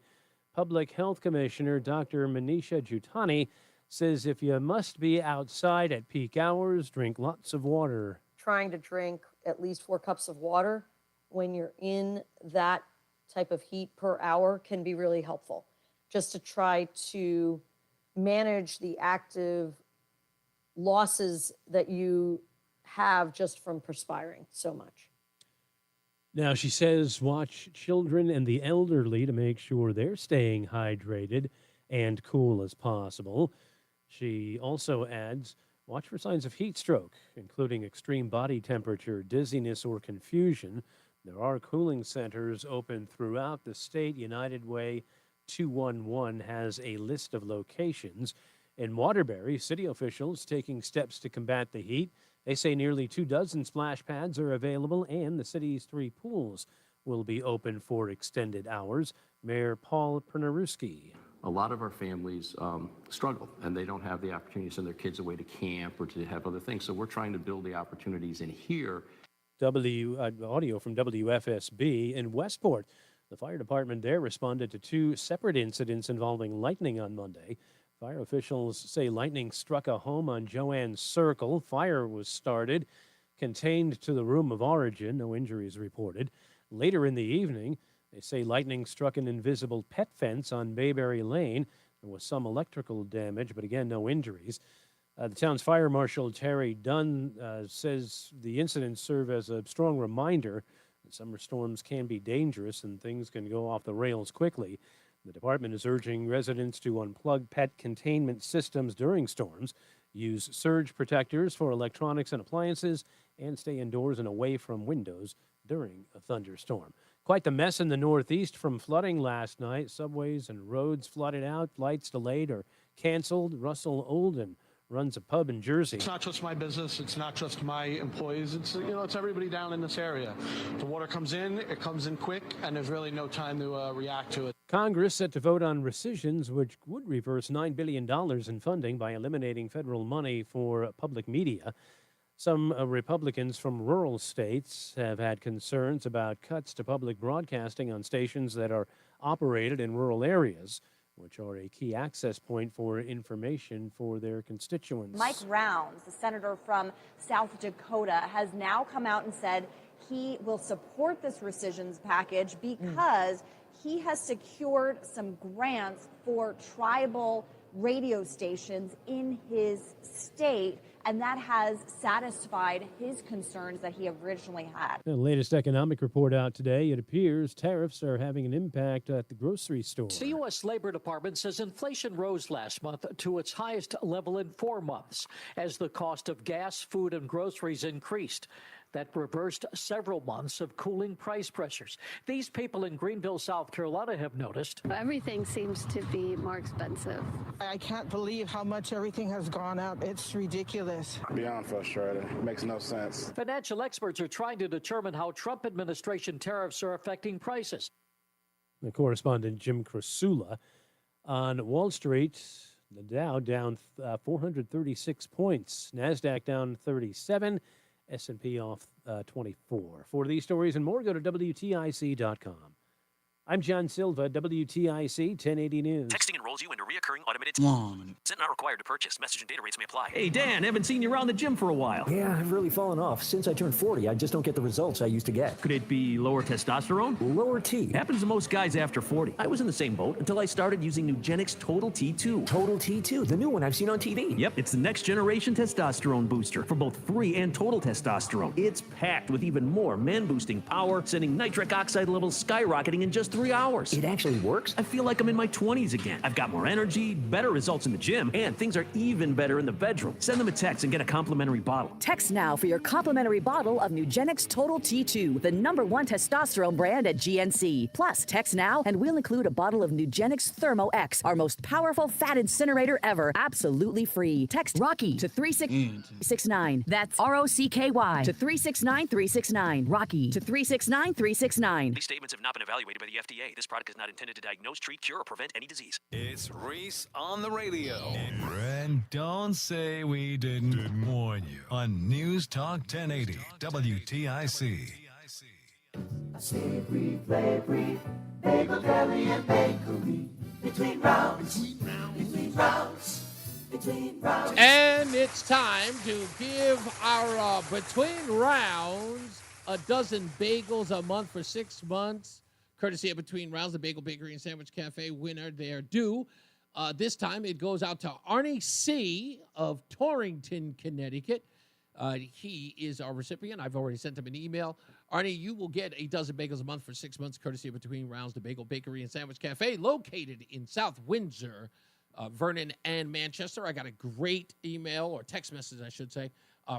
Public Health Commissioner Dr. Manisha Jutani says if you must be outside at peak hours, drink lots of water. Trying to drink at least 4 cups of water when you're in that type of heat per hour can be really helpful, just to try to manage the active losses that you have just from perspiring so much. Now, she says watch children and the elderly to make sure they're staying hydrated and cool as possible. She also adds, watch for signs of heat stroke, including extreme body temperature, dizziness, or confusion. There are cooling centers open throughout the state. United Way 211 has a list of locations. In Waterbury, city officials taking steps to combat the heat. They say nearly 24 splash pads are available, and the city's 3 pools will be open for extended hours. Mayor Paul Pernaruski. A lot of our families struggle, and they don't have the opportunity to send their kids away to camp or to have other things. So we're trying to build the opportunities in here. Audio from WFSB in Westport. The fire department there responded to 2 separate incidents involving lightning on Monday. Fire officials say lightning struck a home on Joanne Circle. Fire was started, contained to the room of origin. No injuries reported. Later in the evening, they say lightning struck an invisible pet fence on Bayberry Lane. There was some electrical damage, but again, no injuries. The town's fire marshal, Terry Dunn, says the incidents serve as a strong reminder that summer storms can be dangerous and things can go off the rails quickly. The department is urging residents to unplug pet containment systems during storms, use surge protectors for electronics and appliances, and stay indoors and away from windows during a thunderstorm. Quite the mess in the Northeast from flooding last night. Subways and roads flooded out, flights delayed or canceled. Russell Olden runs a pub in Jersey. It's not just my business. It's not just my employees. It's, it's everybody down in this area. The water comes in, it comes in quick, and there's really no time to react to it. Congress set to vote on rescissions, which would reverse $9 billion in funding by eliminating federal money for public media. Some Republicans from rural states have had concerns about cuts to public broadcasting on stations that are operated in rural areas, which are a key access point for information for their constituents. Mike Rounds, the senator from South Dakota, has now come out and said he will support this rescissions package because he has secured some grants for tribal radio stations in his state, and that has satisfied his concerns that he originally had. The latest economic report out today, it appears tariffs are having an impact at the grocery store. The U.S. Labor Department says inflation rose last month to its highest level in 4 months as the cost of gas, food, and groceries increased. That reversed several months of cooling price pressures. These people in Greenville, South Carolina have noticed. Everything seems to be more expensive. I can't believe how much everything has gone up. It's ridiculous. Beyond frustrating. It makes no sense. Financial experts are trying to determine how Trump administration tariffs are affecting prices. The correspondent Jim Krasula on Wall Street. The Dow down 436 points. NASDAQ down 37. S&P off 24. For these stories and more, go to WTIC.com. I'm John Silva, WTIC 1080 News. Texting enrolls you into reoccurring automated. It's not required to purchase. Message and data rates may apply. Hey, Dan, haven't seen you around the gym for a while. Yeah, I've really fallen off. Since I turned 40, I just don't get the results I used to get. Could it be lower testosterone? Lower T. Happens to most guys after 40. I was in the same boat until I started using Nugenix Total T2. Total T2, the new one I've seen on TV. Yep, it's the next generation testosterone booster for both free and total testosterone. It's packed with even more man-boosting power, sending nitric oxide levels skyrocketing in just 3 hours. It actually works? I feel like I'm in my 20s again. I've got more energy, better results in the gym, and things are even better in the bedroom. Send them a text and get a complimentary bottle. Text now for your complimentary bottle of Nugenix Total T2, the #1 testosterone brand at GNC. Plus, text now and we'll include a bottle of Nugenix Thermo X, our most powerful fat incinerator ever, absolutely free. Text Rocky to 36369. That's ROCKY to 369369. Rocky to 369369. These statements have not been evaluated by the FDA. This product is not intended to diagnose, treat, cure, or prevent any disease. It's Reese on the radio. And don't say we didn't warn you on News Talk 1080 WTIC. Savory, flavory, bagel, deli, and bakery. Between rounds, between rounds, between rounds. And it's time to give our Between Rounds a dozen bagels a month for 6 months. Courtesy of Between Rounds, the Bagel Bakery and Sandwich Cafe winner, they're due. This time it goes out to Arnie C. of Torrington, Connecticut. He is our recipient. I've already sent him an email. Arnie, you will get a dozen bagels a month for 6 months, courtesy of Between Rounds, the Bagel Bakery and Sandwich Cafe, located in South Windsor, Vernon, and Manchester. I got a great email, or text message, I should say,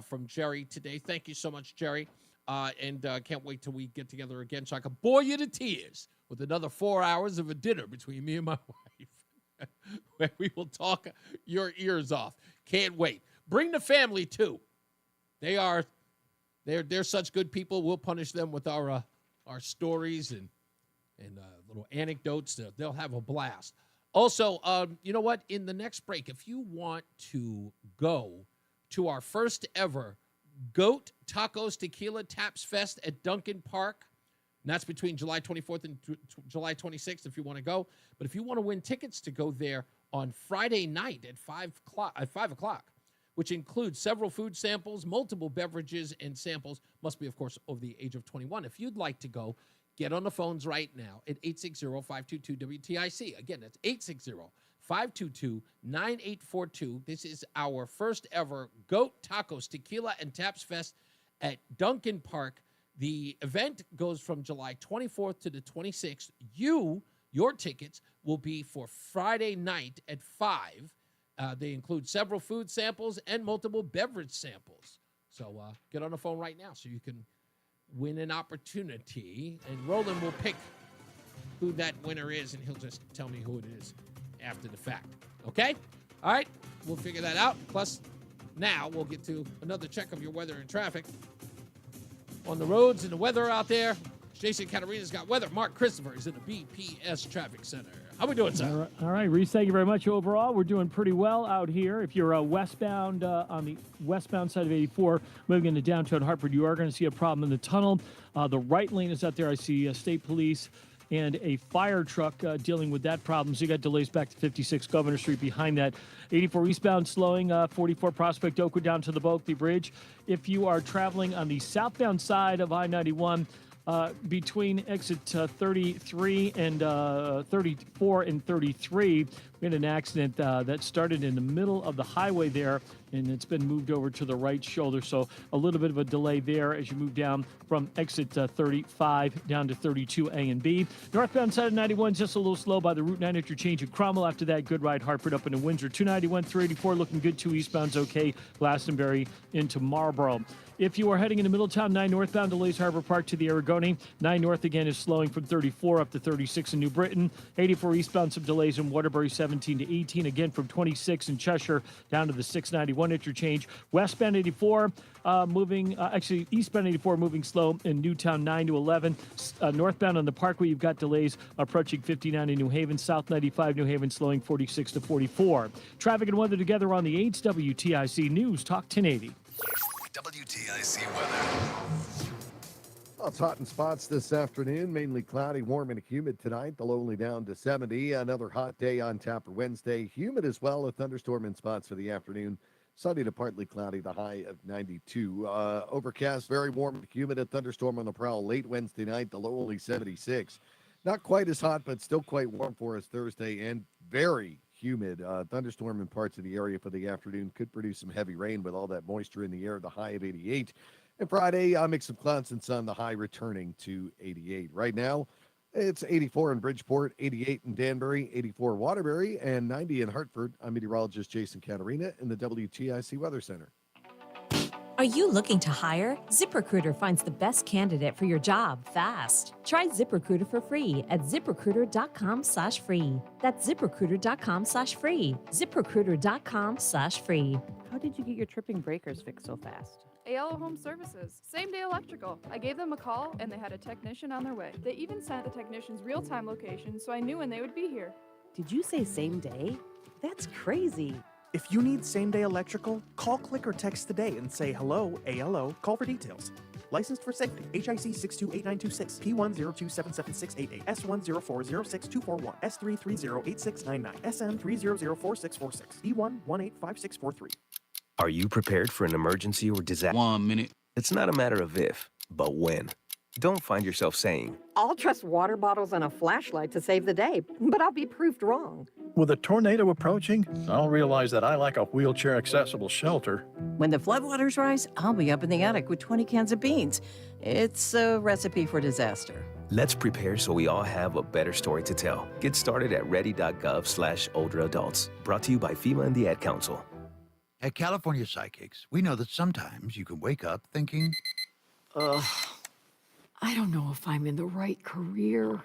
from Jerry today. Thank you so much, Jerry. And can't wait till we get together again so I can bore you to tears with another 4 hours of a dinner between me and my wife, where we will talk your ears off. Can't wait. Bring the family too. They're such good people. We'll punish them with our stories and little anecdotes. They'll have a blast. Also, you know what? In the next break, if you want to go to our first ever Goat Tacos Tequila Taps Fest at Duncan Park, and that's between July 24th and July 26th if you want to go. But if you want to win tickets to go there on Friday night at 5 o'clock, which includes several food samples, multiple beverages, and samples, must be, of course, over the age of 21. If you'd like to go, get on the phones right now at 860-522-WTIC. Again, that's 860-522-9842. This is our first ever Goat Tacos Tequila and Taps Fest at Duncan Park. The event goes from July 24th to the 26th. Your tickets will be for Friday night at 5. They include several food samples and multiple beverage samples. So get on the phone right now so you can win an opportunity. And Roland will pick who that winner is, and he'll just tell me who it is after the fact. Okay? All right. We'll figure that out. Plus, now we'll get to another check of your weather and traffic on the roads and the weather out there. Jason Caterina's got weather. Mark Christopher is in the BPS Traffic Center. How we doing, sir? All right, Reese, thank you very much. Overall, we're doing pretty well out here. If you're westbound on the westbound side of 84, moving into downtown Hartford, you are going to see a problem in the tunnel. The right lane is out there. I see state police and a fire truck dealing with that problem. So you got delays back to 56 Governor Street behind that. 84 eastbound slowing, 44 Prospect Oakwood down to the Bulkley Bridge. If you are traveling on the southbound side of I-91, between exit 33 and 34 and 33, we had an accident that started in the middle of the highway there, and it's been moved over to the right shoulder. So a little bit of a delay there as you move down from exit 35 down to 32A and B. Northbound side of 91 just a little slow by the Route 9 interchange at Cromwell. After that, good ride Hartford up into Windsor. 291 through 84 looking good. 2 eastbound's okay. Glastonbury into Marlboro. If you are heading into Middletown, 9 northbound delays Harbor Park to the Aragoni. 9 north again is slowing from 34 up to 36 in New Britain. 84 eastbound some delays in Waterbury, 17 to 18. Again from 26 in Cheshire down to the 691 interchange. Westbound 84 eastbound 84 moving slow in Newtown 9 to 11. Northbound on the Parkway, you've got delays approaching 59 in New Haven. South 95 New Haven slowing 46 to 44. Traffic and weather together on the 8's WTIC News Talk 1080. WTIC weather. Well, it's hot in spots this afternoon, mainly cloudy, warm, and humid tonight. The low only down to 70. Another hot day on tap for Wednesday. Humid as well, a thunderstorm in spots for the afternoon. Sunny to partly cloudy, the high of 92. Overcast, very warm and humid. A thunderstorm on the prowl late Wednesday night. The low only 76. Not quite as hot, but still quite warm for us Thursday, and very humid. Thunderstorm in parts of the area for the afternoon. Could produce some heavy rain with all that moisture in the air. The high of 88. And Friday, mix of clouds and sun. The high returning to 88. Right now, it's 84 in Bridgeport, 88 in Danbury, 84 Waterbury, and 90 in Hartford. I'm meteorologist Jason Caterina in the WTIC Weather Center. Are you looking to hire? ZipRecruiter finds the best candidate for your job fast. Try ZipRecruiter for free at ZipRecruiter.com/free. That's ZipRecruiter.com/free. ZipRecruiter.com/free. How did you get your tripping breakers fixed so fast? ALO Home Services. Same day electrical. I gave them a call and they had a technician on their way. They even sent the technician's real-time location so I knew when they would be here. Did you say same day? That's crazy. If you need same-day electrical, call, click, or text today and say hello, ALO. Call for details. Licensed for safety. HIC 628926, P102776688, S104062441, S3308699, SN3004646, E1185643. Are you prepared for an emergency or disaster? 1 minute. It's not a matter of if, but when. Don't find yourself saying, I'll trust water bottles and a flashlight to save the day, but I'll be proved wrong. With a tornado approaching, I'll realize that I lack a wheelchair-accessible shelter. When the floodwaters rise, I'll be up in the attic with 20 cans of beans. It's a recipe for disaster. let's prepare so we all have a better story to tell. Get started at ready.gov/older adults. Brought to you by FEMA and the Ad Council. At California Psychics, we know that sometimes you can wake up thinking, Ugh. I don't know if I'm in the right career.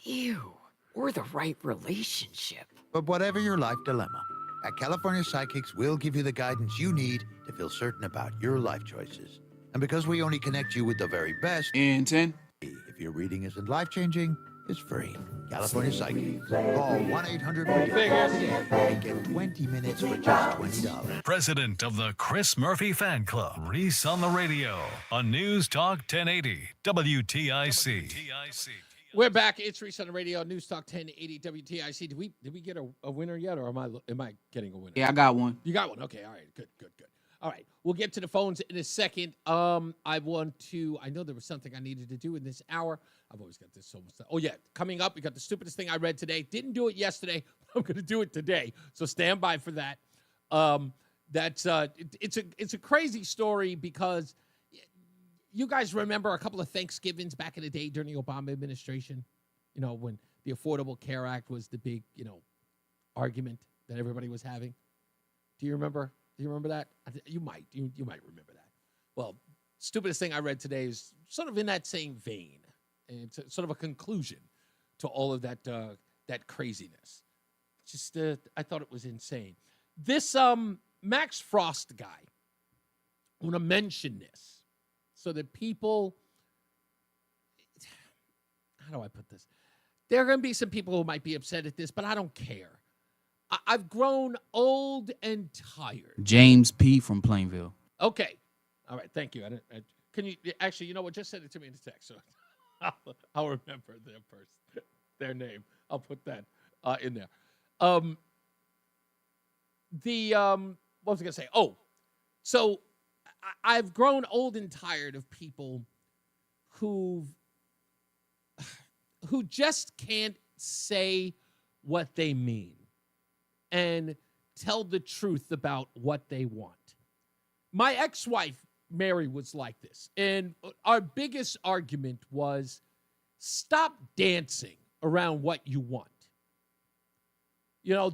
Ew. Or the right relationship. But whatever your life dilemma, at California Psychics, we'll give you the guidance you need to feel certain about your life choices. And because we only connect you with the very best, in 10. If your reading isn't life-changing, it's free. California Psychics. Call 1-800-READER and get 20 minutes for just $20. President of the Chris Murphy Fan Club, Reese on the Radio, on News Talk 1080, WTIC. We're back. It's Reese on the Radio, News Talk 1080 WTIC. Did we get a winner yet, or am I getting a winner? Yeah, I got one. You got one. Okay, all right, good. All right, we'll get to the phones in a second. I know there was something I needed to do in this hour. I've always got this so much stuff. Oh yeah, coming up, we got the stupidest thing I read today. Didn't do it yesterday. I'm going to do it today, so stand by for that. It's a crazy story because you guys remember a couple of Thanksgivings back in the day during the Obama administration, when the Affordable Care Act was the big, argument that everybody was having. Do you remember? Do you remember that? You might. You might remember that. Well, stupidest thing I read today is sort of in that same vein. And it's sort of a conclusion to all of that craziness. Just I thought it was insane. This Max Frost guy, I want to mention this so that people, how do I put this? There are going to be some people who might be upset at this, but I don't care. I've grown old and tired. James P. from Plainville. Okay. All right. Thank you. Can you actually, you know what? Just send it to me in the text. So I'll remember their name. I'll put that in there. What was I going to say? Oh, so I've grown old and tired of people who just can't say what they mean and tell the truth about what they want. My ex-wife, Mary, was like this. And our biggest argument was stop dancing around what you want.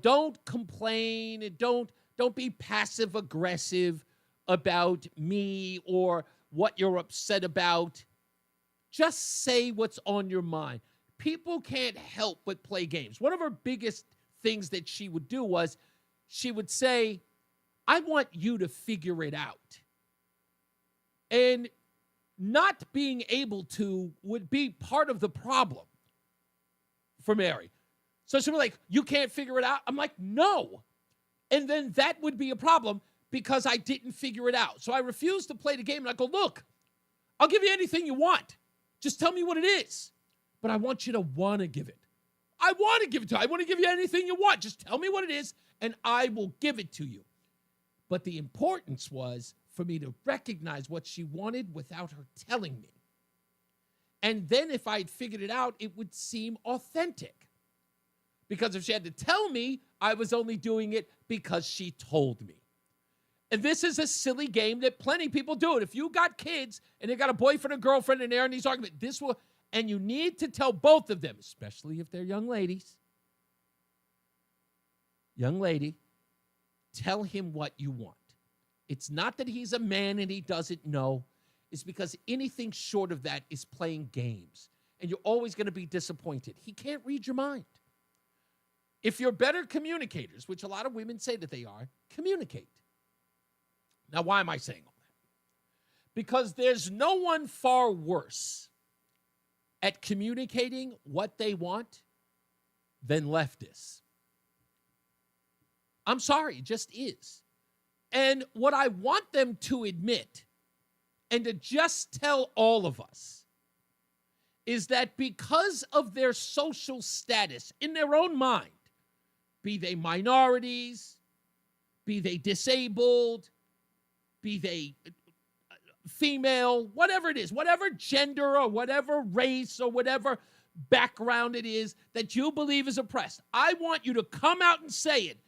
Don't complain and don't be passive-aggressive about me or what you're upset about. Just say what's on your mind. People can't help but play games. One of her biggest things that she would do was she would say, I want you to figure it out. And not being able to would be part of the problem for Mary. So she'd be like, you can't figure it out? I'm like, no. And then that would be a problem because I didn't figure it out. So I refused to play the game. And I go, look, I'll give you anything you want. Just tell me what it is. But I want you to want to give it. I want to give it to you. I want to give you anything you want. Just tell me what it is, and I will give it to you. But the importance was for me to recognize what she wanted without her telling me. And then if I'd figured it out, it would seem authentic. Because if she had to tell me, I was only doing it because she told me. And this is a silly game that plenty of people do it. If you got kids and they got a boyfriend or girlfriend and they're in these arguments, and you need to tell both of them, especially if they're young ladies. Young lady, tell him what you want. It's not that he's a man and he doesn't know. It's because anything short of that is playing games. And you're always going to be disappointed. He can't read your mind. If you're better communicators, which a lot of women say that they are, communicate. Now, why am I saying all that? Because there's no one far worse at communicating what they want than leftists. I'm sorry, it just is. And what I want them to admit and to just tell all of us is that because of their social status in their own mind, be they minorities, be they disabled, be they female, whatever it is, whatever gender or whatever race or whatever background it is that you believe is oppressed, I want you to come out and say it.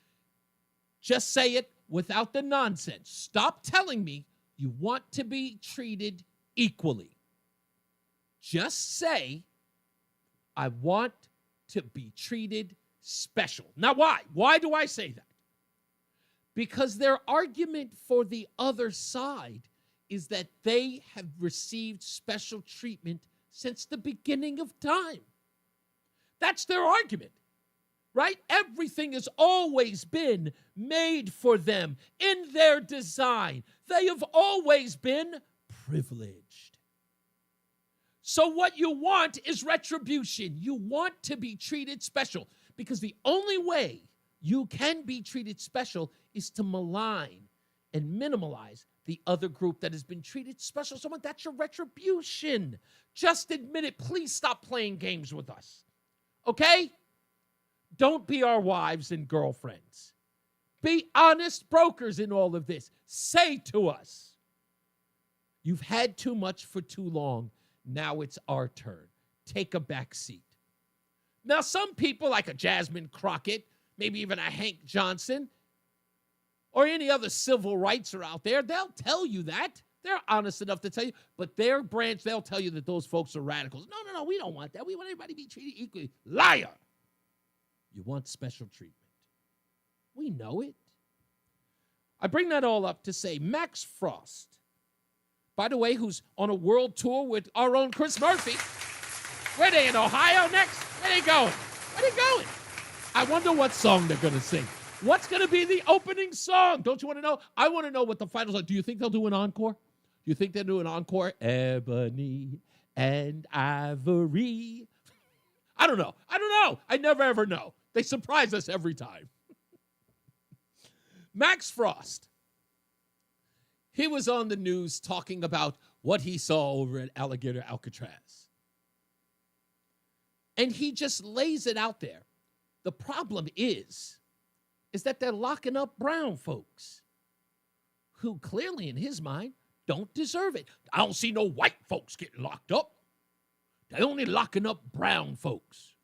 Just say it without the nonsense. Stop telling me you want to be treated equally. Just say, I want to be treated special. Now, why? Why do I say that? Because their argument for the other side is that they have received special treatment since the beginning of time. That's their argument, right? Everything has always been made for them in their design. They have always been privileged. So what you want is retribution. You want to be treated special because the only way you can be treated special is to malign and minimalize the other group that has been treated special. Someone, that's your retribution. Just admit it. Please stop playing games with us. Okay? Don't be our wives and girlfriends. Be honest brokers in all of this. Say to us, you've had too much for too long. Now it's our turn. Take a back seat. Now, some people like a Jasmine Crockett, maybe even a Hank Johnson, or any other civil rights are out there, they'll tell you that. They're honest enough to tell you, but their branch, they'll tell you that those folks are radicals. No, we don't want that. We want everybody to be treated equally. Liar. You want special treatment. We know it. I bring that all up to say Max Frost, by the way, who's on a world tour with our own Chris Murphy. Where are they, in Ohio next? Where are they going? Where are they going? I wonder what song they're going to sing. What's going to be the opening song? Don't you want to know? I want to know what the finals are. Do you think they'll do an encore? Do you think they'll do an encore? Ebony and Ivory. I don't know. I never ever know. They surprise us every time. Max Frost. He was on the news talking about what he saw over at Alligator Alcatraz. And he just lays it out there. The problem is that they're locking up brown folks who clearly in his mind don't deserve it. I don't see no white folks getting locked up. They're only locking up brown folks.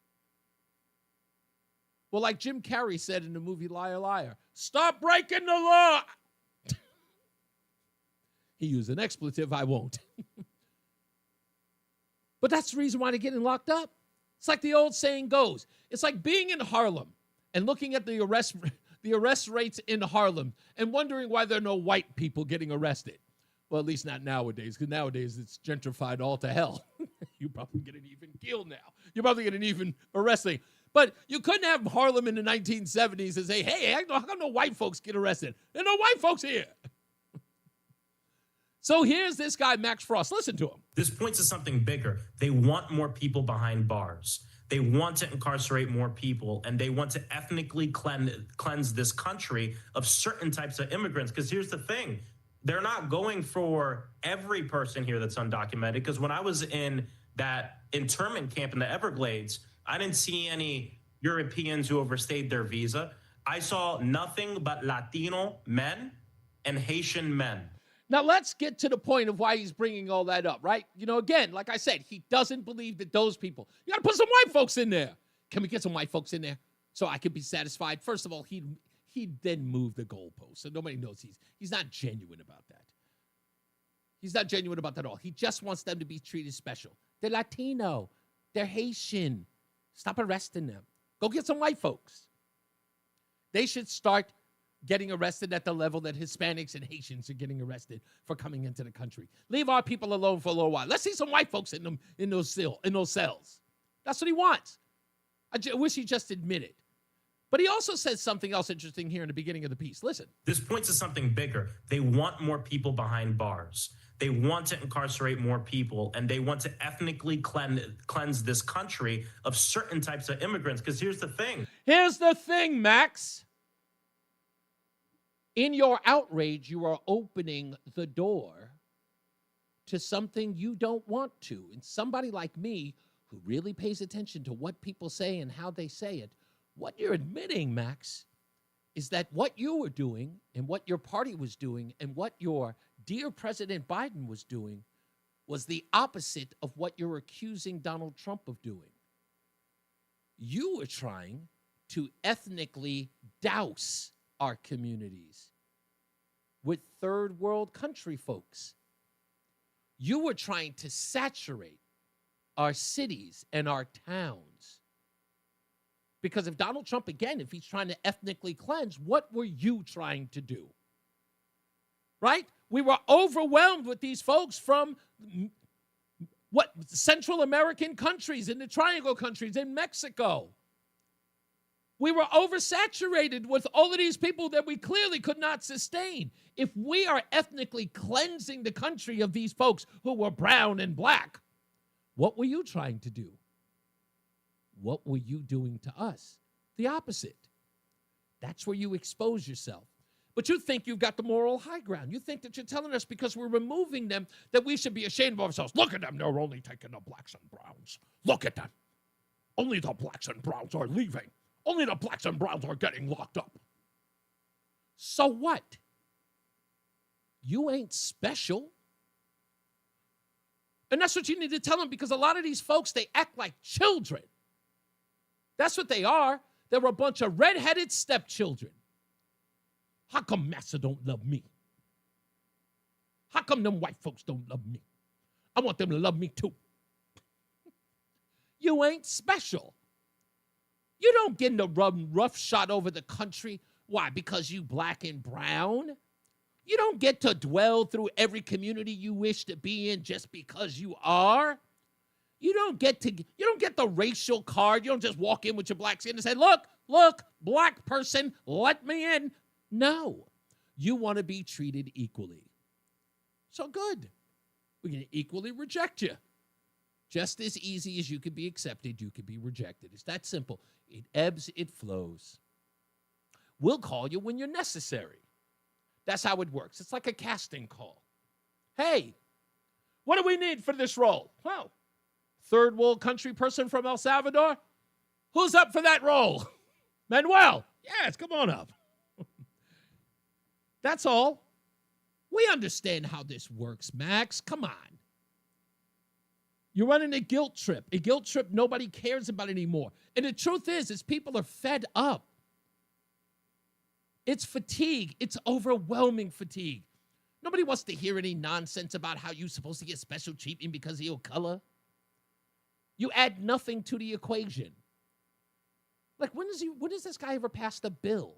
Well, like Jim Carrey said in the movie Liar, Liar, stop breaking the law. He used an expletive, I won't. But that's the reason why they're getting locked up. It's like the old saying goes. It's like being in Harlem and looking at the arrest rates in Harlem and wondering why there are no white people getting arrested. Well, at least not nowadays, because nowadays it's gentrified all to hell. You probably get an even kill now. You probably get an even arresting. But you couldn't have Harlem in the 1970s and say, hey, how come no white folks get arrested? There are no white folks here. So here's this guy, Max Frost. Listen to him. This points to something bigger. They want more people behind bars. They want to incarcerate more people, and they want to ethnically cleanse this country of certain types of immigrants. Because here's the thing. They're not going for every person here that's undocumented. Because when I was in that internment camp in the Everglades, I didn't see any Europeans who overstayed their visa. I saw nothing but Latino men and Haitian men. Now, let's get to the point of why he's bringing all that up, right? You know, again, like I said, he doesn't believe that those people, you got to put some white folks in there. Can we get some white folks in there so I can be satisfied? First of all, he'd then move the goalpost. So nobody knows he's not genuine about that. He's not genuine about that at all. He just wants them to be treated special. They're Latino. They're Haitian. Stop arresting them. Go get some white folks. They should start getting arrested at the level that Hispanics and Haitians are getting arrested for coming into the country. Leave our people alone for a little while. Let's see some white folks in those cells. That's what he wants. I wish he just admitted. But he also says something else interesting here in the beginning of the piece. Listen. This points to something bigger. They want more people behind bars. They want to incarcerate more people, and they want to ethnically cleanse this country of certain types of immigrants. Because here's the thing. Here's the thing, Max. In your outrage, you are opening the door to something you don't want to. And somebody like me, who really pays attention to what people say and how they say it, what you're admitting, Max, is that what you were doing and what your party was doing and what your dear President Biden was doing was the opposite of what you're accusing Donald Trump of doing. You were trying to ethnically douse our communities with third world country folks. You were trying to saturate our cities and our towns. Because if Donald Trump, again, if he's trying to ethnically cleanse, what were you trying to do? Right? We were overwhelmed with these folks from Central American countries, in the Triangle countries, in Mexico. We were oversaturated with all of these people that we clearly could not sustain. If we are ethnically cleansing the country of these folks who were brown and black, what were you trying to do? What were you doing to us? The opposite. That's where you expose yourself. But you think you've got the moral high ground. You think that you're telling us because we're removing them that we should be ashamed of ourselves. Look at them. They're only taking the blacks and browns. Look at them. Only the blacks and browns are leaving. Only the blacks and browns are getting locked up. So what? You ain't special. And that's what you need to tell them, because a lot of these folks, they act like children. That's what they are. They're a bunch of redheaded stepchildren. How come Massa don't love me? How come them white folks don't love me? I want them to love me too. You ain't special. You don't get the rough shot over the country. Why? Because you black and brown? You don't get to dwell through every community you wish to be in just because you are. You don't get the racial card. You don't just walk in with your black skin and say, look, black person, let me in. No, you want to be treated equally. So good. We're going to equally reject you. Just as easy as you can be accepted, you can be rejected. It's that simple. It ebbs, it flows. We'll call you when you're necessary. That's how it works. It's like a casting call. Hey, what do we need for this role? Well, third world country person from El Salvador? Who's up for that role? Manuel. Yes, come on up. That's all. We understand how this works, Max. Come on. You're running a guilt trip nobody cares about anymore. And the truth is people are fed up. It's fatigue. It's overwhelming fatigue. Nobody wants to hear any nonsense about how you're supposed to get special treatment because of your color. You add nothing to the equation. Like, when does this guy ever pass the bill?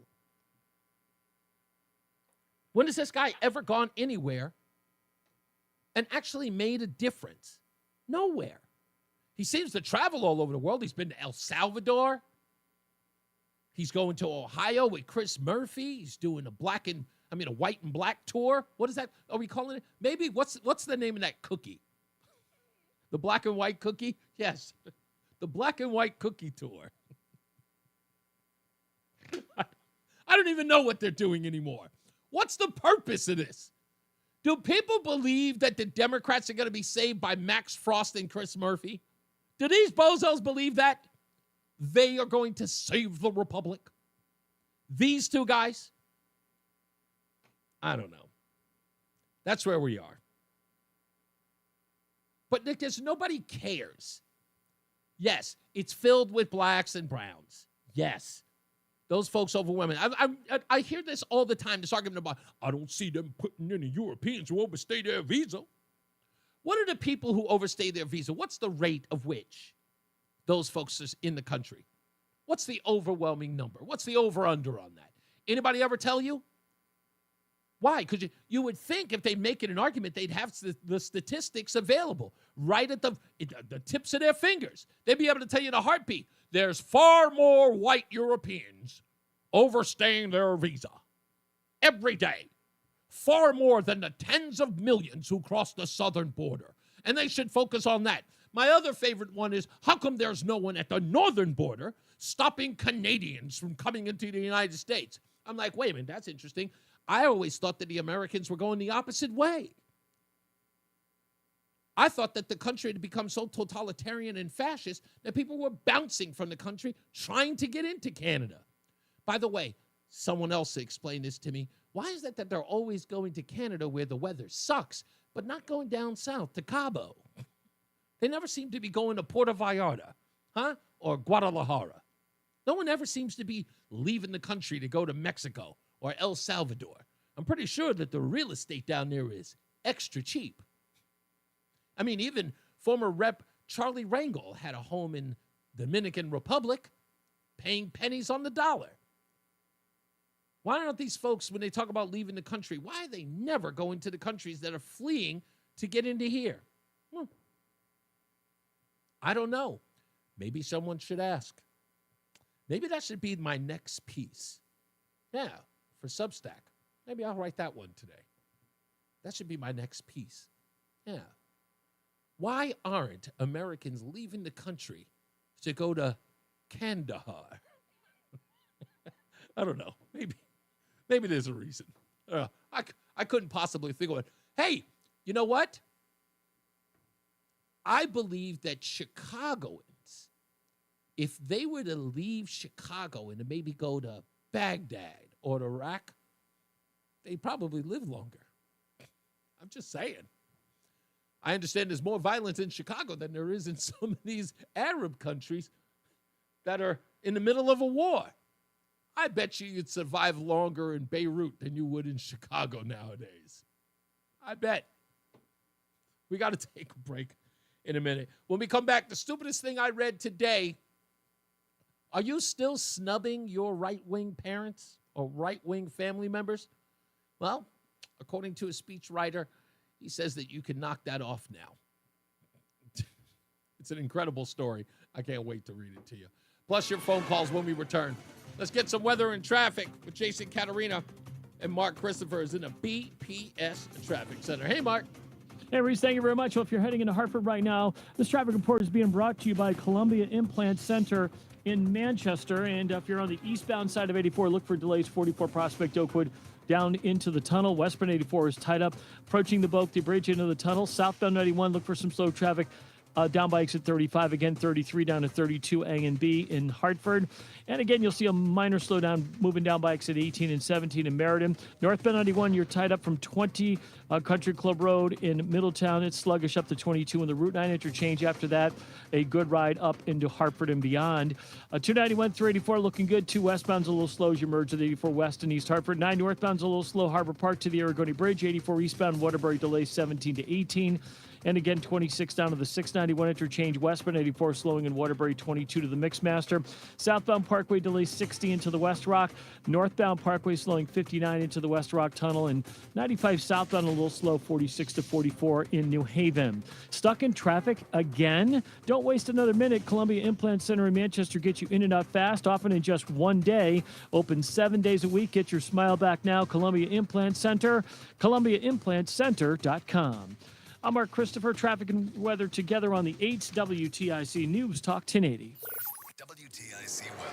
When has this guy ever gone anywhere and actually made a difference? Nowhere. He seems to travel all over the world. He's been to El Salvador. He's going to Ohio with Chris Murphy. He's doing a white and black tour. What is that? Are we calling it? Maybe what's the name of that cookie? The black and white cookie? Yes. The black and white cookie tour. I don't even know what they're doing anymore. What's the purpose of this? Do people believe that the Democrats are going to be saved by Max Frost and Chris Murphy? Do these bozos believe that? They are going to save the Republic? These two guys? I don't know. That's where we are. But Nick, nobody cares. Yes, it's filled with blacks and browns. Yes. Those folks overwhelming. I hear this all the time, this argument about, I don't see them putting any Europeans who overstay their visa. What are the people who overstay their visa? What's the rate of which those folks are in the country? What's the overwhelming number? What's the over-under on that? Anybody ever tell you? Why? Because you would think if they make it an argument, they'd have the statistics available right at the tips of their fingers. They'd be able to tell you in a heartbeat, there's far more white Europeans overstaying their visa every day. Far more than the tens of millions who cross the southern border. And they should focus on that. My other favorite one is, how come there's no one at the northern border stopping Canadians from coming into the United States? I'm like, wait a minute, that's interesting. I always thought that the Americans were going the opposite way. I thought that the country had become so totalitarian and fascist that people were bouncing from the country trying to get into Canada. By the way, someone else explained this to me. Why is it that they're always going to Canada where the weather sucks, but not going down south to Cabo? They never seem to be going to Puerto Vallarta, or Guadalajara. No one ever seems to be leaving the country to go to Mexico or El Salvador. I'm pretty sure that the real estate down there is extra cheap. I mean, even former Rep. Charlie Rangel had a home in the Dominican Republic, paying pennies on the dollar. Why aren't these folks, when they talk about leaving the country, why are they never going to the countries that are fleeing to get into here? I don't know. Maybe someone should ask. Maybe that should be my next piece. Yeah, for Substack. Maybe I'll write that one today. That should be my next piece. Yeah. Why aren't Americans leaving the country to go to Kandahar? I don't know. Maybe there's a reason. I couldn't possibly think of it. Hey, you know what? I believe that Chicagoans, if they were to leave Chicago and to maybe go to Baghdad or to Iraq, they'd probably live longer. I'm just saying. I understand there's more violence in Chicago than there is in some of these Arab countries that are in the middle of a war. I bet you'd survive longer in Beirut than you would in Chicago nowadays. I bet. We got to take a break in a minute. When we come back, the stupidest thing I read today, are you still snubbing your right-wing parents or right-wing family members? Well, according to a speechwriter, he says that you can knock that off now. It's an incredible story. I can't wait to read it to you. Plus your phone calls when we return. Let's get some weather and traffic with Jason Caterina and Mark Christopher is in the BPS Traffic Center. Hey, Mark. Hey, Reese, thank you very much. Well, if you're heading into Hartford right now, this traffic report is being brought to you by Columbia Implant Center in Manchester. And if you're on the eastbound side of 84, look for delays 44 Prospect Oakwood down into the tunnel. Westbound 84 is tied up, approaching the Boakty Bridge into the tunnel. Southbound 91, look for some slow traffic down by exit 35, again 33 down to 32 A and B in Hartford. And again, you'll see a minor slowdown moving down by exit 18 and 17 in Meriden. Northbound 91, you're tied up from 20 Country Club Road in Middletown. It's sluggish up to 22 in the Route 9 interchange. After that, a good ride up into Hartford and beyond. 291 through 84 looking good. 2 westbound's a little slow as you merge with 84 west and East Hartford. 9 northbound's a little slow. Harbor Park to the Aragoni Bridge. 84 eastbound Waterbury delays 17 to 18. And again, 26 down to the 691 interchange. Westbound 84 slowing in Waterbury, 22 to the Mixmaster. Southbound Parkway delays 60 into the West Rock. Northbound Parkway slowing 59 into the West Rock Tunnel. And 95 southbound a little slow, 46 to 44 in New Haven. Stuck in traffic again? Don't waste another minute. Columbia Implant Center in Manchester gets you in and out fast, often in just one day. Open 7 days a week. Get your smile back now. Columbia Implant Center, ColumbiaImplantCenter.com. I'm Mark Christopher. Traffic and weather together on the 8th WTIC News Talk 1080. WTIC weather.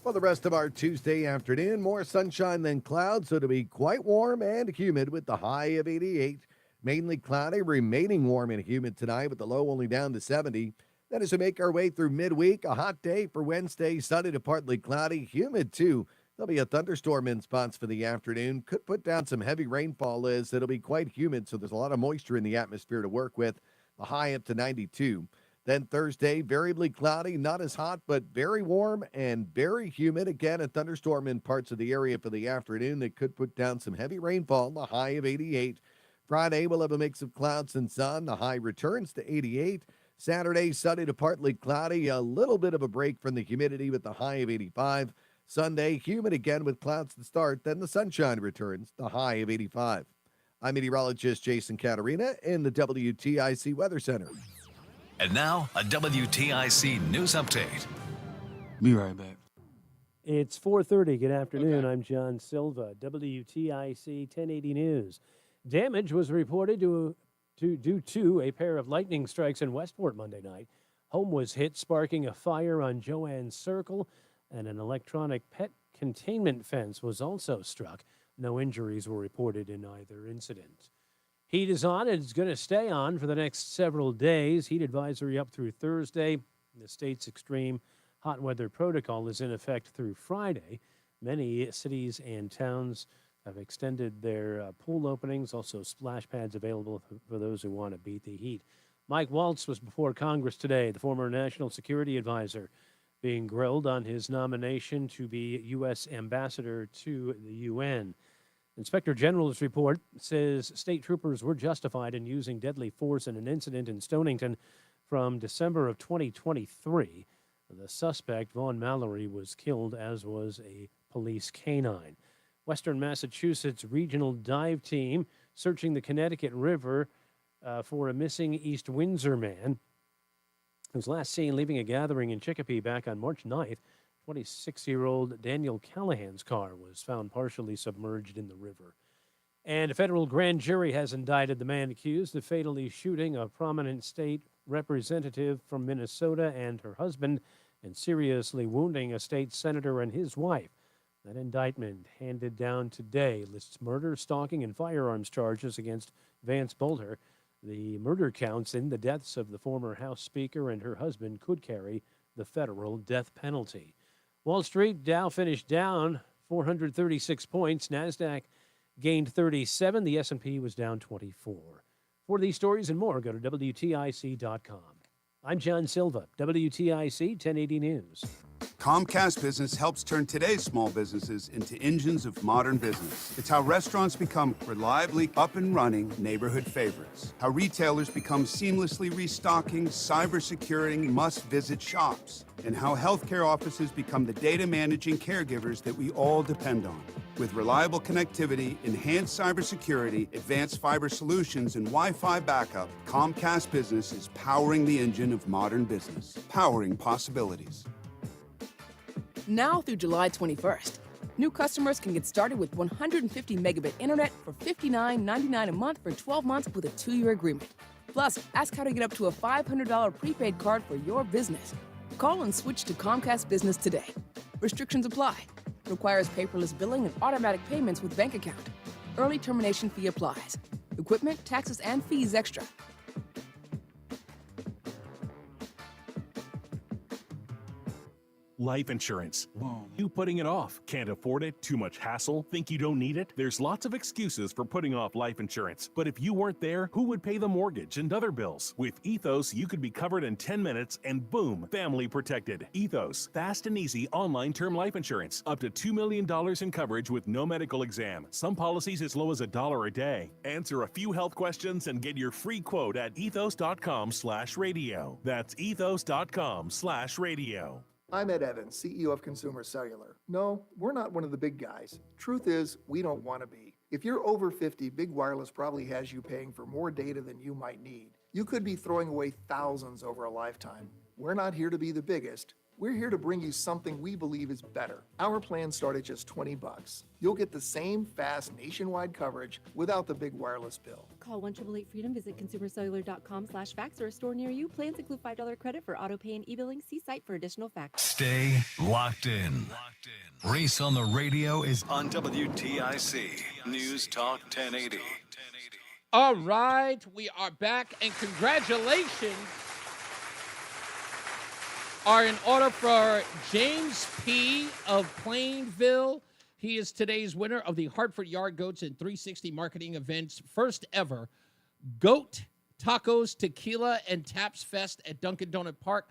For the rest of our Tuesday afternoon, more sunshine than clouds, so it'll be quite warm and humid with the high of 88. Mainly cloudy, remaining warm and humid tonight with the low only down to 70. Then as we make our way through midweek, a hot day for Wednesday, sunny to partly cloudy, humid too. There'll be a thunderstorm in spots for the afternoon. Could put down some heavy rainfall as it'll be quite humid, so there's a lot of moisture in the atmosphere to work with. The high up to 92. Then Thursday, variably cloudy, not as hot, but very warm and very humid. Again, a thunderstorm in parts of the area for the afternoon that could put down some heavy rainfall. The high of 88. Friday, we'll have a mix of clouds and sun. The high returns to 88. Saturday, sunny to partly cloudy. A little bit of a break from the humidity with the high of 85. Sunday, humid again with clouds to start, then the sunshine returns, the high of 85. I'm meteorologist Jason Caterina in the WTIC Weather Center. And now, a WTIC news update. Be right back. It's 4:30. Good afternoon. I'm John Silva, WTIC 1080 News. Damage was reported due to a pair of lightning strikes in Westport Monday night. Home was hit, sparking a fire on Joanne Circle, and an electronic pet containment fence was also struck. No injuries were reported in either incident. Heat is on. It's going to stay on for the next several days. Heat advisory up through Thursday. The state's extreme hot weather protocol is in effect through Friday. Many cities and towns have extended their pool openings, also splash pads available for those who want to beat the heat. Mike Waltz was before Congress today, the former National Security Advisor, being grilled on his nomination to be U.S. Ambassador to the UN. Inspector General's report says state troopers were justified in using deadly force in an incident in Stonington from December of 2023. The suspect, Vaughn Mallory, was killed, as was a police canine. Western Massachusetts Regional Dive Team searching the Connecticut River for a missing East Windsor man who was last seen leaving a gathering in Chicopee back on March 9th. 26-year-old Daniel Callahan's car was found partially submerged in the river. And a federal grand jury has indicted the man accused of fatally shooting a prominent state representative from Minnesota and her husband and seriously wounding a state senator and his wife. That indictment, handed down today, lists murder, stalking, and firearms charges against Vance Bolter. The murder counts in the deaths of the former House Speaker and her husband could carry the federal death penalty. Wall Street, Dow finished down 436 points. NASDAQ gained 37. The S&P was down 24. For these stories and more, go to WTIC.com. I'm John Silva, WTIC 1080 News. Comcast Business helps turn today's small businesses into engines of modern business. It's how restaurants become reliably up and running neighborhood favorites. How retailers become seamlessly restocking, cyber-securing, must-visit shops. And how healthcare offices become the data managing caregivers that we all depend on. With reliable connectivity, enhanced cybersecurity, advanced fiber solutions, and Wi-Fi backup, Comcast Business is powering the engine of modern business, powering possibilities. Now through July 21st, new customers can get started with 150 megabit internet for $59.99 a month for 12 months with a 2-year agreement. Plus, ask how to get up to a $500 prepaid card for your business. Call and switch to Comcast Business today. Restrictions apply. Requires paperless billing and automatic payments with bank account. Early termination fee applies. Equipment, taxes, and fees extra. Life insurance. You putting it off? Can't afford it? Too much hassle? Think you don't need it? There's lots of excuses for putting off life insurance. But if you weren't there, who would pay the mortgage and other bills? With Ethos, you could be covered in 10 minutes and boom, family protected. Ethos, fast and easy online term life insurance. Up to $2 million in coverage with no medical exam. Some policies as low as $1 a day. Answer a few health questions and get your free quote at ethos.com/radio. That's ethos.com/radio. I'm Ed Evans, CEO of Consumer Cellular. No, we're not one of the big guys. Truth is, we don't want to be. If you're over 50, Big Wireless probably has you paying for more data than you might need. You could be throwing away thousands over a lifetime. We're not here to be the biggest. We're here to bring you something we believe is better. Our plans start at just $20. You'll get the same fast nationwide coverage without the big wireless bill. Call 1-888-FREEDOM, visit consumercellular.com/facts or a store near you. Plans include $5 credit for auto pay and e-billing. See site for additional facts. Stay locked in. Reese on the Radio is on WTIC News Talk 1080. All right, we are back, and congratulations are in order for James P. of Plainville. He is today's winner of the Hartford Yard Goats and 360 Marketing Events first ever Goat Tacos, Tequila, and Taps Fest at Dunkin' Donut Park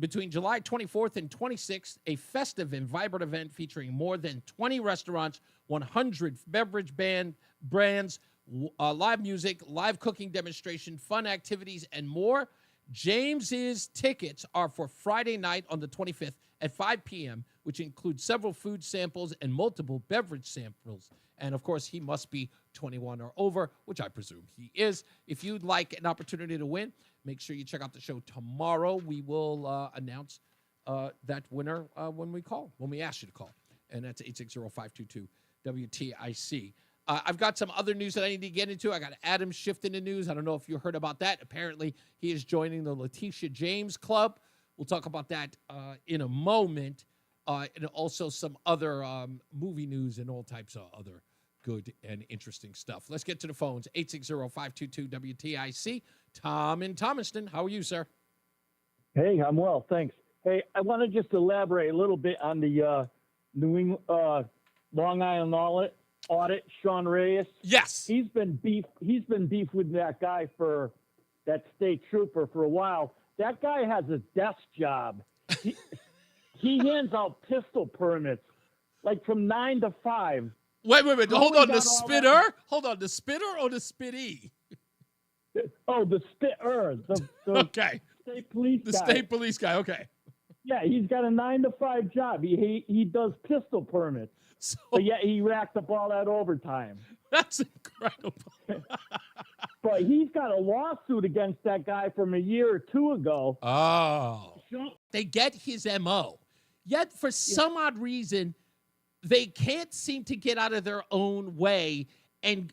between July 24th and 26th, a festive and vibrant event featuring more than 20 restaurants, 100 beverage brands, live music, live cooking demonstration, fun activities, and more. James's tickets are for Friday night on the 25th at 5 p.m., which includes several food samples and multiple beverage samples. And, of course, he must be 21 or over, which I presume he is. If you'd like an opportunity to win, make sure you check out the show tomorrow. We will announce that winner when we ask you to call. And that's 860-522-WTIC. I've got some other news that I need to get into. I got Adam Schiff in the news. I don't know if you heard about that. Apparently, he is joining the Letitia James Club. We'll talk about that in a moment. And also some other movie news and all types of other good and interesting stuff. Let's get to the phones. 860-522-WTIC. Tom in Thomaston. How are you, sir? Hey, I'm well, thanks. Hey, I want to just elaborate a little bit on the Long Island audit, Sean Reyes. Yes. He's been beef with that guy for that state trooper for a while. That guy has a desk job. He hands out pistol permits like from 9 to 5. Wait. Hold on. The spitter? Hold on. The spitter or the spittee? Oh, the spitter. The okay. State police guy. The state police guy. Okay. Yeah, he's got a 9-to-5 job. He does pistol permits. But yet he racked up all that overtime. That's incredible. But he's got a lawsuit against that guy from a year or two ago. Oh. They get his MO. Yet, for some odd reason, they can't seem to get out of their own way and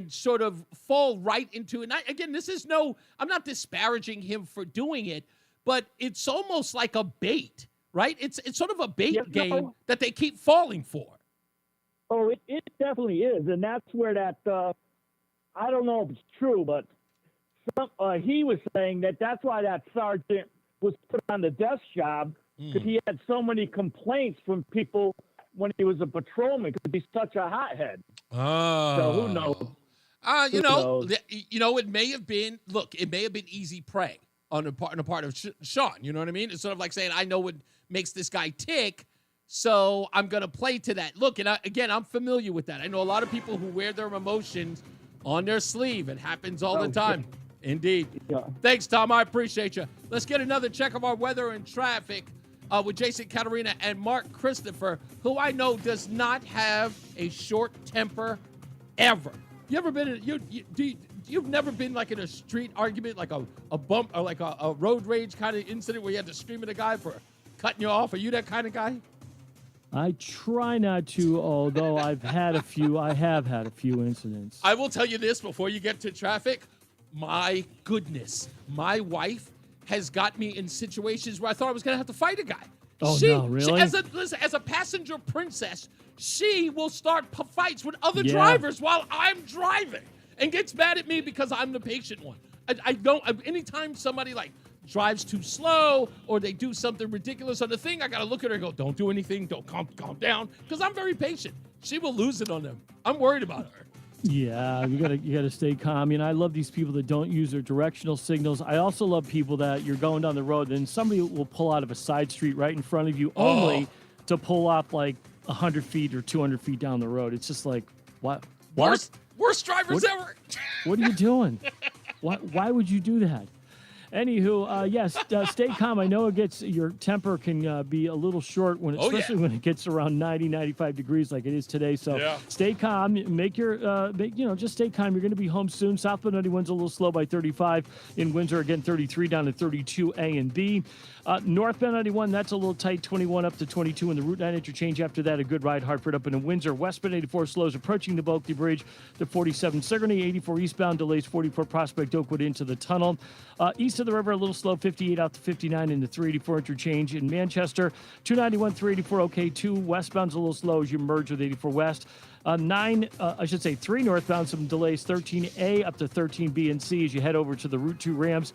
sort of fall right into it. Again, I'm not disparaging him for doing it, but it's almost like a bait, right? It's sort of a bait game that they keep falling for. Oh, it definitely is. And that's where that, I don't know if it's true, but he was saying that's why that sergeant was put on the desk job, because he had so many complaints from people when he was a patrolman, because he's such a hothead. Oh. So who knows? It may have been, easy prey on the part of Sean. You know what I mean? It's sort of like saying, I know what makes this guy tick, so I'm going to play to that. Look, and I'm familiar with that. I know a lot of people who wear their emotions on their sleeve. It happens all the time. Indeed. Yeah. Thanks, Tom. I appreciate you. Let's get another check of our weather and traffic with Jason Caterina and Mark Christopher, who I know does not have a short temper ever. You ever been you've never been like in a street argument, like a bump or like a road rage kind of incident where you had to scream at a guy for cutting you off? Are you that kind of guy? I try not to, although I have had a few incidents. I will tell you this before you get to traffic. My goodness, my wife has got me in situations where I thought I was going to have to fight a guy. Oh, no, really? As a passenger princess, she will start fights with other drivers while I'm driving and gets mad at me because I'm the patient one. Anytime somebody drives too slow or they do something ridiculous on the thing, I got to look at her and go, don't do anything, don't calm down, because I'm very patient. She will lose it on them. I'm worried about her. Yeah, you gotta stay calm. I love these people that don't use their directional signals. I also love people that you're going down the road and somebody will pull out of a side street right in front of you only to pull off like 100 feet or 200 feet down the road. It's just like, what? Worst drivers ever. What are you doing? Why would you do that? Anywho, yes, stay calm. I know your temper can be a little short especially when it gets around 90, 95 degrees like it is today. So stay calm. Just stay calm. You're going to be home soon. Southbound 91's a little slow by 35. In Windsor, again, 33 down to 32 A and B. Northbound 91, that's a little tight, 21 up to 22 in the Route 9 interchange. After that, a good ride, Hartford up into Windsor. Westbound 84 slows approaching the Bulkley Bridge to 47 Sigourney. 84 eastbound delays 44 Prospect Oakwood into the tunnel. East of the river, a little slow, 58 out to 59 in the 384 interchange in Manchester. 291, 384, okay, 2 westbound's a little slow as you merge with 84 West. 3 northbound, some delays, 13A up to 13B and C as you head over to the Route 2 Rams.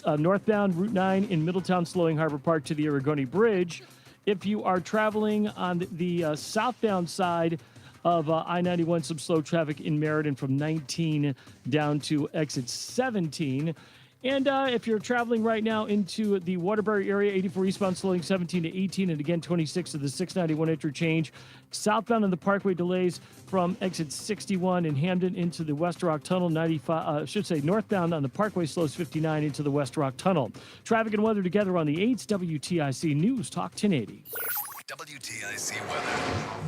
Northbound Route 9 in Middletown, slowing Harbor Park to the Aragoni Bridge. If you are traveling on the southbound side of I-91, some slow traffic in Meriden from 19 down to exit 17. And if you're traveling right now into the Waterbury area, 84 eastbound slowing 17 to 18, and again 26 to the 691 interchange. Southbound on the Parkway delays from exit 61 in Hamden into the West Rock Tunnel. Northbound on the Parkway slows 59 into the West Rock Tunnel. Traffic and weather together on the 8s WTIC News Talk 1080. WTIC weather.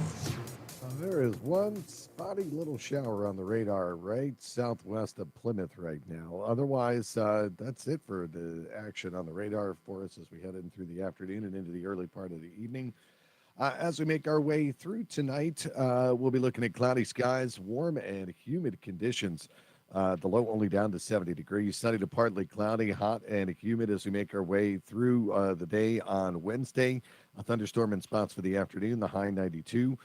There is one spotty little shower on the radar right southwest of Plymouth right now. Otherwise, that's it for the action on the radar for us as we head in through the afternoon and into the early part of the evening. As we make our way through tonight, we'll be looking at cloudy skies, warm and humid conditions. The low only down to 70 degrees, sunny to partly cloudy, hot and humid as we make our way through the day on Wednesday. A thunderstorm in spots for the afternoon, the high 92.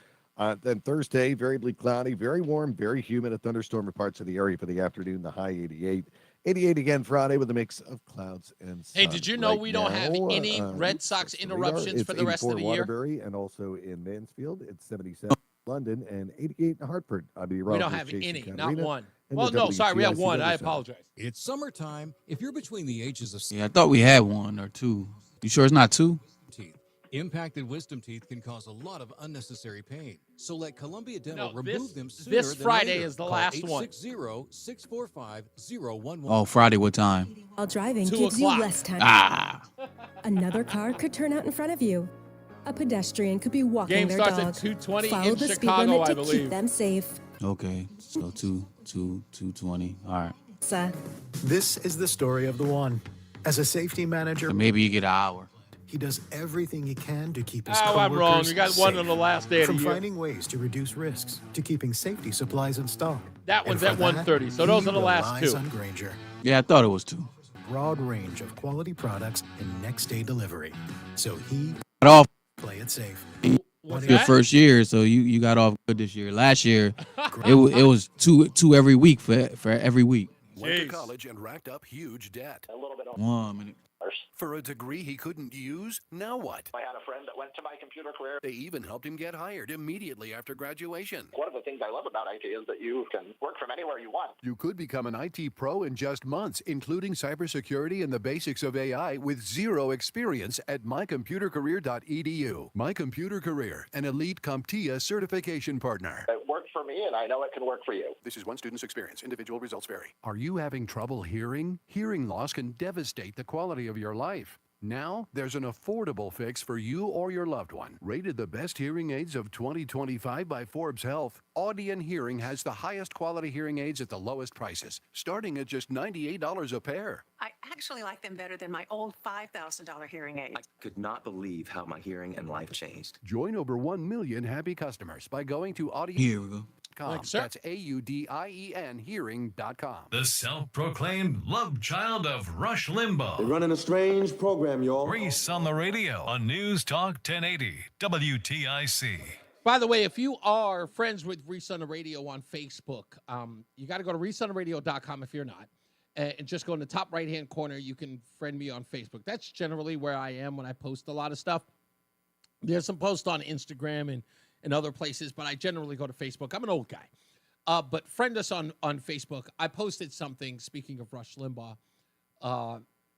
Then Thursday, variably cloudy, very warm, very humid, a thunderstorm in parts of the area for the afternoon, the high 88. 88 again Friday with a mix of clouds and sun. Hey, did you know we don't have any Red Sox interruptions for the rest of the year? Waterbury and also in Mansfield, it's 77 London and 88 in Hartford. We don't have any, not one. Well, no, sorry, we have one. I apologize. It's summertime. If you're between the ages of... Yeah, I thought we had one or two. You sure it's not two? Impacted wisdom teeth can cause a lot of unnecessary pain. So let Columbia Dental No, remove them sooner this than Friday later. is the Call last one. 860-645-011. Oh, Friday, what time? While driving 2 gives o'clock. you less time. Ah. Another car could turn out in front of you. A pedestrian could be walking Game their starts dog. at 2:20 Follow in the speed Chicago, limit I to believe. keep them safe. Okay, so 220. All right. This is the story of the one. As a safety manager, So maybe you get an hour. he does everything he can to keep his Oh, coworkers I'm wrong. You got one safe. on the last day of From the year. finding ways to reduce risks to keeping safety supplies in stock. That And one's for at 1:30, so those he are the last relies two. on Grainger. Yeah, I thought it was 2. Broad range of quality products and next day delivery. So he Got off play it safe. What's your that? first year, so you got off good this year. Last year, it was two every week for every week. Went to college and racked up huge debt. 1 minute. For a degree he couldn't use, now what? I had a friend that went to my computer career. They even helped him get hired immediately after graduation. One of the things I love about IT is that you can work from anywhere you want. You could become an IT pro in just months, including cybersecurity and the basics of AI with zero experience at mycomputercareer.edu. My Computer Career, an elite CompTIA certification partner. It worked for me, and I know it can work for you. This is one student's experience. Individual results vary. Are you having trouble hearing? Hearing loss can devastate the quality of your life. Now, there's an affordable fix for you or your loved one. Rated the best hearing aids of 2025 by Forbes Health, Audion Hearing has the highest quality hearing aids at the lowest prices, starting at just $98 a pair. I actually like them better than my old $5,000 hearing aid. I could not believe how my hearing and life changed. Join over 1 million happy customers by going to Audion. Here we go. That's AUDIEN hearing.com. The self-proclaimed love child of Rush Limbaugh. They're running a strange program, y'all. Reese on the radio on News Talk 1080 WTIC. By the way, if you are friends with Reese on the Radio on Facebook, you got to go to reeseontheradio.com if you're not. And just go in the top right-hand corner. You can friend me on Facebook. That's generally where I am when I post a lot of stuff. There's some posts on Instagram and other places, but I generally go to Facebook. I'm an old guy. But friend us on Facebook. I posted something, speaking of Rush Limbaugh,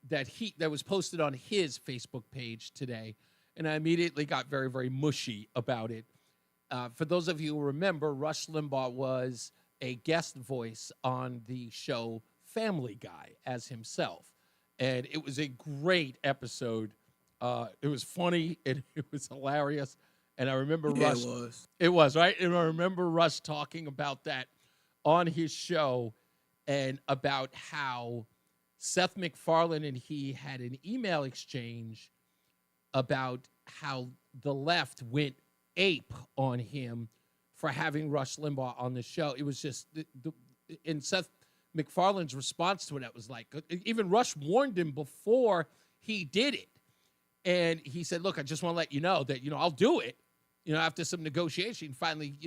that was posted on his Facebook page today, and I immediately got very, very mushy about it. For those of you who remember, Rush Limbaugh was a guest voice on the show Family Guy as himself, and it was a great episode. It was funny, and it was hilarious. And I remember Rush. It was, right? And I remember Rush talking about that on his show and about how Seth MacFarlane and he had an email exchange about how the left went ape on him for having Rush Limbaugh on the show. It was just, and Seth MacFarlane's response to it was like, even Rush warned him before he did it. And he said, look, I just want to let you know that, I'll do it. After some negotiation, finally,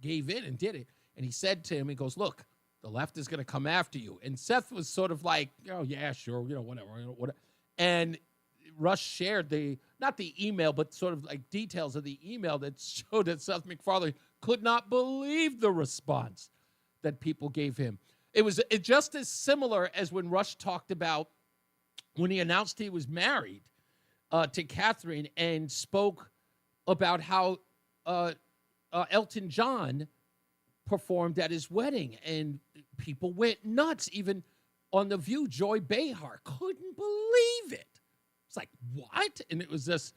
gave in and did it. And he said to him, he goes, look, the left is going to come after you. And Seth was sort of like, oh, yeah, sure, whatever. And Rush shared not the email, but sort of like details of the email that showed that Seth MacFarlane could not believe the response that people gave him. It was just as similar as when Rush talked about when he announced he was married to Catherine and spoke about how Elton John performed at his wedding, and people went nuts. Even on The View, Joy Behar couldn't believe it. It's like, what? And it was just,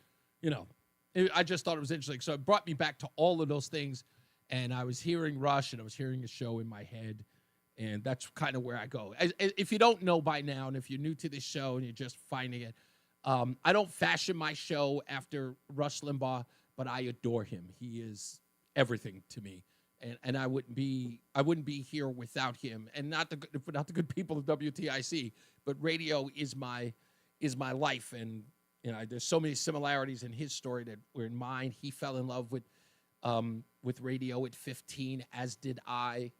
I just thought it was interesting. So it brought me back to all of those things, and I was hearing Rush, and I was hearing a show in my head, and that's kind of where I go. If you don't know by now, and if you're new to this show and you're just finding it, I don't fashion my show after Rush Limbaugh, but I adore him. He is everything to me, and I wouldn't be here without him. And not the good people of WTIC, but radio is my life. And there's so many similarities in his story that were in mine. He fell in love with radio at 15, as did I.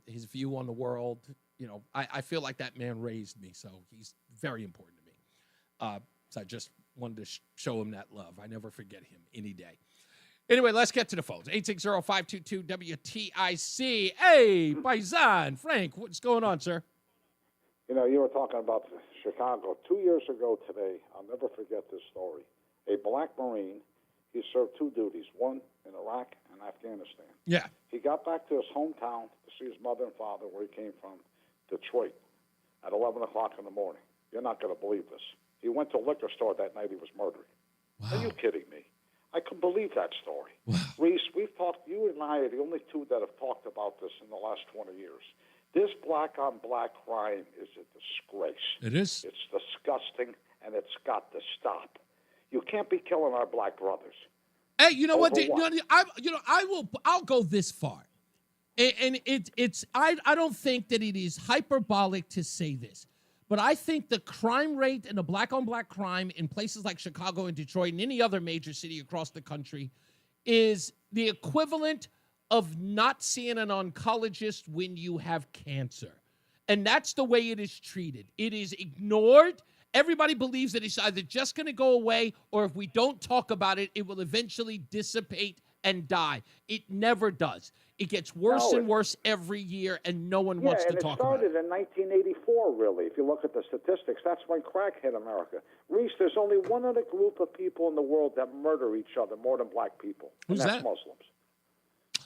His view on the world. I feel like that man raised me, so he's very important to me. So I just wanted to show him that love. I never forget him any day. Anyway, let's get to the phones. 860-522-WTIC. Hey, Paisan, Frank, what's going on, sir? You were talking about Chicago 2 years ago today. I'll never forget this story. a black Marine. He served two duties, one in Iraq and Afghanistan. Yeah. He got back to his hometown to see his mother and father, where he came from, Detroit, at 11 o'clock in the morning. You're not going to believe this. He went to a liquor store that night. He was murdered. Wow. Are you kidding me? I couldn't believe that story. Wow. Reese, we've talked, you and I are the only two that have talked about this in the last 20 years. This black-on-black crime is a disgrace. It is. It's disgusting, and it's got to stop. You can't be killing our black brothers. Hey, you know what? what? I'll go this far, and I don't think that it is hyperbolic to say this, but I think the crime rate and the black-on-black crime in places like Chicago and Detroit and any other major city across the country is the equivalent of not seeing an oncologist when you have cancer. And that's the way it is treated. It is ignored. Everybody believes that it's either just going to go away, or if we don't talk about it, it will eventually dissipate and die. It never does. It gets worse and worse every year, and no one wants to talk about it. Yeah, and it started in 1984, really. If you look at the statistics, that's when crack hit America. Reese, there's only one other group of people in the world that murder each other more than black people. Who's and that's that? Muslims.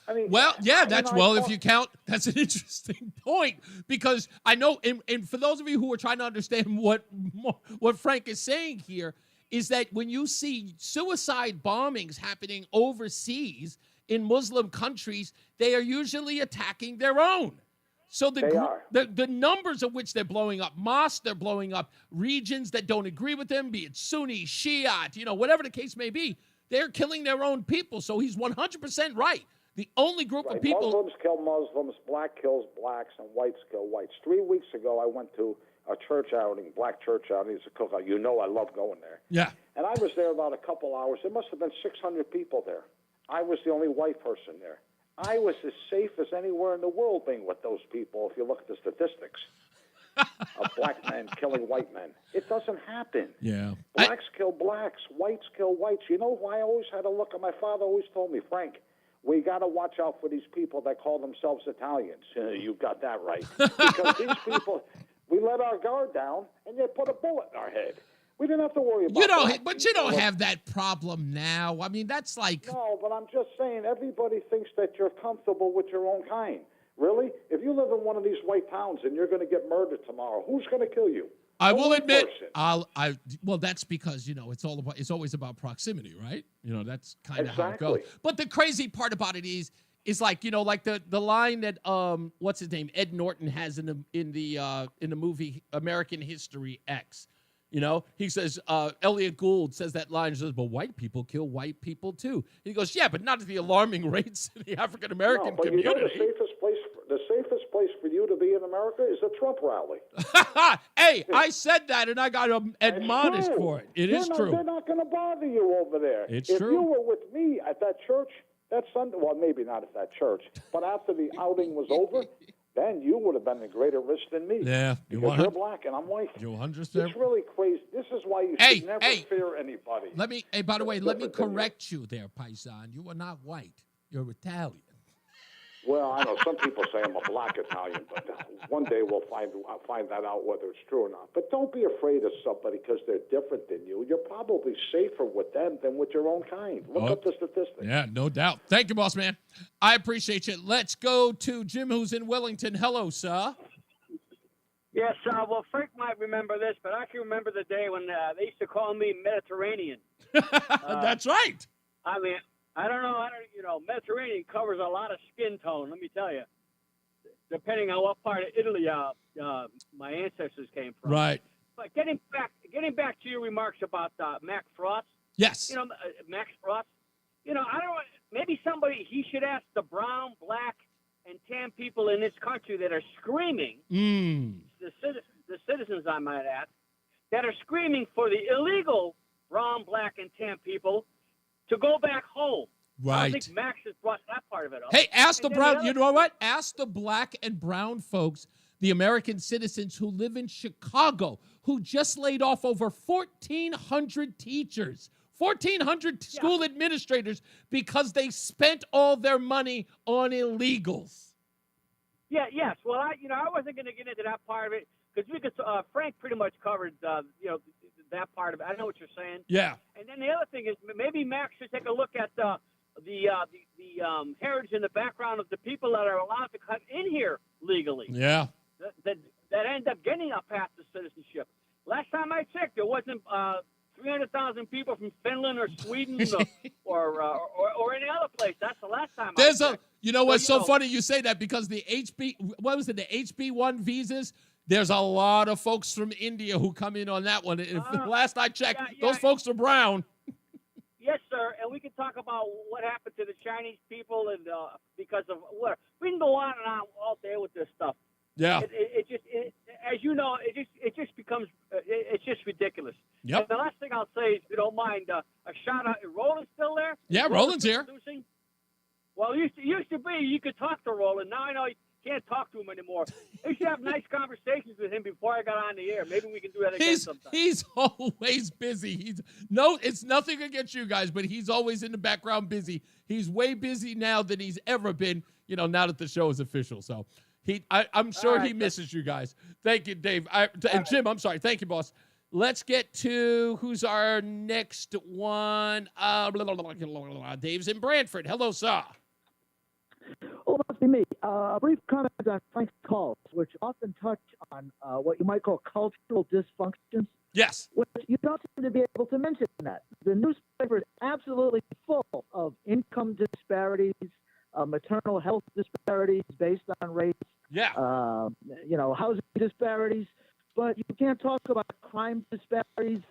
I mean, if you count, that's an interesting point, because I know, and for those of you who are trying to understand what Frank is saying here, is that when you see suicide bombings happening overseas in Muslim countries, they are usually attacking their own. So the numbers of which they're blowing up mosques, they're blowing up regions that don't agree with them, be it Sunni, Shia, whatever the case may be, they're killing their own people. So he's 100% right. The only group of people... Muslims kill Muslims, black kills blacks, and whites kill whites. 3 weeks ago, I went to a church outing, black church outing. It's a cookout. You know I love going there. Yeah. And I was there about a couple hours. There must have been 600 people there. I was the only white person there. I was as safe as anywhere in the world being with those people, if you look at the statistics. Of black men killing white men. It doesn't happen. Yeah. Blacks kill blacks. Whites kill whites. You know why I always had to look at? My father always told me, Frank, we got to watch out for these people that call themselves Italians. You got that right. Because these people, we let our guard down, and they put a bullet in our head. We didn't have to worry about But you don't have that problem now. I mean, that's like... No, but I'm just saying, everybody thinks that you're comfortable with your own kind. Really? If you live in one of these white towns and you're going to get murdered tomorrow, who's going to kill you? I will admit, well, that's because, it's always about proximity, right? That's kind of how it goes. But the crazy part about it is like, like the line that what's his name, Ed Norton has in the movie American History X. He says, Elliot Gould says that line, says, but white people kill white people too. He goes, yeah, but not at the alarming rates in the African American community. The safest place for you to be in America is a Trump rally. Hey, I said that, and I got admonished for it. It is true. They're not going to bother you over there. It's true. If you true. were with me at that church that Sunday, well, maybe not at that church, but after the outing was over, then you would have been at greater risk than me. Yeah. Because you're black and I'm white. You're 100%. It's really crazy. This is why you should never fear anybody. By the way, let me correct you there, Paisan. You are not white. You're Italian. Well, I know some people say I'm a black Italian, but one day we'll find that out whether it's true or not. But don't be afraid of somebody because they're different than you. You're probably safer with them than with your own kind. Look up the statistics. Yeah, no doubt. Thank you, boss man. I appreciate you. Let's go to Jim, who's in Wellington. Hello, sir. Yes, well, Frank might remember this, but I can remember the day when they used to call me Mediterranean. That's right. I mean, I don't know. Mediterranean covers a lot of skin tone. Let me tell you, depending on what part of Italy my ancestors came from. Right. But getting back to your remarks about Max Frost. Yes. Max Frost. I don't. Maybe he should ask the brown, black, and tan people in this country that are screaming. The citizens, I might add, that are screaming for the illegal brown, black, and tan people to go back home. Right. I think Max has brought that part of it up. Hey, ask the brown. You know what? Ask the black and brown folks, the American citizens who live in Chicago, who just laid off over 1,400 teachers, 1,400 school administrators because they spent all their money on illegals. Yeah. Yes. Well, I wasn't going to get into that part of it because Frank pretty much covered the that part of it. I know what you're saying. Yeah. And then the other thing is maybe Max should take a look at the heritage in the background of the people that are allowed to cut in here legally. Yeah. That end up getting a path to citizenship. Last time I checked, there wasn't 300,000 people from Finland or Sweden or any other place. That's the last time I checked. You know what's so funny you say that, because the HB1 visas, there's a lot of folks from India who come in on that one. Last I checked, those folks are brown. Yes, sir, and we can talk about what happened to the Chinese people, and because of what we can go on and on all day with this stuff. Yeah, as you know, it just becomes it's just ridiculous. Yep. And the last thing I'll say is, if you don't mind, a shout out. Is Roland's still there? Yeah, Roland's here. Producing? Well, it used to be you could talk to Roland. Now I know you can't talk to him anymore. I should have nice conversations with him before I got on the air. Maybe we can do that again sometime. He's always busy. It's nothing against you guys, but he's always in the background busy. He's way busy now than he's ever been, now that the show is official. So I'm sure he misses you guys. Thank you, Dave. And Jim, I'm sorry. Thank you, boss. Let's get to who's our next one. Dave's in Brantford. Hello, sir. Oh, must be me. A brief comment on Frank's calls, which often touch on what you might call cultural dysfunctions. Yes. Which you don't seem to be able to mention that. The newspaper is absolutely full of income disparities, maternal health disparities based on race. Yeah. Housing disparities. But you can't talk about crime disparities,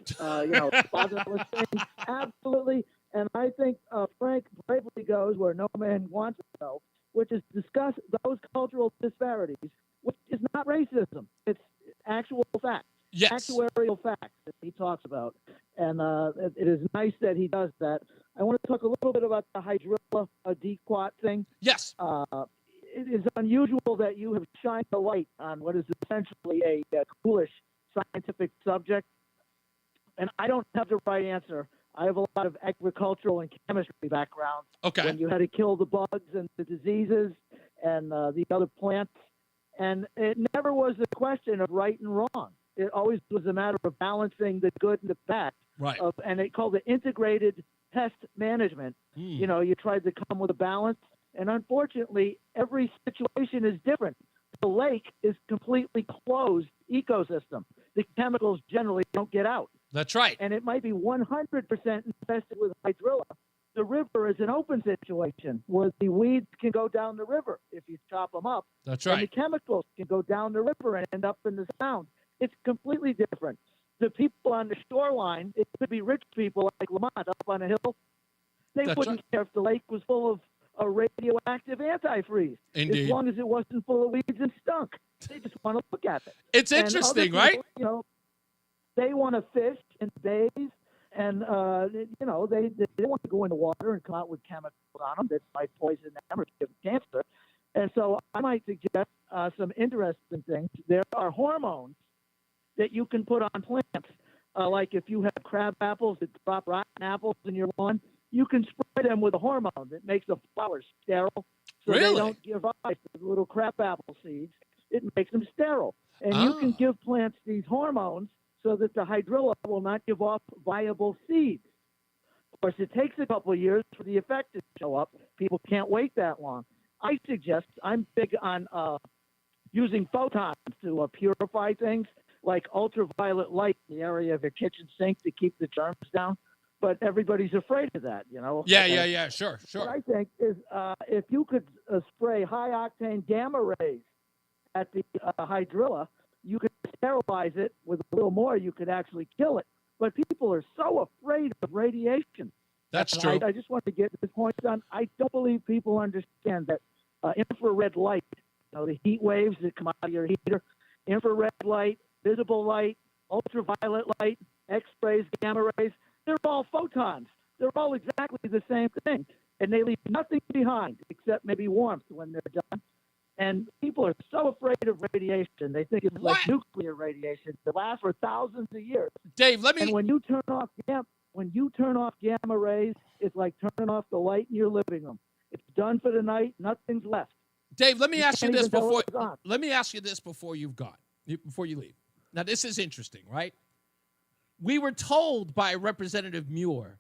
positive things. Absolutely. And I think Frank bravely goes where no man wants to go, which is discuss those cultural disparities, which is not racism. It's actual facts. Yes. Actuarial facts that he talks about. And it is nice that he does that. I want to talk a little bit about the hydrilla dequat thing. Yes. It is unusual that you have shined a light on what is essentially a foolish scientific subject. And I don't have the right answer. I have a lot of agricultural and chemistry background. Okay. When you had to kill the bugs and the diseases and the other plants. And it never was a question of right and wrong. It always was a matter of balancing the good and the bad. Right. And they called it integrated pest management. You tried to come with a balance. And unfortunately, every situation is different. The lake is completely closed ecosystem. The chemicals generally don't get out. That's right. And it might be 100% infested with hydrilla. The river is an open situation where the weeds can go down the river if you chop them up. That's right. And the chemicals can go down the river and end up in the sound. It's completely different. The people on the shoreline, it could be rich people like Lamont up on a hill. They wouldn't care if the lake was full of a radioactive antifreeze. Indeed. As long as it wasn't full of weeds and stunk. They just want to look at it. It's interesting, right? They want to fish and bathe, and they don't want to go in the water and come out with chemicals on them that might poison them or give them cancer. And so I might suggest some interesting things. There are hormones that you can put on plants. Like if you have crab apples that drop rotten apples in your lawn, you can spray them with a hormone that makes the flowers sterile, so they don't give rise to the little crab apple seeds. It makes them sterile. And you can give plants these hormones so that the hydrilla will not give off viable seeds. Of course, it takes a couple of years for the effect to show up. People can't wait that long. I suggest, I'm big on using photons to purify things, like ultraviolet light in the area of your kitchen sink to keep the germs down. But everybody's afraid of that, Yeah. Sure. What I think is if you could spray high-octane gamma rays at the hydrilla, you could sterilize it. With a little more, you could actually kill it. But people are so afraid of radiation. That's true. I just want to get this point done. I don't believe people understand that infrared light, the heat waves that come out of your heater, infrared light, visible light, ultraviolet light, X-rays, gamma rays, they're all photons. They're all exactly the same thing. And they leave nothing behind except maybe warmth when they're done. And people are so afraid of radiation. They think it's like nuclear radiation that lasts for thousands of years. Dave, And when you turn off gamma rays, it's like turning off the light in your living room. It's done for the night. Nothing's left. Dave, let me ask you this can't even tell before. it's on. Let me ask you this before you leave. Now, this is interesting, right? We were told by Representative Muir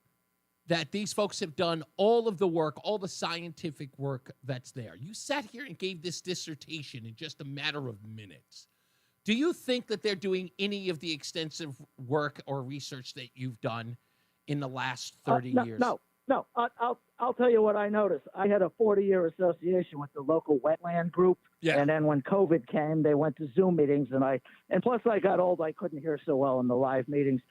that these folks have done all of the work, all the scientific work that's there. You sat here and gave this dissertation in just a matter of minutes. Do you think that they're doing any of the extensive work or research that you've done in the last 30 years? No. I'll tell you what I noticed. I had a 40-year association with the local wetland group. Yeah. And then when COVID came, they went to Zoom meetings, and plus I got old, I couldn't hear so well in the live meetings.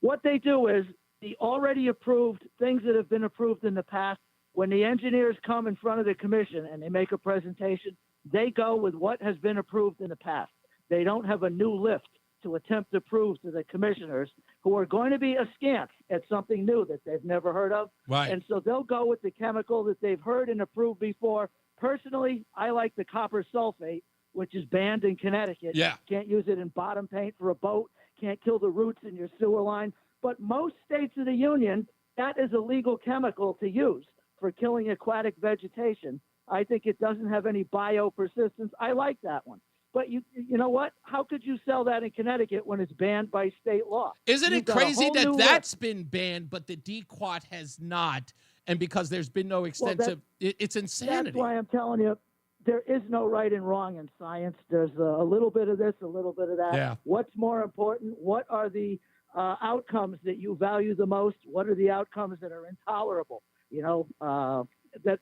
What they do is the already approved things that have been approved in the past, when the engineers come in front of the commission and they make a presentation, they go with what has been approved in the past. They don't have a new lift to attempt to prove to the commissioners, who are going to be askance at something new that they've never heard of. Right. And so they'll go with the chemical that they've heard and approved before. Personally, I like the copper sulfate, which is banned in Connecticut. Yeah. Can't use it in bottom paint for a boat. Can't kill the roots in your sewer line. But most states of the union, that is a legal chemical to use for killing aquatic vegetation. I think it doesn't have any biopersistence. I like that one. But you know what? How could you sell that in Connecticut when it's banned by state law? Isn't You've it got a crazy whole that new that's been banned, but the DQuat has not? And because there's been no extensive, it's insanity. That's why I'm telling you, there is no right and wrong in science. There's a little bit of this, a little bit of that. Yeah. What's more important? What are the outcomes that you value the most? What are the outcomes that are intolerable?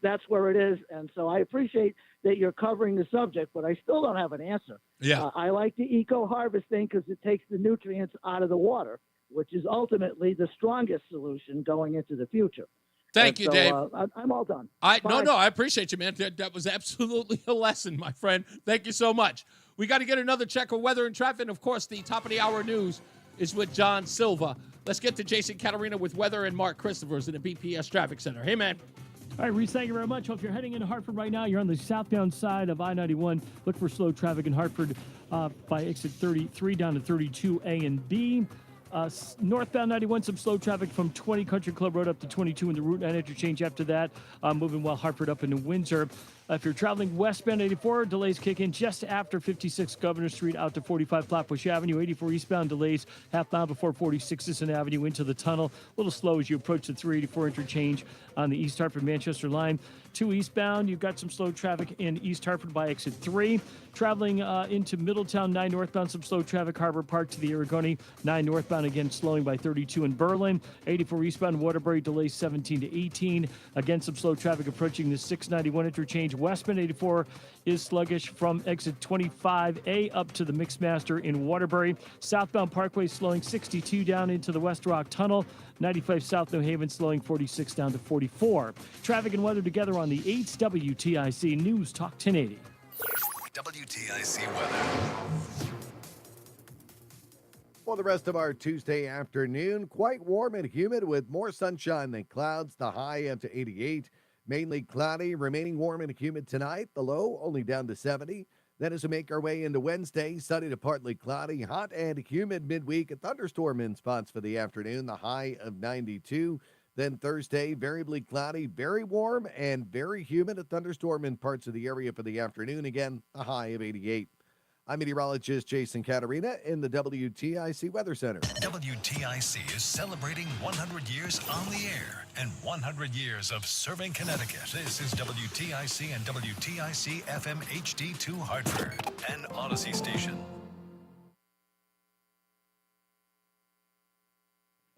That's where it is. And so I appreciate that you're covering the subject, but I still don't have an answer. Yeah. I like the eco-harvesting because it takes the nutrients out of the water, which is ultimately the strongest solution going into the future. Thank you, Dave. I'm all done. I Bye. appreciate you, man. That was absolutely a lesson, my friend. Thank you so much. We got to get another check of weather and traffic. And, of course, the top of the hour news is with John Silva. Let's get to Jason Catarina with weather and Mark Christopher's in the BPS Traffic Center. Hey, man. All right, Reese, thank you very much. Well, if you're heading into Hartford right now, you're on the southbound side of I-91. Look for slow traffic in Hartford by exit 33 down to 32A and B. Northbound 91, some slow traffic from 20 Country Club Road up to 22 in the Route 9 interchange. After that, moving well Hartford up into Windsor. If you're traveling westbound 84, delays kick in just after 56 Governor Street out to 45 Flatbush Avenue. 84 eastbound delays half mile before 46 Sisson Avenue into the tunnel. A little slow as you approach the 384 interchange on the East Hartford-Manchester line. 2 eastbound, you've got some slow traffic in East Hartford by exit 3. Traveling into Middletown, 9 northbound, some slow traffic, Harbor Park to the Aragoni. 9 northbound, again, slowing by 32 in Berlin. 84 eastbound, Waterbury, delays 17 to 18. Again, some slow traffic approaching the 691 interchange. Westbound 84 is sluggish from exit 25A up to the Mixmaster in Waterbury. Southbound Parkway slowing 62 down into the West Rock Tunnel. 95 South New Haven slowing 46 down to 44. Traffic and weather together on the 8's WTIC News Talk 1080. WTIC weather. For the rest of our Tuesday afternoon, quite warm and humid with more sunshine than clouds. The high up to 88. Mainly cloudy, remaining warm and humid tonight. The low only down to 70. Then as we make our way into Wednesday, sunny to partly cloudy, hot and humid midweek. A thunderstorm in spots for the afternoon, the high of 92. Then Thursday, variably cloudy, very warm and very humid. A thunderstorm in parts of the area for the afternoon. Again, a high of 88. I'm meteorologist Jason Catarina in the WTIC Weather Center. WTIC is celebrating 100 years on the air and 100 years of serving Connecticut. This is WTIC and WTIC FM HD2 Hartford, an Odyssey station.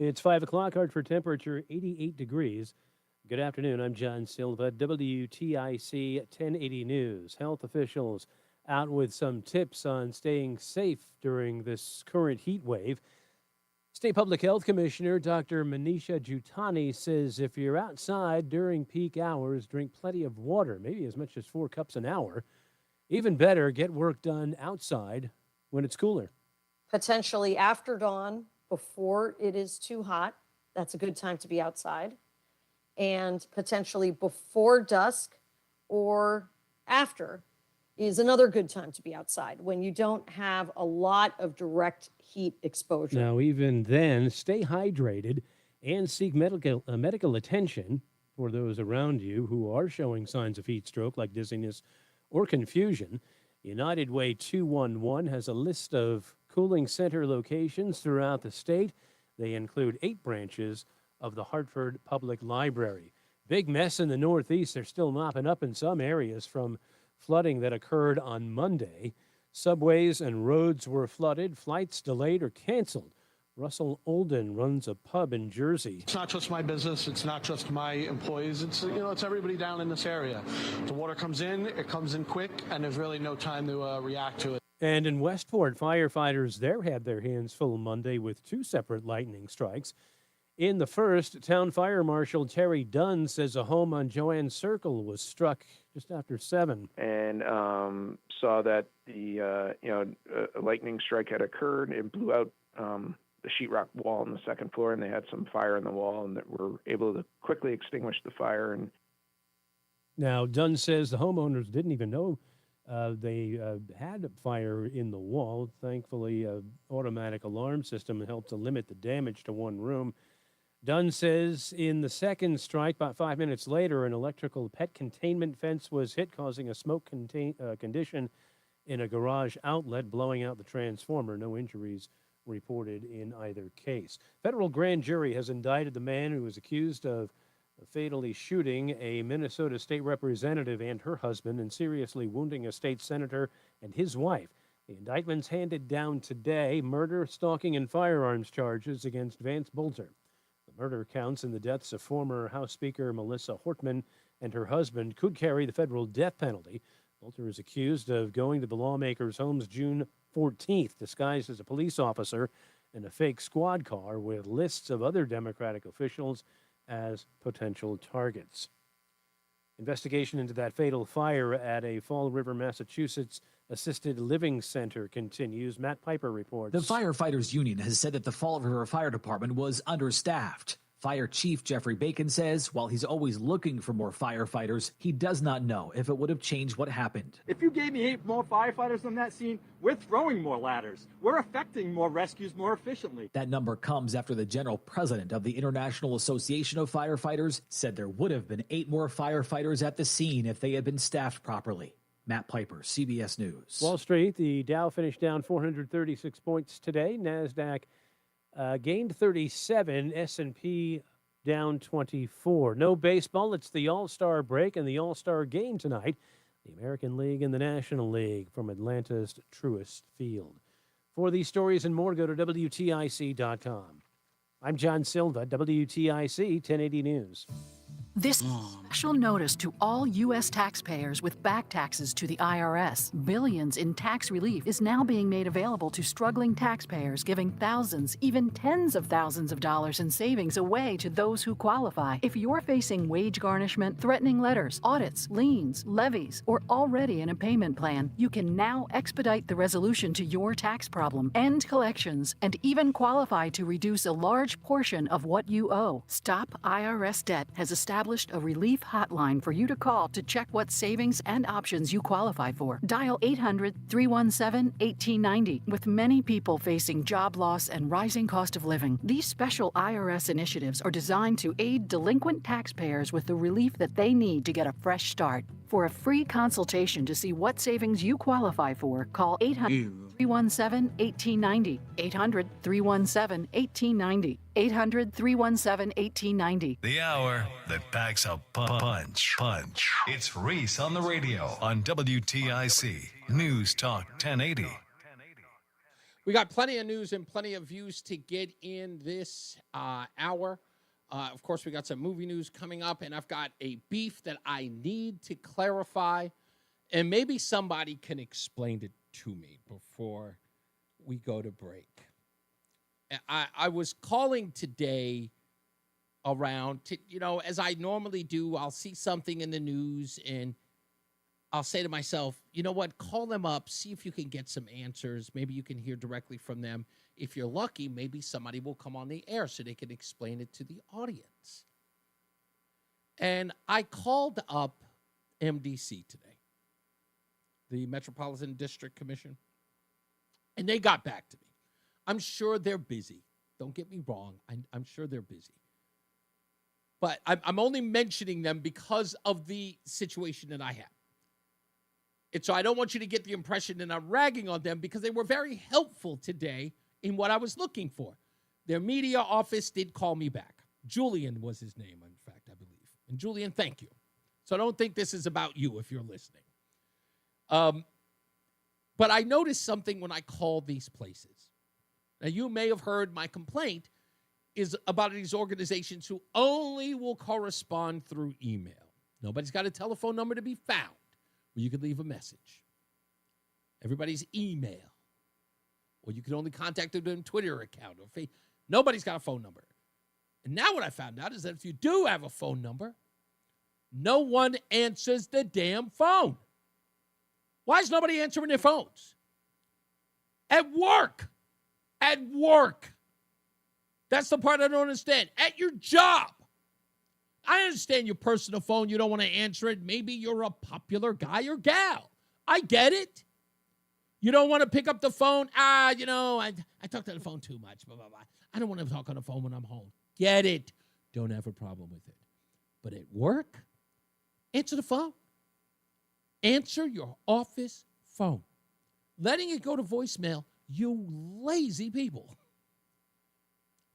It's 5 o'clock, Hartford temperature 88 degrees. Good afternoon, I'm John Silva, WTIC 1080 News. Health officials out with some tips on staying safe during this current heat wave. State Public Health Commissioner Dr. Manisha Jutani says if you're outside during peak hours, drink plenty of water, maybe as much as 4 cups an hour. Even better, get work done outside when it's cooler. Potentially after dawn, before it is too hot. That's a good time to be outside. And potentially before dusk or after is another good time to be outside when you don't have a lot of direct heat exposure. Now, even then, stay hydrated and seek medical attention for those around you who are showing signs of heat stroke like dizziness or confusion. United Way 211 has a list of cooling center locations throughout the state. They include 8 branches of the Hartford Public Library. Big mess in the Northeast. They're still mopping up in some areas from flooding that occurred on Monday. Subways and roads were flooded, flights delayed or canceled. Russell Olden runs a pub in Jersey. It's not just my business. It's not just my employees. It's it's everybody down in this area. The water comes in, it comes in quick, and there's really no time to react to it. And in Westport, firefighters there had their hands full Monday with 2 separate lightning strikes. In the first, Town Fire Marshal Terry Dunn says a home on Joanne Circle was struck just after 7. And saw that the a lightning strike had occurred. It blew out the sheetrock wall on the second floor, and they had some fire in the wall, and that were able to quickly extinguish the fire. And now Dunn says the homeowners didn't even know they had a fire in the wall. Thankfully, an automatic alarm system helped to limit the damage to one room. Dunn says in the second strike, about 5 minutes later, an electrical pet containment fence was hit, causing a smoke condition in a garage outlet, blowing out the transformer. No injuries reported in either case. Federal grand jury has indicted the man who was accused of fatally shooting a Minnesota state representative and her husband and seriously wounding a state senator and his wife. The indictment's handed down today: murder, stalking, and firearms charges against Vance Bolter. The murder counts in the deaths of former House Speaker Melissa Hortman and her husband could carry the federal death penalty. Bolter is accused of going to the lawmakers' homes June 14th, disguised as a police officer in a fake squad car with lists of other Democratic officials as potential targets. Investigation into that fatal fire at a Fall River, Massachusetts assisted living center continues. Matt Piper reports. The Firefighters Union has said that the Fall River Fire Department was understaffed. Fire Chief Jeffrey Bacon says while he's always looking for more firefighters, he does not know if it would have changed what happened. If you gave me 8 more firefighters on that scene, we're throwing more ladders. We're effecting more rescues more efficiently. That number comes after the general president of the International Association of Firefighters said there would have been 8 more firefighters at the scene if they had been staffed properly. Matt Piper, CBS News. Wall Street, the Dow finished down 436 points today. NASDAQ gained 37, S&P down 24. No baseball. It's the All-Star break and the All-Star game tonight. The American League and the National League from Atlanta's Truist Field. For these stories and more, go to WTIC.com. I'm John Silva, WTIC 1080 News. This special notice to all U.S. taxpayers with back taxes to the IRS. Billions in tax relief is now being made available to struggling taxpayers, giving thousands, even tens of thousands of dollars in savings away to those who qualify. If you're facing wage garnishment, threatening letters, audits, liens, levies, or already in a payment plan, you can now expedite the resolution to your tax problem, end collections, and even qualify to reduce a large portion of what you owe. Stop IRS Debt has established a relief hotline for you to call to check what savings and options you qualify for. Dial 800-317-1890. With many people facing job loss and rising cost of living, these special IRS initiatives are designed to aid delinquent taxpayers with the relief that they need to get a fresh start. For a free consultation to see what savings you qualify for, call 800-317-1890. 800-317-1890. 800-317-1890. The hour that packs a punch. It's Reese on the Radio on WTIC News Talk 1080. We got plenty of news and plenty of views to get in this hour. Of course, we got some movie news coming up, and I've got a beef that I need to clarify, and maybe somebody can explain it to me before we go to break. I was calling today around, as I normally do. I'll see something in the news, and I'll say to myself, you know what, call them up, see if you can get some answers. Maybe you can hear directly from them. If you're lucky, maybe somebody will come on the air so they can explain it to the audience. And I called up MDC today, the Metropolitan District Commission, and they got back to me. I'm sure they're busy. Don't get me wrong. I'm sure they're busy. But I'm only mentioning them because of the situation that I have. And so I don't want you to get the impression that I'm ragging on them, because they were very helpful today in what I was looking for. Their media office did call me back. Julian was his name, in fact, I believe. And Julian, thank you. So I don't think this is about you if you're listening. But I noticed something when I called these places. Now, you may have heard my complaint is about these organizations who only will correspond through email. Nobody's got a telephone number to be found where you could leave a message. Everybody's email. Or you can only contact them on Twitter account. Or Nobody's got a phone number. And now what I found out is that if you do have a phone number, no one answers the damn phone. Why is nobody answering their phones? At work. At work. That's the part I don't understand. At your job. I understand your personal phone. You don't want to answer it. Maybe you're a popular guy or gal. I get it. You don't want to pick up the phone. I talk to the phone too much. Blah, blah, blah. I don't want to talk on the phone when I'm home. Get it. Don't have a problem with it. But at work, answer the phone. Answer your office phone. Letting it go to voicemail, you lazy people.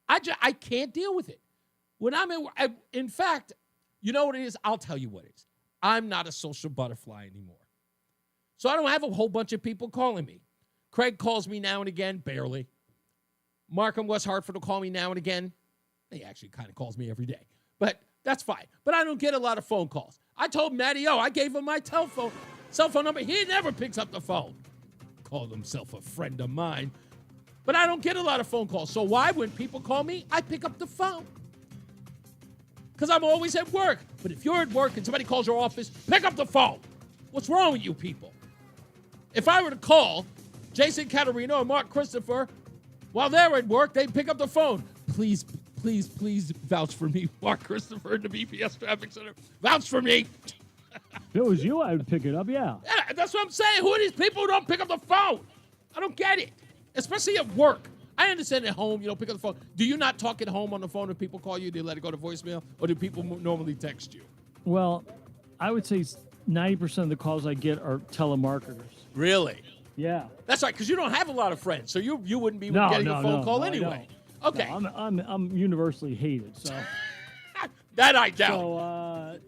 I can't deal with it. When I'm in fact, you know what it is? I'll tell you what it is. I'm not a social butterfly anymore. So I don't have a whole bunch of people calling me. Craig calls me now and again, barely. Mark in West Hartford will call me now and again. He actually kind of calls me every day. But that's fine. But I don't get a lot of phone calls. I told Matty, I gave him my cell phone number. He never picks up the phone. Called himself a friend of mine. But I don't get a lot of phone calls. So why, when people call me, I pick up the phone? Because I'm always at work. But if you're at work and somebody calls your office, pick up the phone. What's wrong with you people? If I were to call Jason Caterino and Mark Christopher while they're at work, they'd pick up the phone. Please vouch for me, Mark Christopher in the BPS Traffic Center. Vouch for me. If it was you, I would pick it up, yeah. Yeah, that's what I'm saying. Who are these people who don't pick up the phone? I don't get it. Especially at work. I understand at home, you don't pick up the phone. Do you not talk at home on the phone if people call you? Do you let it go to voicemail? Or do people normally text you? Well, I would say 90% of the calls I get are telemarketers. Really? Yeah. That's right, because you don't have a lot of friends, so you wouldn't be getting a phone call anyway. Okay. No, I'm universally hated, so. That I doubt.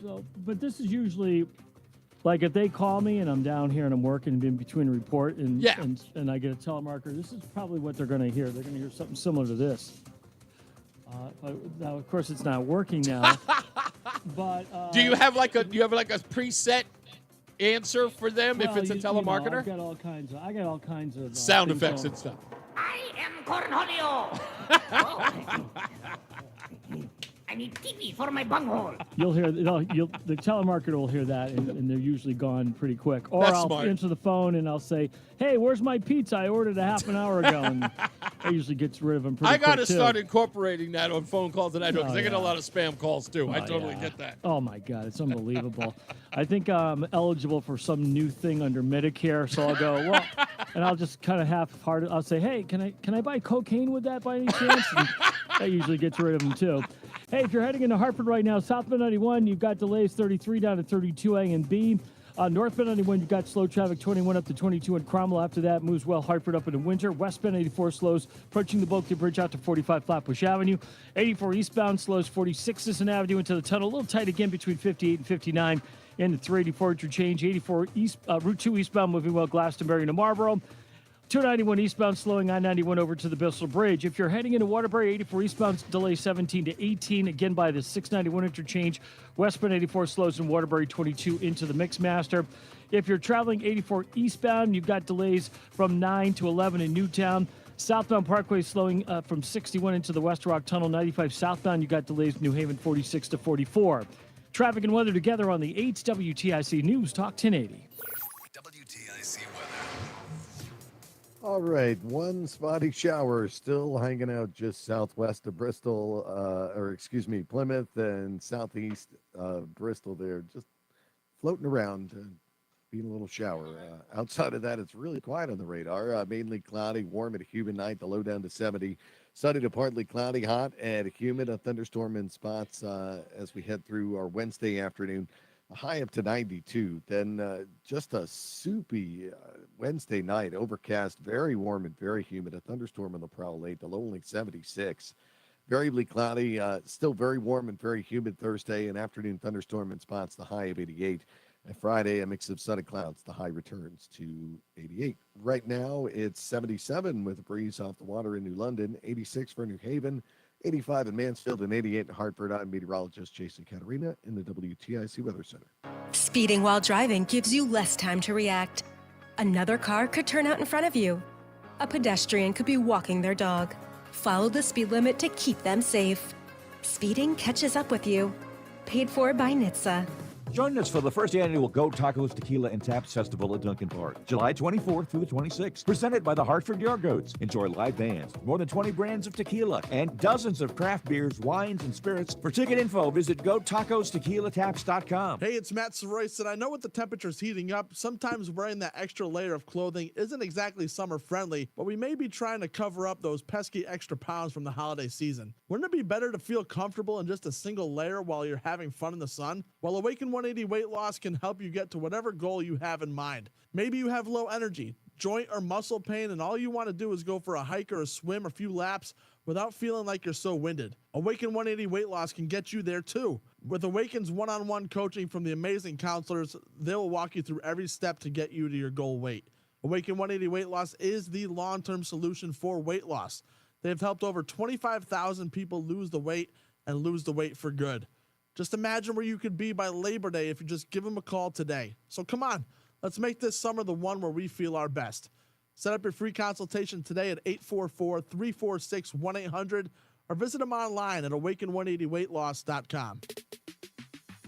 So, but this is usually, like if they call me and I'm down here and I'm working in between a report and I get a telemarketer, this is probably what they're going to hear. They're going to hear something similar to this. Now, of course, it's not working now. But do you have like a preset answer for them if it's a telemarketer? I got all kinds of sound effects and stuff. I am Cornholio. I need TV for my bunghole. You'll hear the telemarketer will hear that, and they're usually gone pretty quick. Or That's I'll smart. answer the phone and I'll say, "Hey, where's my pizza? I ordered a half an hour ago." And that usually gets rid of them pretty quick. I got to start incorporating that on phone calls that I do because I get a yeah. lot of spam calls too. I totally get that. Oh my God, it's unbelievable. I think I'm eligible for some new thing under Medicare, so I'll go, well, and I'll just kind of half-hearted. I'll say, "Hey, can I buy cocaine with that by any chance?" And that usually gets rid of them too. Hey, if you're heading into Hartford right now, southbound 91, you've got delays 33 down to 32A and B. Northbound 91, you've got slow traffic 21 up to 22 in Cromwell. After that, moves well Hartford up into Winter. Westbound 84 slows, approaching the Bulkhead Bridge out to 45 Flatbush Avenue. 84 eastbound slows 46 Sisson Avenue into the tunnel. A little tight again between 58 and 59 into 384 interchange. 84 east, Route 2 eastbound moving well Glastonbury to Marlboro. 291 eastbound slowing I-91 over to the Bissell Bridge. If you're heading into Waterbury, 84 eastbound delay 17 to 18, again by the 691 interchange. Westbound 84 slows in Waterbury 22 into the Mixmaster. If you're traveling 84 eastbound, you've got delays from 9 to 11 in Newtown. Southbound Parkway slowing from 61 into the West Rock Tunnel. 95 southbound, you got delays in New Haven 46 to 44. Traffic and weather together on the 8th WTIC News Talk 1080. WTIC weather. All right, one spotty shower still hanging out just southwest of Bristol, Plymouth and southeast of Bristol there, just floating around, being a little shower. Outside of that, it's really quiet on the radar. Mainly cloudy, warm and humid night, the low down to 70. Sunny to partly cloudy, hot and humid, a thunderstorm in spots as we head through our Wednesday afternoon. a high up to 92. Then just a soupy Wednesday night, overcast, very warm and very humid. A thunderstorm on the prowl late, the low only 76. Variably cloudy, still very warm and very humid Thursday. An afternoon thunderstorm in spots, the high of 88. And Friday, a mix of sun and clouds. The high returns to 88. Right now, it's 77 with a breeze off the water in New London, 86 for New Haven, 85 in Mansfield, and 88 in Hartford. I'm meteorologist Jason Caterina in the WTIC Weather Center. Speeding while driving gives you less time to react. Another car could turn out in front of you. A pedestrian could be walking their dog. Follow the speed limit to keep them safe. Speeding catches up with you. Paid for by NHTSA. Join us for the first annual Go Tacos Tequila and Taps Festival at Duncan Park, July 24th through the 26th. Presented by the Hartford Yard Goats. Enjoy live bands, more than 20 brands of tequila, and dozens of craft beers, wines, and spirits. For ticket info, visit GoTacosTequilaTaps.com. Hey, it's Matt Soroyce, and I know with the temperatures heating up, sometimes wearing that extra layer of clothing isn't exactly summer friendly, but we may be trying to cover up those pesky extra pounds from the holiday season. Wouldn't it be better to feel comfortable in just a single layer while you're having fun in the sun? Well, Awaken 180 Weight Loss can help you get to whatever goal you have in mind. Maybe you have low energy, joint or muscle pain, and all you want to do is go for a hike or a swim, a few laps without feeling like you're so winded. Awaken 180 Weight Loss can get you there too. With Awaken's one-on-one coaching from the amazing counselors, they will walk you through every step to get you to your goal weight. Awaken 180 Weight Loss is the long-term solution for weight loss. They have helped over 25,000 people lose the weight and lose the weight for good. Just imagine where you could be by Labor Day if you just give them a call today. So come on, let's make this summer the one where we feel our best. Set up your free consultation today at 844-346-1800 or visit them online at awaken180weightloss.com.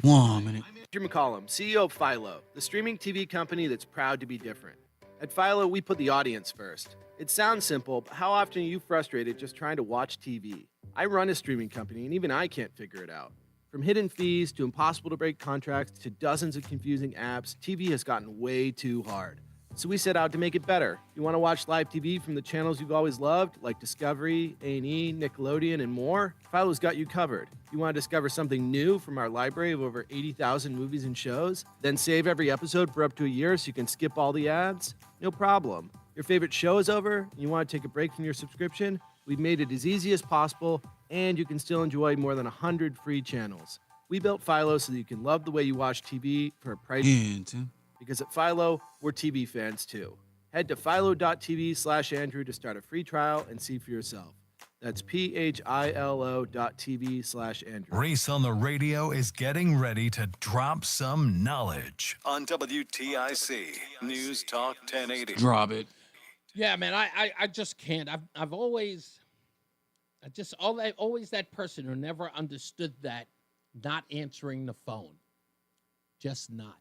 1 minute. Andrew McCollum, CEO of Philo, the streaming TV company that's proud to be different. At Philo, we put the audience first. It sounds simple, but how often are you frustrated just trying to watch TV? I run a streaming company, and even I can't figure it out. From hidden fees to impossible to break contracts to dozens of confusing apps, TV has gotten way too hard. So we set out to make it better. You want to watch live TV from the channels you've always loved, like Discovery, A&E, Nickelodeon, and more? Philo's got you covered. You want to discover something new from our library of over 80,000 movies and shows? Then save every episode for up to a year so you can skip all the ads? No problem. Your favorite show is over, and you want to take a break from your subscription? We've made it as easy as possible, and you can still enjoy more than 100 free channels. We built Philo so that you can love the way you watch TV for a price. Yeah, Tim. Because at Philo, we're TV fans too. Head to philo.tv/Andrew to start a free trial and see for yourself. That's philo.tv/Andrew. Reese on the Radio is getting ready to drop some knowledge on WTIC News Talk 1080. Drop it. Yeah, man, I just can't. I've always that person who never understood that not answering the phone. Just not.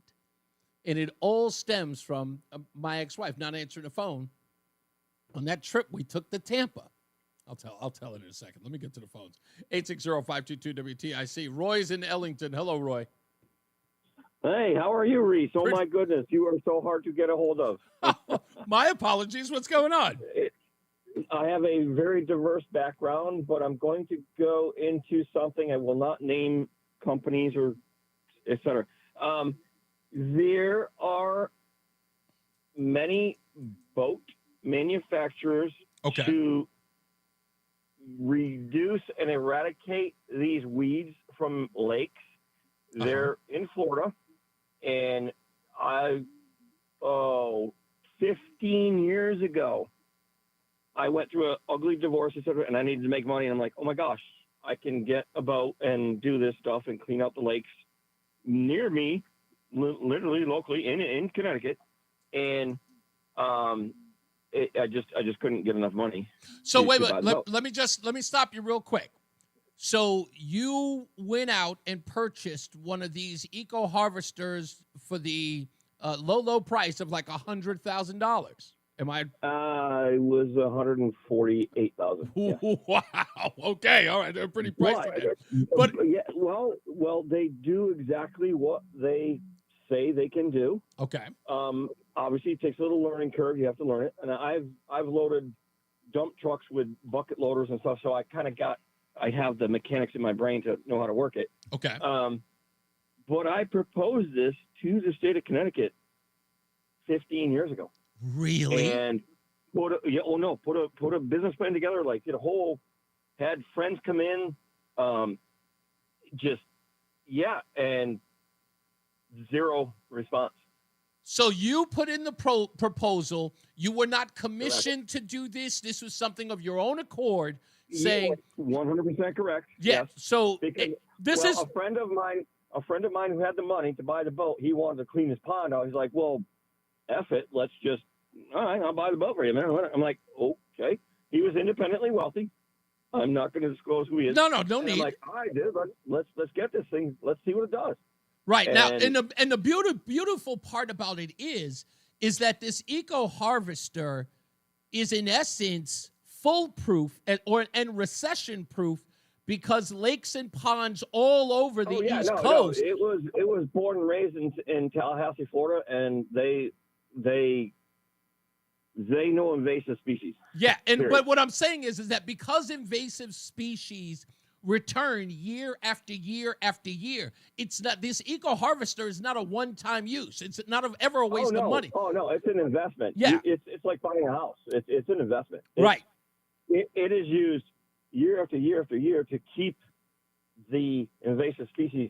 And it all stems from my ex-wife not answering the phone on that trip we took to Tampa. I'll tell it in a second. Let me get to the phones. 860-522-WTIC. Roy's in Ellington. Hello, Roy. Hey, how are you, Reese? Oh, my goodness. You are so hard to get a hold of. My apologies. What's going on? I have a very diverse background, but I'm going to go into something. I will not name companies or et cetera. There are many boat manufacturers to reduce and eradicate these weeds from lakes. They're in Florida, and 15 years ago, I went through an ugly divorce, etc., and I needed to make money. And I'm like, oh my gosh, I can get a boat and do this stuff and clean out the lakes near me, literally locally in Connecticut, and I just couldn't get enough money. So wait, let me stop you real quick. So you went out and purchased one of these eco harvesters for the low price of like $100,000. Am I? It was $148,000. Yeah. Wow. Okay. All right. They're pretty pricey. But yeah, well, they do exactly what they say they can do. Okay. Obviously, it takes a little learning curve. You have to learn it. And I've loaded dump trucks with bucket loaders and stuff, so I have the mechanics in my brain to know how to work it. Okay. But I proposed this to the state of Connecticut 15 years ago. Really? And put a business plan together, like did a whole, had friends come in, and zero response. So you put in the proposal. You were not commissioned to do this. This was something of your own accord, saying 100% correct. Yeah. Yes. So Because, a friend of mine who had the money to buy the boat. He wanted to clean his pond out. He's like, well, F it. Let's just, all right, I'll buy the boat for you, man. I'm like, okay. He was independently wealthy. I'm not going to disclose who he is. No And need. I'm like, all right, dude, let's get this thing. Let's see what it does. Right. Now, And- and the beautiful part about it is that this eco harvester is in essence foolproof and recession proof, because lakes and ponds all over the East Coast. It was born and raised in Tallahassee, Florida, and they know invasive species. Yeah, Period. but what I'm saying is that because invasive species return year after year after year, it's not, this eco harvester is not a one-time use. It's not ever a waste of money. Oh no, it's an investment. Yeah. It's like buying a house. It's an investment. Right. It is used year after year after year to keep the invasive species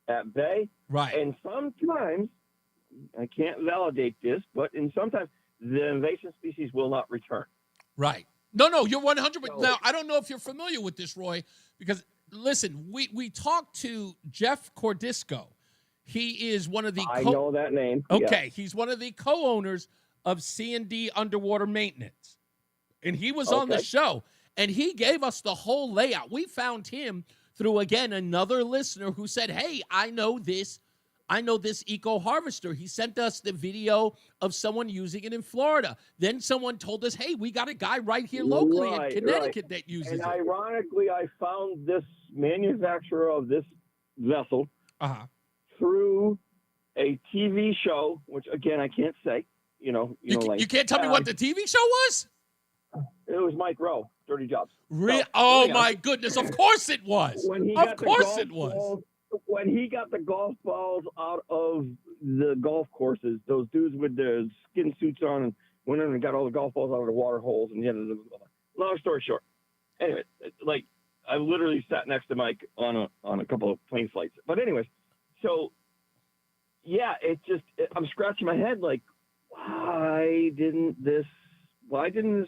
at bay. Right. And sometimes, I can't validate this, but sometimes the invasive species will not return. Right. No, you're 100%. Now, I don't know if you're familiar with this, Roy, because, listen, we talked to Jeff Cordisco. He is one of the I know that name. Okay, Yeah. he's one of the co-owners of C&D Underwater Maintenance. And he was on the Okay. show, and he gave us the whole layout. We found him through, again, another listener who said, hey, I know this eco harvester. He sent us the video of someone using it in Florida. Then someone told us, hey, we got a guy right here locally in Connecticut that uses and it. ironically, I found this manufacturer of this vessel through a TV show, which again I can't say. You can't tell me what the TV show was? It was Mike Rowe, Dirty Jobs. Oh my goodness! Of course it was. When he Of got the course golf it was. balls- when he got the golf balls out of the golf courses, those dudes with the skin suits on and went in and got all the golf balls out of the water holes. And long story short, anyway, like I literally sat next to Mike on a couple of plane flights. But anyways, so yeah, I'm scratching my head like, why didn't this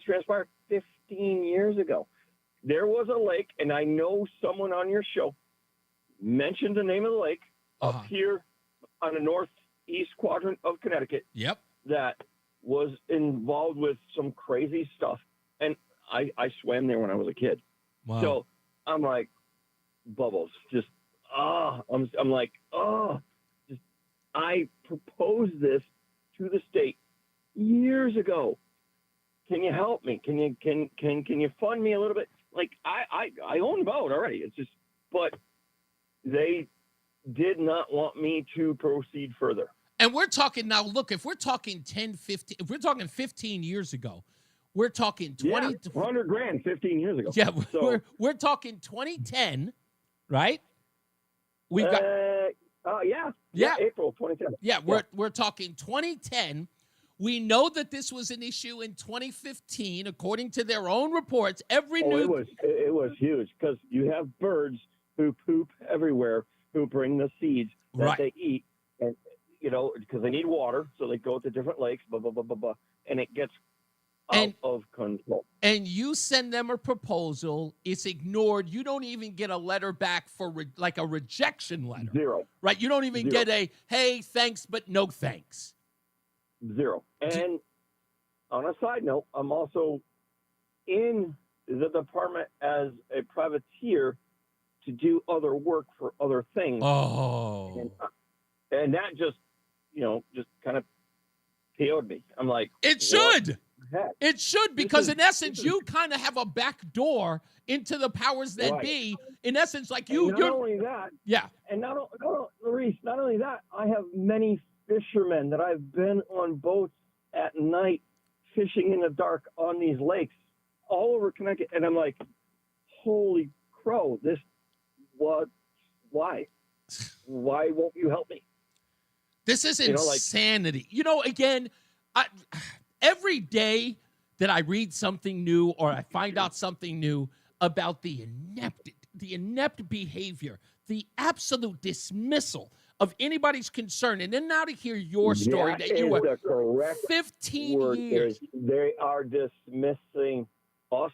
transpire 15 years ago? There was a lake, and I know someone on your show mentioned the name of the lake up here on the northeast quadrant of Connecticut. Yep. That was involved with some crazy stuff. And I swam there when I was a kid. Wow. So I'm like, bubbles, just, I'm like, I proposed this to the state years ago. Can you help me? Can you fund me a little bit? Like I own a boat already. It's just, but they did not want me to proceed further. And we're talking now, look, if we're talking 10, 15, if we're talking 15 years ago, we're talking 20. Yeah, $100,000 15 years ago. Yeah, So, we're talking 2010, right? We've got April 2010. Yeah, we're talking 2010. We know that this was an issue in 2015, according to their own reports. It was huge because you have birds who poop everywhere, who bring the seeds that they eat, and because they need water, so they go to different lakes, blah blah blah blah blah, and it gets out of control. And you send them a proposal, it's ignored. You don't even get a letter back for like a rejection letter. Zero. Right? You don't even get a hey, thanks, but no thanks. Zero. And on a side note, I'm also in the department as a privateer to do other work for other things. Oh. And that just kind of PO'd me. I'm like, it should. Heck? It should, because in essence, you kind of have a back door into the powers that be. In essence, like And not you're only that. Yeah. And Reese, not only that, I have many fishermen that I've been on boats at night fishing in the dark on these lakes all over Connecticut. And I'm like, holy crow, why? why won't you help me? This is You know, like- insanity. Again, every day that I read something new or I find out something new about the inept behavior, the absolute dismissal of anybody's concern, and then now to hear your story that you is were the correct 15 word years. They are dismissing us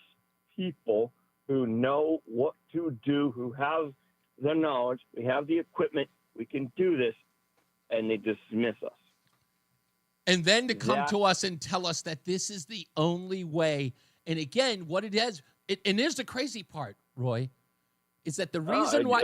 people who know what to do, who have the knowledge, we have the equipment, we can do this, and they dismiss us. And then to come to us and tell us that this is the only way. And again, what it is, and here's the crazy part, Roy, is that the reason why...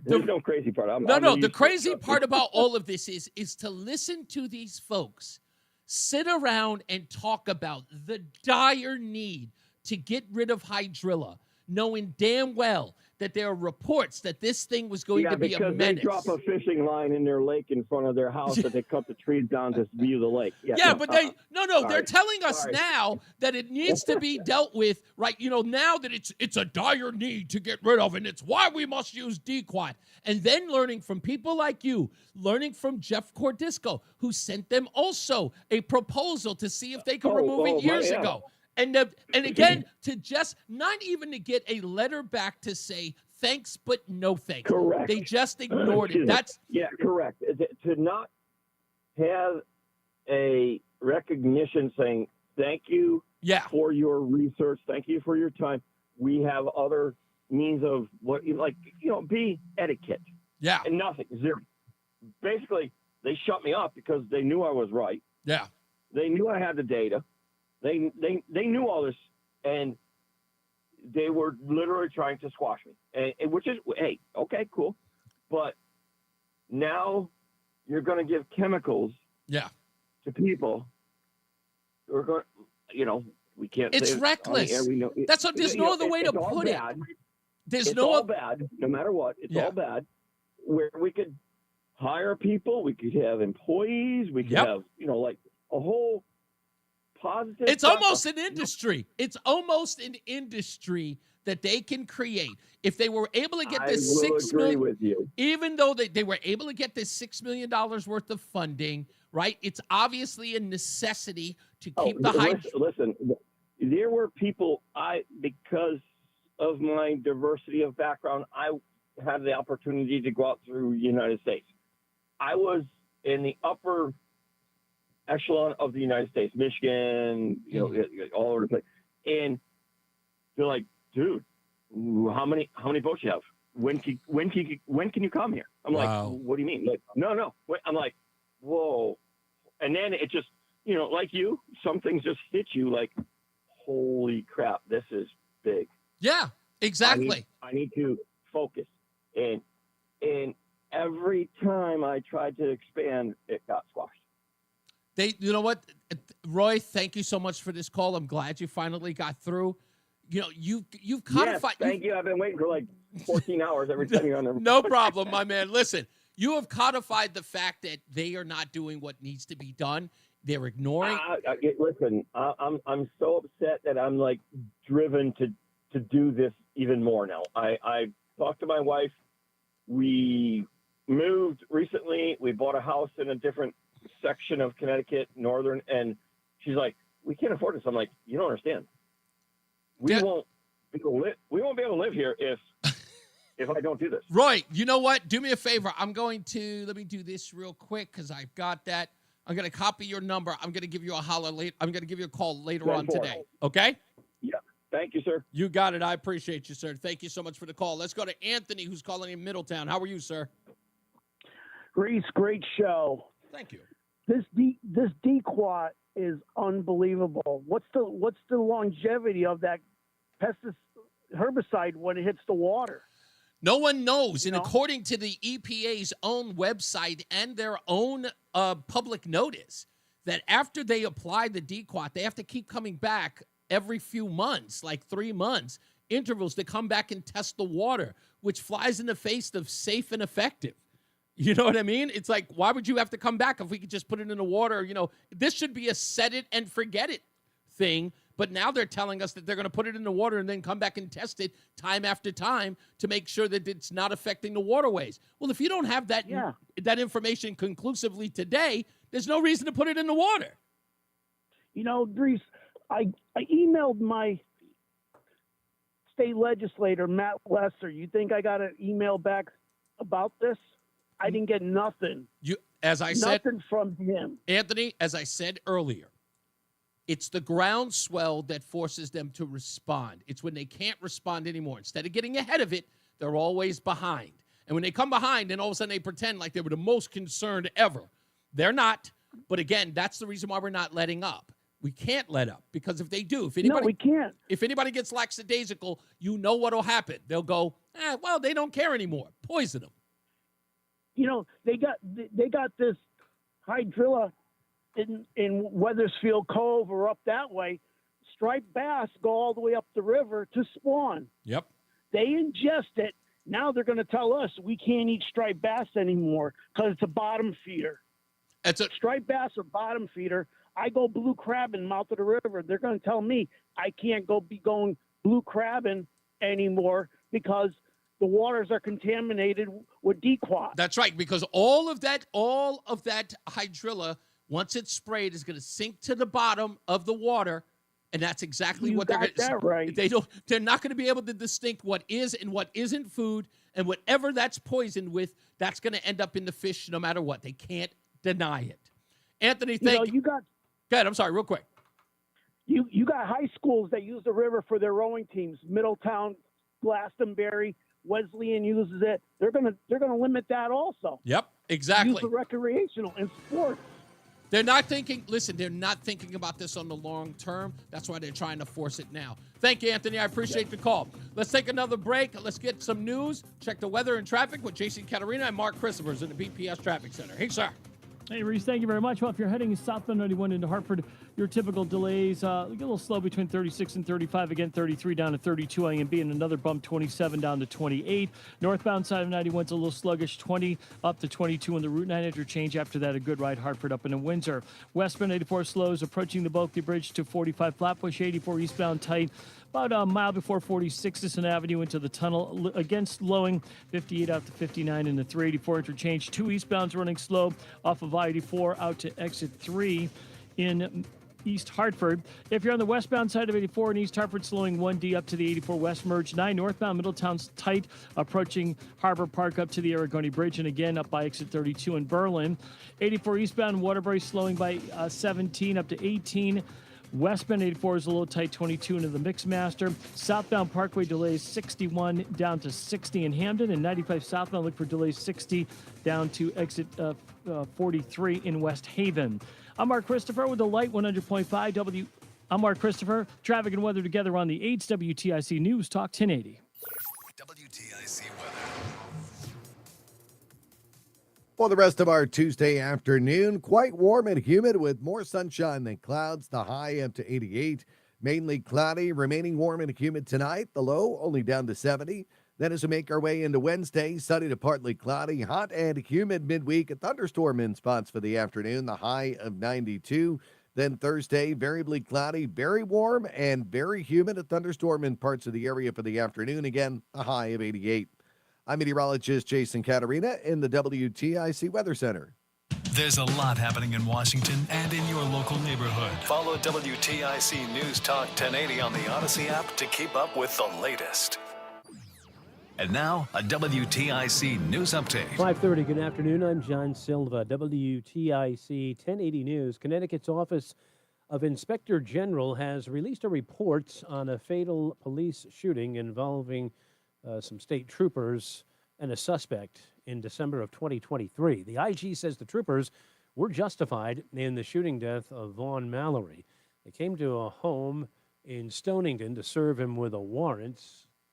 There's no crazy part. The crazy part about all of this is to listen to these folks sit around and talk about the dire need to get rid of hydrilla, knowing damn well that there are reports that this thing was going to be a because menace. they drop a fishing line in their lake in front of their house that they cut the trees down to view the lake. But they're Sorry. telling us Sorry. now that it needs to be dealt with, right? Now that it's a dire need to get rid of, and it's why we must use DQuad. And then learning from people like you, learning from Jeff Cordisco, who sent them also a proposal to see if they could remove it years ago. And again, to just not even to get a letter back to say thanks, but no thanks. Correct. They just ignored it. That's correct. To not have a recognition saying thank you for your research, thank you for your time. We have other means of be etiquette. Yeah. And nothing. Zero. Basically, they shut me up because they knew I was right. Yeah. They knew I had the data. They knew all this, and they were literally trying to squash me. And which is, hey, okay, cool, but now you're going to give chemicals, to people who are going. We can't. It's say reckless. on the air, we know, That's what. There's no other way to put it. It's all bad, no matter what. It's all bad. Where we could hire people, we could have employees, we could have a whole. Positive It's almost an industry. It's almost an industry that they can create. If they were able to get this $6 million, with you. Even though they were able to get this $6 million worth of funding, right? It's obviously a necessity to keep the high. Listen, there were people because of my diversity of background, I had the opportunity to go out through the United States. I was in the upper echelon of the United States, Michigan, all over the place. And they're like, dude, how many boats you have? When can you come here? I'm like, what do you mean? Like, no. I'm like, whoa. And then it just, like you, some things just hit you like, holy crap, this is big. Yeah, exactly. I need to focus. And every time I tried to expand, it got squashed. You know what, Roy? Thank you so much for this call. I'm glad you finally got through. You've codified. Yes, thank you. I've been waiting for like 14 hours every time you're on there. No problem, my man. Listen, you have codified the fact that they are not doing what needs to be done. They're ignoring. Listen, I'm so upset that I'm like driven to do this even more now. I talked to my wife. We moved recently. We bought a house in a different section of Connecticut, northern, and she's like, we can't afford this. I'm like, you don't understand. We won't be able to live here if I don't do this. Roy, you know what? Do me a favor. Let me do this real quick because I've got that. I'm going to copy your number. I'm going to give you a holler later. I'm going to give you a call later on today. Okay? Yeah. Thank you, sir. You got it. I appreciate you, sir. Thank you so much for the call. Let's go to Anthony, who's calling in Middletown. How are you, sir? Reese, great show. Thank you. This DQuad is unbelievable. What's the longevity of that herbicide when it hits the water? No one knows. And according to the EPA's own website and their own public notice, that after they apply the DQuad, they have to keep coming back every few months, like 3 months, intervals to come back and test the water, which flies in the face of safe and effective. You know what I mean? It's like, why would you have to come back if we could just put it in the water? This should be a set it and forget it thing But now they're telling us that they're going to put it in the water and then come back and test it time after time to make sure that it's not affecting the waterways. Well, if you don't have that information conclusively today, there's no reason to put it in the water. You know, Reese, I emailed my state legislator, Matt Lesser. You think I got an email back about this? I didn't get nothing. Nothing from him. Anthony, as I said earlier, it's the groundswell that forces them to respond. It's when they can't respond anymore. Instead of getting ahead of it, they're always behind. And when they come behind, then all of a sudden they pretend like they were the most concerned ever. They're not. But again, that's the reason why we're not letting up. We can't let up, because if they do, we can't. If anybody gets lackadaisical, you know what will happen. They'll go, well, they don't care anymore. Poison them. You know, they got this hydrilla in Weathersfield Cove or up that way. Striped bass go all the way up the river to spawn. Yep. They ingest it. Now they're going to tell us we can't eat striped bass anymore because it's a bottom feeder. Striped bass or bottom feeder. I go blue crabbing mouth of the river. They're going to tell me I can't be going blue crabbing anymore because the waters are contaminated with dequat. That's right, because all of that hydrilla, once it's sprayed, is going to sink to the bottom of the water, and that's exactly what they're going to. Right. They're not going to be able to distinct what is and what isn't food, and whatever that's poisoned with, that's going to end up in the fish no matter what. They can't deny it. Anthony, thank you. Go ahead. I'm sorry, real quick. You got high schools that use the river for their rowing teams. Middletown, Glastonbury, Wesleyan uses it. They're gonna limit that also. Yep, exactly. Use the recreational and sports. They're not thinking about this on the long term. That's why they're trying to force it now. Thank you, Anthony. I appreciate the call. Let's take another break. Let's get some news. Check the weather and traffic with Jason Caterina and Mark Christophers in the BPS Traffic Center. Hey, sir. Hey, Reese, thank you very much. Well, if you're heading southbound 91 into Hartford, your typical delays get a little slow between 36 and 35. Again, 33 down to 32 A&B, and another bump, 27 down to 28. Northbound side of 91's a little sluggish, 20 up to 22 in the Route 9 interchange. After that, a good ride, Hartford up into Windsor. Westbound 84 slows, approaching the Bulkley Bridge to 45. Flatbush 84 eastbound tight. About a mile before 46th Avenue into the tunnel. Again, slowing 58 out to 59 in the 384 interchange. 2 eastbounds running slow off of I-84 out to exit 3 in East Hartford. If you're on the westbound side of 84 in East Hartford, slowing 1D up to the 84 West Merge. 9 northbound Middletown's tight, approaching Harbor Park up to the Aragoni Bridge, and again up by exit 32 in Berlin. 84 eastbound Waterbury slowing by 17 up to 18. Westbound 84 is a little tight, 22 into the Mixmaster. Southbound Parkway delays 61 down to 60 in Hamden, and 95 southbound look for delays 60 down to exit 43 in West Haven. I'm Mark Christopher with the Light 100.5 I'm Mark Christopher. Traffic and weather together on the 8's WTIC News Talk 1080. WTIC weather. For the rest of our Tuesday afternoon, quite warm and humid with more sunshine than clouds. The high up to 88. Mainly cloudy, remaining warm and humid tonight. The low only down to 70. Then as we make our way into Wednesday, sunny to partly cloudy, hot and humid midweek. A thunderstorm in spots for the afternoon. The high of 92. Then Thursday, variably cloudy, very warm and very humid. A thunderstorm in parts of the area for the afternoon. Again, a high of 88. I'm meteorologist Jason Caterina in the WTIC Weather Center. There's a lot happening in Washington and in your local neighborhood. Follow WTIC News Talk 1080 on the Odyssey app to keep up with the latest. And now, a WTIC News Update. 5:30, good afternoon. I'm John Silva, WTIC 1080 News. Connecticut's Office of Inspector General has released a report on a fatal police shooting involving some state troopers and a suspect in December of 2023. The IG says the troopers were justified in the shooting death of Vaughn Mallory. They came to a home in Stonington to serve him with a warrant.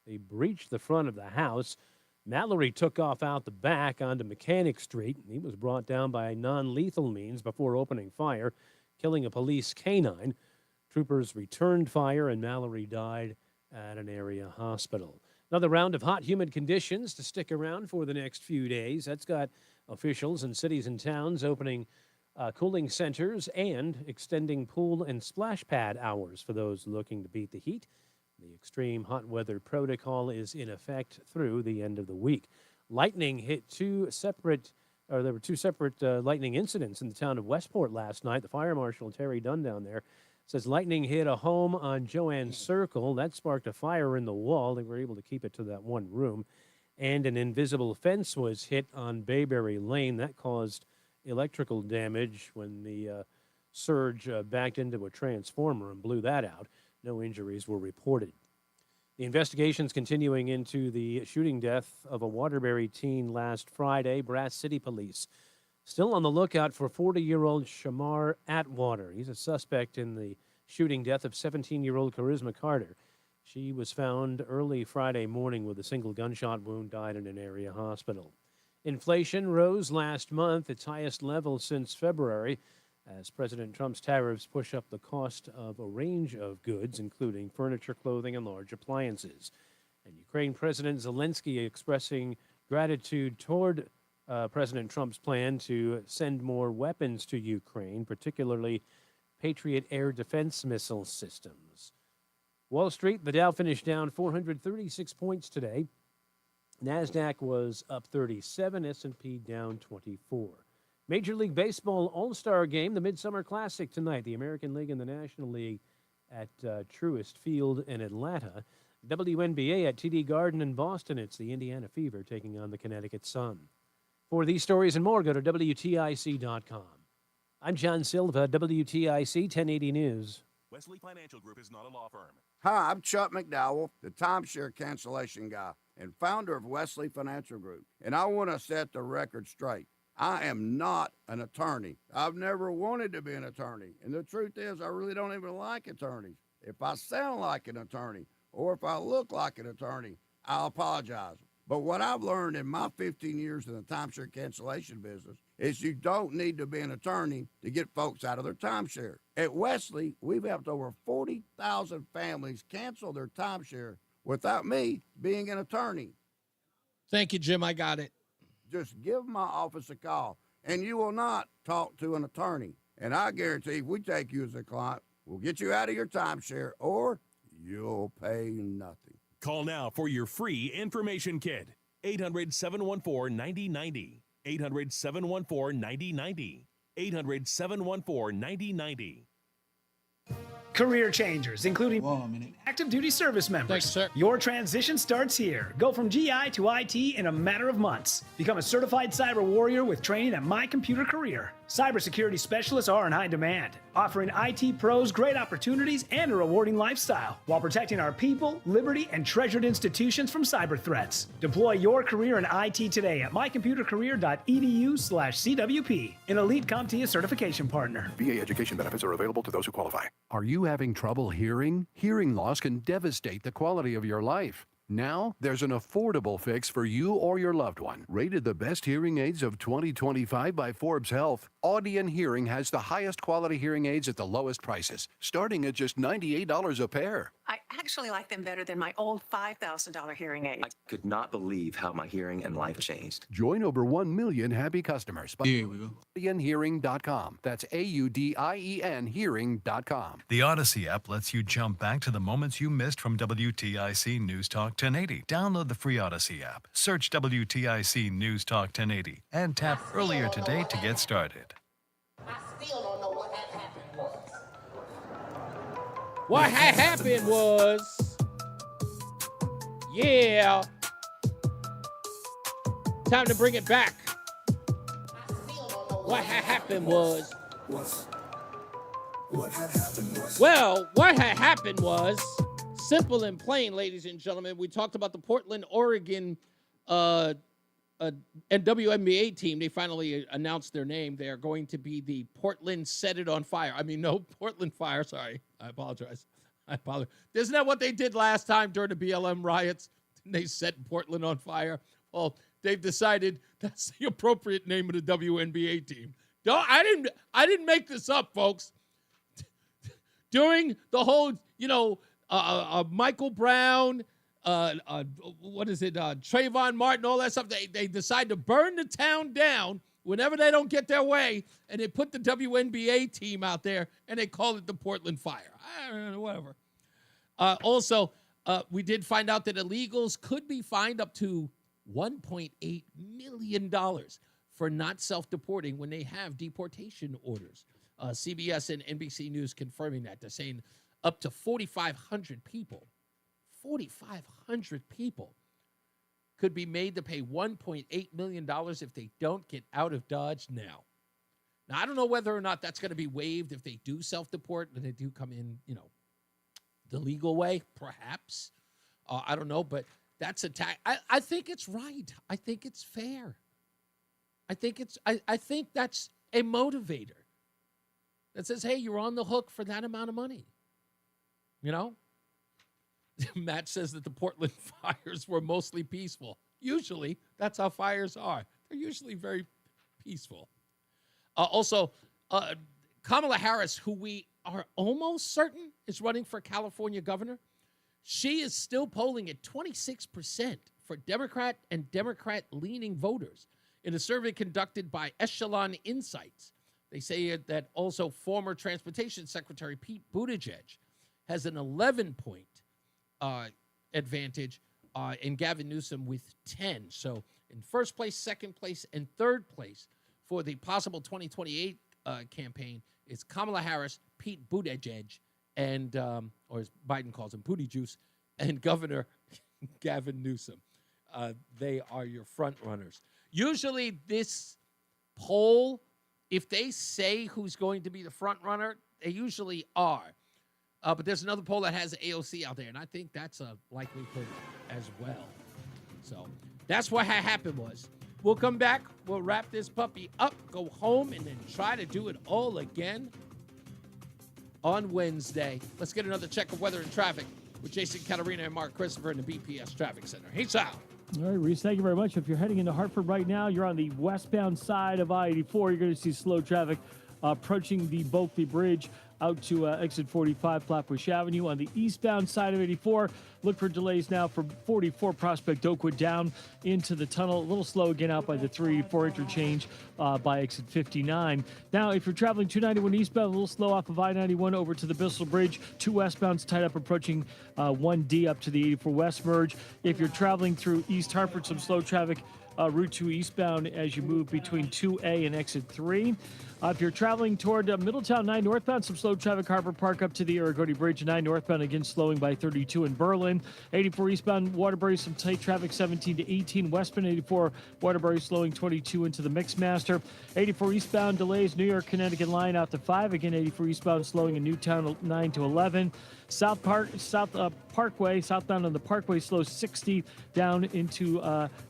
They breached the front of the house. Mallory took off out the back onto Mechanic Street. He was brought down by non-lethal means before opening fire, killing a police canine. Troopers returned fire, and Mallory died at an area hospital. Another round of hot, humid conditions to stick around for the next few days. That's got officials in cities and towns opening cooling centers, and extending pool and splash pad hours for those looking to beat the heat. The extreme hot weather protocol is in effect through the end of the week. Lightning hit there were two separate lightning incidents in the town of Westport last night. The fire marshal, Terry Dunn, down there, says lightning hit a home on Joanne Circle. That sparked a fire in the wall. They were able to keep it to that one room. And an invisible fence was hit on Bayberry Lane. That caused electrical damage when the surge backed into a transformer and blew that out. No injuries were reported. The investigation's continuing into the shooting death of a Waterbury teen last Friday. Brass City Police still on the lookout for 40-year-old Shamar Atwater. He's a suspect in the shooting death of 17-year-old Charisma Carter. She was found early Friday morning with a single gunshot wound, died in an area hospital. Inflation rose last month, its highest level since February, as President Trump's tariffs push up the cost of a range of goods, including furniture, clothing, and large appliances. And Ukraine President Zelensky expressing gratitude toward President Trump's plan to send more weapons to Ukraine, particularly Patriot air defense missile systems. Wall Street, the Dow finished down 436 points today. NASDAQ was up 37, S&P down 24. Major League Baseball All-Star Game, the Midsummer Classic tonight. The American League and the National League at Truist Field in Atlanta. WNBA at TD Garden in Boston. It's the Indiana Fever taking on the Connecticut Sun. For these stories and more, go to WTIC.com. I'm John Silva, WTIC 1080 News. Wesley Financial Group is not a law firm. Hi, I'm Chuck McDowell, the timeshare cancellation guy and founder of Wesley Financial Group. And I want to set the record straight. I am not an attorney. I've never wanted to be an attorney. And the truth is, I really don't even like attorneys. If I sound like an attorney or if I look like an attorney, I'll apologize. But what I've learned in my 15 years in the timeshare cancellation business is you don't need to be an attorney to get folks out of their timeshare. At Wesley, we've helped over 40,000 families cancel their timeshare without me being an attorney. Thank you, Jim. I got it. Just give my office a call, and you will not talk to an attorney. And I guarantee if we take you as a client, we'll get you out of your timeshare, or you'll pay nothing. Call now for your free information kit. 800-714-9090. 800-714-9090. 800-714-9090. Career changers, including active duty service members. Thanks, sir. Your transition starts here. Go from GI to IT in a matter of months. Become a certified cyber warrior with training at My Computer Career. Cybersecurity specialists are in high demand, offering IT pros great opportunities and a rewarding lifestyle while protecting our people, liberty, and treasured institutions from cyber threats. Deploy your career in IT today at mycomputercareer.edu/CWP, an elite CompTIA certification partner. VA education benefits are available to those who qualify. Are you having trouble hearing? Hearing loss can devastate the quality of your life. Now, there's an affordable fix for you or your loved one. Rated the best hearing aids of 2025 by Forbes Health, Audion Hearing has the highest quality hearing aids at the lowest prices, starting at just $98 a pair. I actually like them better than my old $5,000 hearing aids. I could not believe how my hearing and life changed. Join over 1 million happy customers by AudionHearing.com. That's AUDIEN Hearing.com. The Odyssey app lets you jump back to the moments you missed from WTIC News Talk 1080. Download the free Odyssey app, search WTIC News Talk 1080, and tap earlier today to get started. I still don't know what had happened was. What had happened was, yeah, time to bring it back. What had happened was, what had happened was, well, what had happened was simple and plain, ladies and gentlemen. We talked about the Portland, Oregon and WNBA team. They finally announced their name. They are going to be the Portland Set It On Fire. Portland Fire. Sorry. I apologize. Isn't that what they did last time during the BLM riots? They set Portland on fire. Well, they've decided that's the appropriate name of the WNBA team. I didn't make this up, folks. During the whole, Michael Brown, Trayvon Martin, all that stuff, they decided to burn the town down whenever they don't get their way, and they put the WNBA team out there, and they call it the Portland Fire. I don't know, whatever. Also, we did find out that illegals could be fined up to $1.8 million for not self-deporting when they have deportation orders. CBS and NBC News confirming that. They're saying up to 4,500 people could be made to pay $1.8 million if they don't get out of Dodge now. Now, I don't know whether or not that's going to be waived if they do self-deport and they do come in, the legal way, perhaps. I don't know, but that's a tax. I think it's right. I think it's fair. I think that's a motivator that says, hey, you're on the hook for that amount of money. Matt says that the Portland fires were mostly peaceful. Usually, that's how fires are. They're usually very peaceful. Also, Kamala Harris, who we are almost certain is running for California governor, she is still polling at 26% for Democrat and Democrat-leaning voters in a survey conducted by Echelon Insights. They say that also former Transportation Secretary Pete Buttigieg has an 11-point advantage and Gavin Newsom with 10. So in first place, second place, and third place for the possible 2028 campaign is Kamala Harris, Pete Buttigieg, and, or as Biden calls him, Booty Juice, and Governor Gavin Newsom. They are your front runners. Usually this poll, if they say who's going to be the front runner, they usually are. But there's another poll that has AOC out there, and I think that's a likelihood as well. So that's what happened was. We'll come back. We'll wrap this puppy up, go home, and then try to do it all again on Wednesday. Let's get another check of weather and traffic with Jason Catarina and Mark Christopher in the BPS Traffic Center. Hey, Sal. All right, Reese, thank you very much. If you're heading into Hartford right now, you're on the westbound side of I-84. You're going to see slow traffic approaching the Bulkley Bridge out to exit 45 Flatbush Avenue. On the eastbound side of 84, look for delays now from 44 Prospect Oakwood down into the tunnel. A little slow again out by the 384 interchange by exit 59. Now, if you're traveling 291 eastbound, a little slow off of I-91 over to the Bissell Bridge. 2 westbounds tied up approaching 1D up to the 84 West merge. If you're traveling through East Hartford, some slow traffic Route 2 eastbound as you move between 2A and exit 3. If you're traveling toward Middletown 9 northbound, some slow traffic Harbor Park up to the Aragodi Bridge. 9 northbound again slowing by 32 in Berlin. 84 eastbound Waterbury, some tight traffic 17 to 18. Westbound 84 Waterbury slowing 22 into the Mixmaster. 84 eastbound delays New York Connecticut line out to 5. Again 84 eastbound slowing in Newtown 9 to 11. Southbound on the Parkway slows 60 down into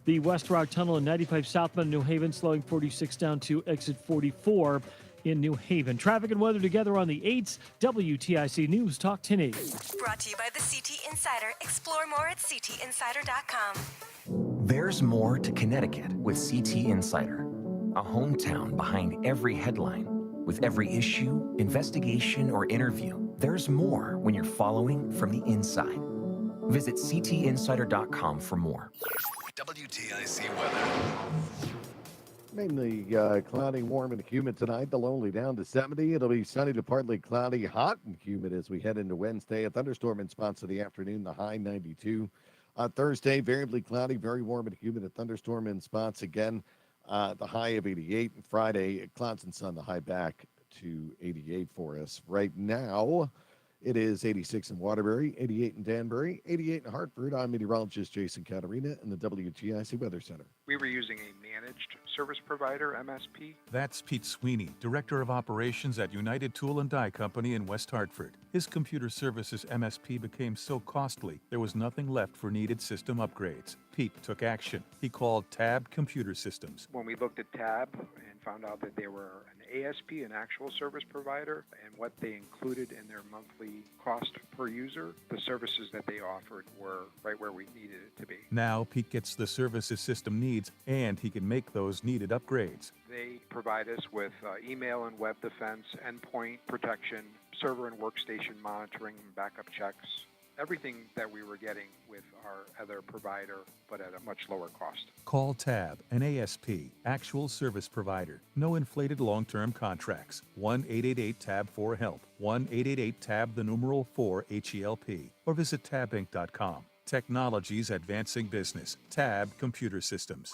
the West Rock Tunnel, and 95 southbound New Haven slowing 46 down to exit 44 in New Haven. Traffic and weather together on the 8s. WTIC News Talk 1080. Brought to you by the CT Insider. Explore more at ctinsider.com. There's more to Connecticut with CT Insider, a hometown behind every headline. With every issue, investigation, or interview, there's more when you're following from the inside. Visit ctinsider.com for more. WTIC weather. Mainly cloudy, warm, and humid tonight. The low only down to 70. It'll be sunny to partly cloudy, hot and humid as we head into Wednesday. A thunderstorm in spots of the afternoon, the high 92. Thursday, variably cloudy, very warm and humid. A thunderstorm in spots again. The high of 88. And Friday, clouds and sun, the high back to 88 for us. Right now, it is 86 in Waterbury, 88 in Danbury, 88 in Hartford. I'm meteorologist Jason Catarina in the WTIC Weather Center. We were using a managed service provider, MSP. That's Pete Sweeney, Director of Operations at United Tool and Die Company in West Hartford. His computer services MSP became so costly, there was nothing left for needed system upgrades. Pete took action. He called Tab Computer Systems. When we looked at Tab and found out that they were an ASP, an actual service provider, and what they included in their monthly cost per user, the services that they offered were right where we needed it to be. Now Pete gets the services system needs, and he can make those needed upgrades. They provide us with email and web defense, endpoint protection, server and workstation monitoring, backup checks, everything that we were getting with our other provider, but at a much lower cost. Call TAB, an ASP, actual service provider. No inflated long-term contracts. 1-888-TAB-4-HELP. 1-888-TAB-4-HELP. Or visit tabinc.com. Technologies advancing business. TAB Computer Systems.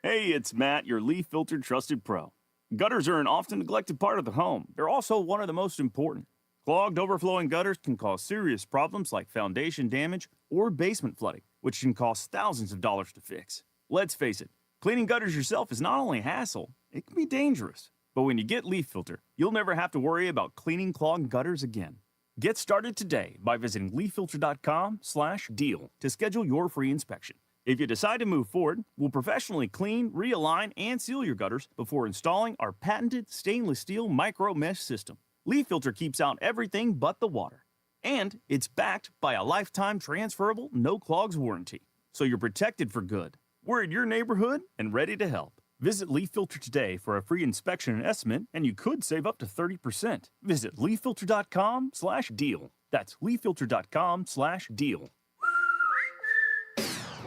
Hey, it's Matt, your leaf filter trusted pro. Gutters are an often neglected part of the home. They're also one of the most important. Clogged, overflowing gutters can cause serious problems like foundation damage or basement flooding, which can cost thousands of dollars to fix. Let's face it, cleaning gutters yourself is not only a hassle, it can be dangerous. But when you get Leaf Filter, you'll never have to worry about cleaning clogged gutters again. Get started today by visiting leaffilter.com/deal to schedule your free inspection. If you decide to move forward, we'll professionally clean, realign, and seal your gutters before installing our patented stainless steel micro mesh system. Leaf Filter keeps out everything but the water. And it's backed by a lifetime transferable no clogs warranty. So you're protected for good. We're in your neighborhood and ready to help. Visit Leaf Filter today for a free inspection and estimate, and you could save up to 30%. Visit leaffilter.com/deal. That's leaffilter.com/deal.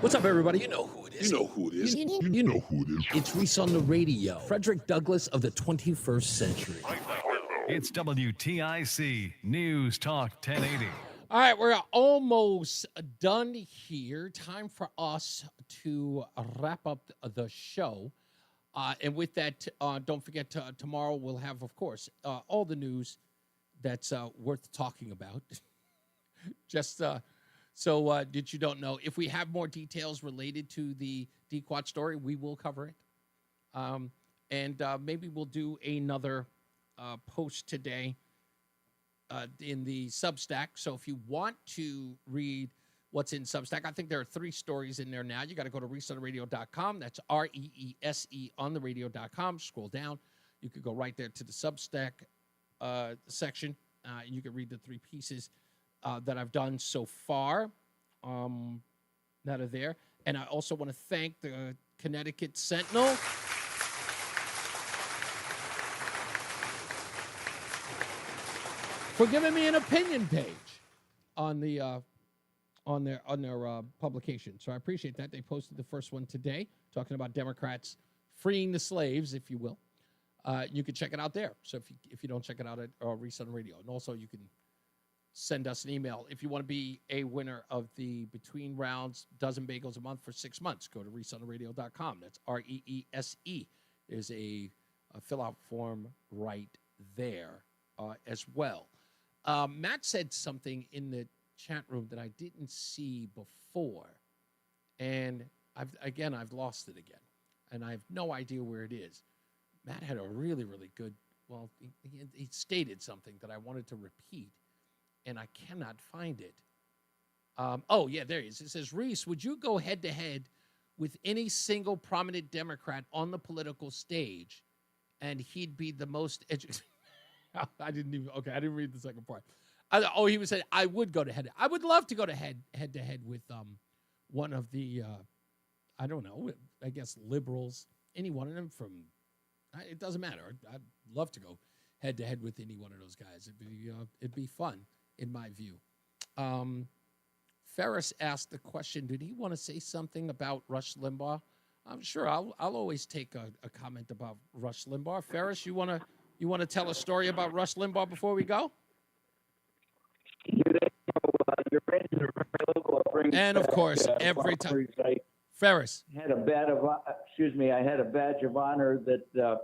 What's up, everybody? You know who it is. You know who it is. You know who it is. It's Reese on the Radio. Frederick Douglass of the 21st century. It's WTIC News Talk 1080. All right, we're almost done here. Time for us to wrap up the show. And with that, don't forget, tomorrow we'll have, of course, all the news that's worth talking about. Just so did you don't know, if we have more details related to the DQuad story, we will cover it. And maybe we'll do another post today in the Substack. So if you want to read what's in Substack, I think there are 3 stories in there now. You got to go to reeseontheradio.com. That's REESE on the radio.com. Scroll down. You could go right there to the Substack section. And you can read the 3 pieces that I've done so far that are there. And I also want to thank the Connecticut Sentinel for giving me an opinion page on the on their publication. So I appreciate that. They posted the first one today, talking about Democrats freeing the slaves, if you will. You can check it out there. So if you don't check it out at Reese on the Radio, and also you can send us an email if you want to be a winner of the Between Rounds dozen bagels a month for 6 months. Go to reeseontheradio.com. That's REESE. There's a fill out form right there as well. Matt said something in the chat room that I didn't see before, and I've lost it again, and I have no idea where it is. Matt had a really, really good, well, he stated something that I wanted to repeat, and I cannot find it. Oh, yeah, there he is. It says, Reese, would you go head-to-head with any single prominent Democrat on the political stage, and he'd be the most educated? I didn't read the second part. He was saying, I would go to head. I would love to go to head-to-head with one of the, I don't know, I guess liberals, any one of them from, it doesn't matter. I'd love to go head-to-head with any one of those guys. It'd be fun, in my view. Ferris asked the question, did he want to say something about Rush Limbaugh? I'm sure I'll always take a comment about Rush Limbaugh. Ferris, you want to tell a story about Rush Limbaugh before we go? And of course, every time, Ferris had a badge of honor that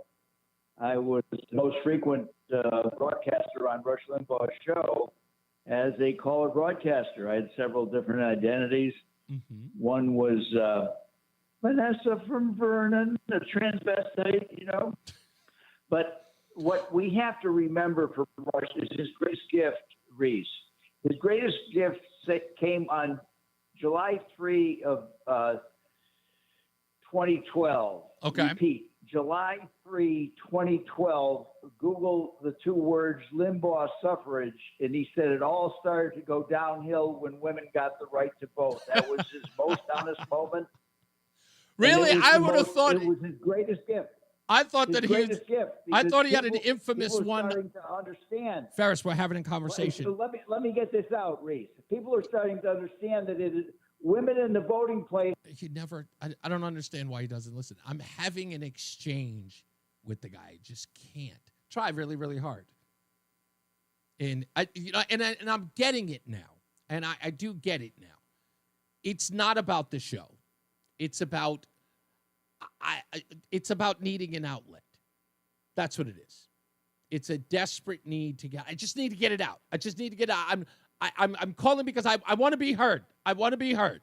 I was the most frequent broadcaster on Rush Limbaugh's show as a caller broadcaster. I had several different identities. Mm-hmm. One was Vanessa from Vernon, a transvestite, But what we have to remember for Rush is his greatest gift, Reese. His greatest gift came on July 3 of 2012. Okay. Repeat, July 3, 2012, Google the 2 words Limbaugh suffrage, and he said it all started to go downhill when women got the right to vote. That was his most honest moment. Really? I would have thought it was his greatest gift. I thought His that he. greatest gift. I because thought he had an people- infamous people are one. starting to understand. Ferris, we're having a conversation. So let me get this out, Reese. People are starting to understand that it is women in the voting place. He never. I don't understand why he doesn't listen. I'm having an exchange with the guy. I just can't. Try really, really hard. And I'm getting it now. And I do get it now. It's not about the show. It's about it's about needing an outlet. That's what it is. It's a desperate need to get. I just need to get it out. I just need to get it out. I'm calling because I want to be heard. I want to be heard.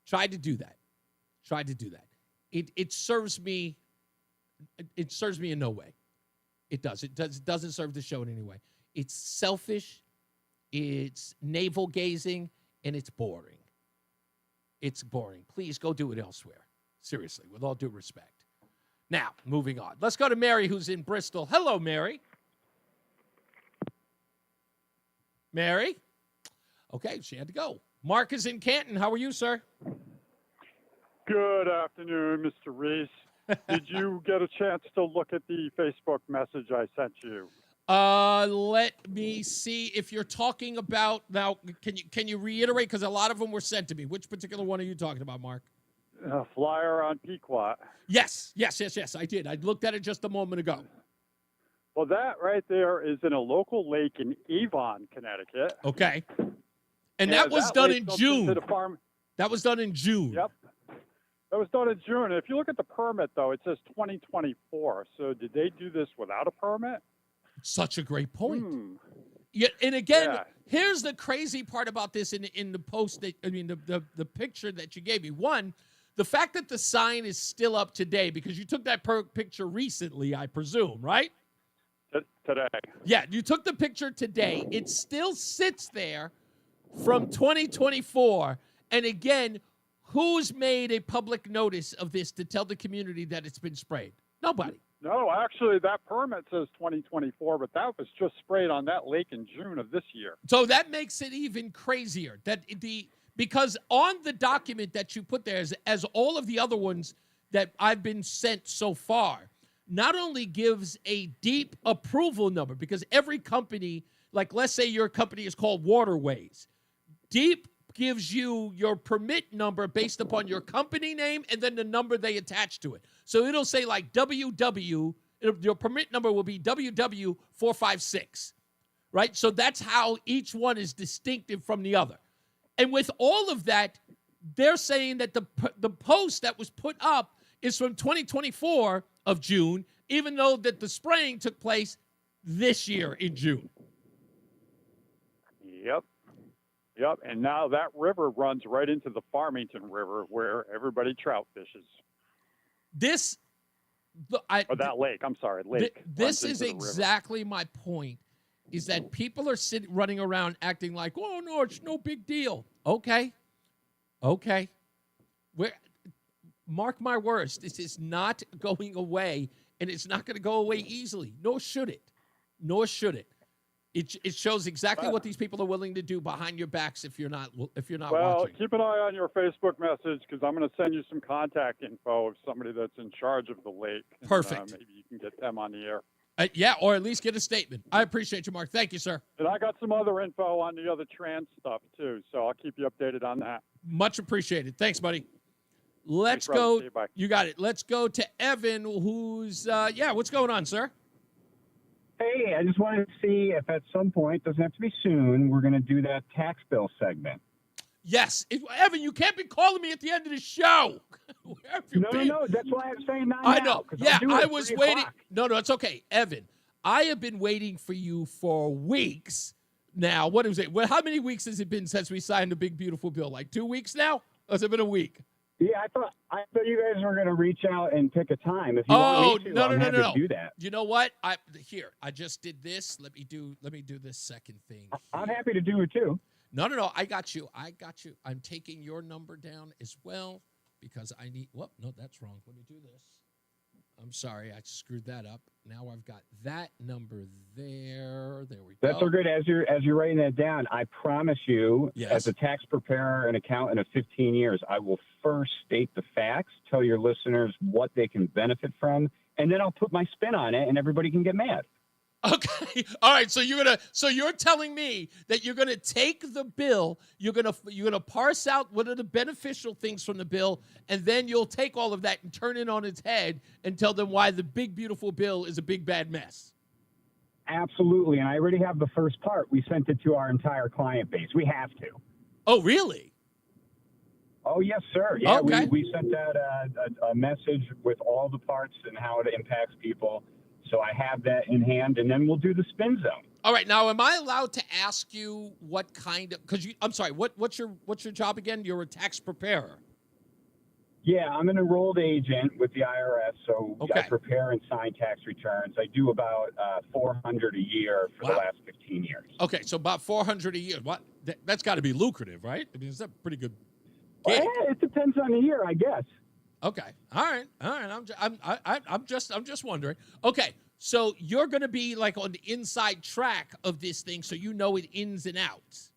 Try to do that. Try to do that. It serves me. It serves me in no way. It does. It doesn't serve the show in any way. It's selfish. It's navel gazing, and it's boring. It's boring. Please go do it elsewhere. Seriously, with all due respect. Now, moving on. Let's go to Mary, who's in Bristol. Hello, Mary. Mary? Okay, she had to go. Mark is in Canton. How are you, sir? Good afternoon, Mr. Reese. Did you get a chance to look at the Facebook message I sent you? Let me see if you're talking about now. Can you reiterate? Because a lot of them were sent to me. Which particular one are you talking about, Mark? A flyer on Pequot. Yes. I did. I looked at it just a moment ago. Well, that right there is in a local lake in Avon, Connecticut. Okay. And that was done in June. That was done in June. Yep. That was done in June. And if you look at the permit, though, it says 2024. So did they do this without a permit? Such a great point. Yeah, and again, here's the crazy part about this in the post that the picture that you gave me. One, the fact that the sign is still up today because you took that picture recently, I presume, right? Today. Yeah, you took the picture today. It still sits there from 2024. And again, who's made a public notice of this to tell the community that it's been sprayed? Nobody. No, actually, that permit says 2024, but that was just sprayed on that lake in June of this year. So that makes it even crazier. Because on the document that you put there, as all of the other ones that I've been sent so far, not only gives a deep approval number, because every company, like let's say your company is called Waterways, Deep gives you your permit number based upon your company name and then the number they attach to it. So it'll say like WW, your permit number will be WW456, right? So that's how each one is distinctive from the other. And with all of that, they're saying that the post that was put up is from 2024 of June, even though that the spraying took place this year in June. Yep, and now that river runs right into the Farmington River where everybody trout fishes. That lake, I'm sorry, lake. This is exactly my point, is that people are running around acting like, oh, no, it's no big deal. Okay. Mark my words, this is not going away, and it's not going to go away easily, nor should it. It shows exactly what these people are willing to do behind your backs if you're not watching. Well, keep an eye on your Facebook message because I'm going to send you some contact info of somebody that's in charge of the lake. Perfect. Maybe you can get them on the air. Yeah, or at least get a statement. I appreciate you, Mark. Thank you, sir. And I got some other info on the other trans stuff, too, so I'll keep you updated on that. Much appreciated. Thanks, buddy. Let's go. See you, bye. You got it. Let's go to Evan, who's, what's going on, sir? Hey, I just wanted to see if at some point, doesn't have to be soon, we're going to do that tax bill segment. Yes. Evan, you can't be calling me at the end of the show. Where have you been? No, that's why I'm saying not I now, know. 'cause Yeah, I'll do it I at was 3 waiting. o'clock. No, it's okay. Evan, I have been waiting for you for weeks now. What is it? Well, how many weeks has it been since we signed the big, beautiful bill? Like 2 weeks now? Or has it been a week? Yeah, I thought you guys were going to reach out and pick a time. If you want me to, I'm happy to do that. You know what? I just did this. Let me do this second thing. I'm happy to do it too. No. I got you. I'm taking your number down as well because I need. Whoop, no, that's wrong. Let me do this. I'm sorry, I screwed that up. Now I've got that number there. There we go. That's so good. As you're writing that down, I promise you, as a tax preparer and accountant of 15 years, I will first state the facts, tell your listeners what they can benefit from, and then I'll put my spin on it, and everybody can get mad. Okay. All right. So you're telling me that you're gonna take the bill, you're gonna parse out what are the beneficial things from the bill, and then you'll take all of that and turn it on its head and tell them why the big beautiful bill is a big bad mess. Absolutely. And I already have the first part. We sent it to our entire client base. We have to. Oh, really? Oh, yes, sir. Yeah, okay. we sent out a message with all the parts and how it impacts people. So I have that in hand, and then we'll do the spin zone. All right. Now, am I allowed to ask you what kind of? Because I'm sorry. What's your job again? You're a tax preparer. Yeah, I'm an enrolled agent with the IRS, so Okay. I prepare and sign tax returns. I do about 400 a year for the last 15 years. Okay, so about 400 a year. What? That's got to be lucrative, right? I mean, is that pretty good? Well, yeah, it depends on the year, I guess. Okay. All right. I'm just wondering. Okay. So you're going to be like on the inside track of this thing, so you know it ins and outs.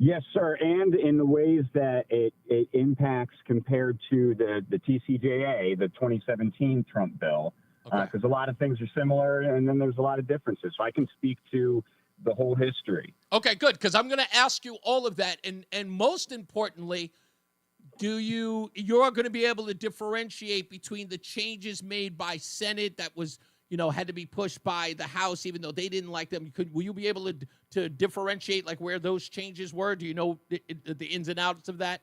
Yes, sir, and in the ways that it impacts compared to the TCJA, the 2017 Trump bill, because a lot of things are similar, and then there's a lot of differences. So I can speak to the whole history. Okay, good, because I'm going to ask you all of that, and most importantly, you're going to be able to differentiate between the changes made by Senate that was, had to be pushed by the House, even though they didn't like them. Will you be able to differentiate like where those changes were? Do you know the ins and outs of that?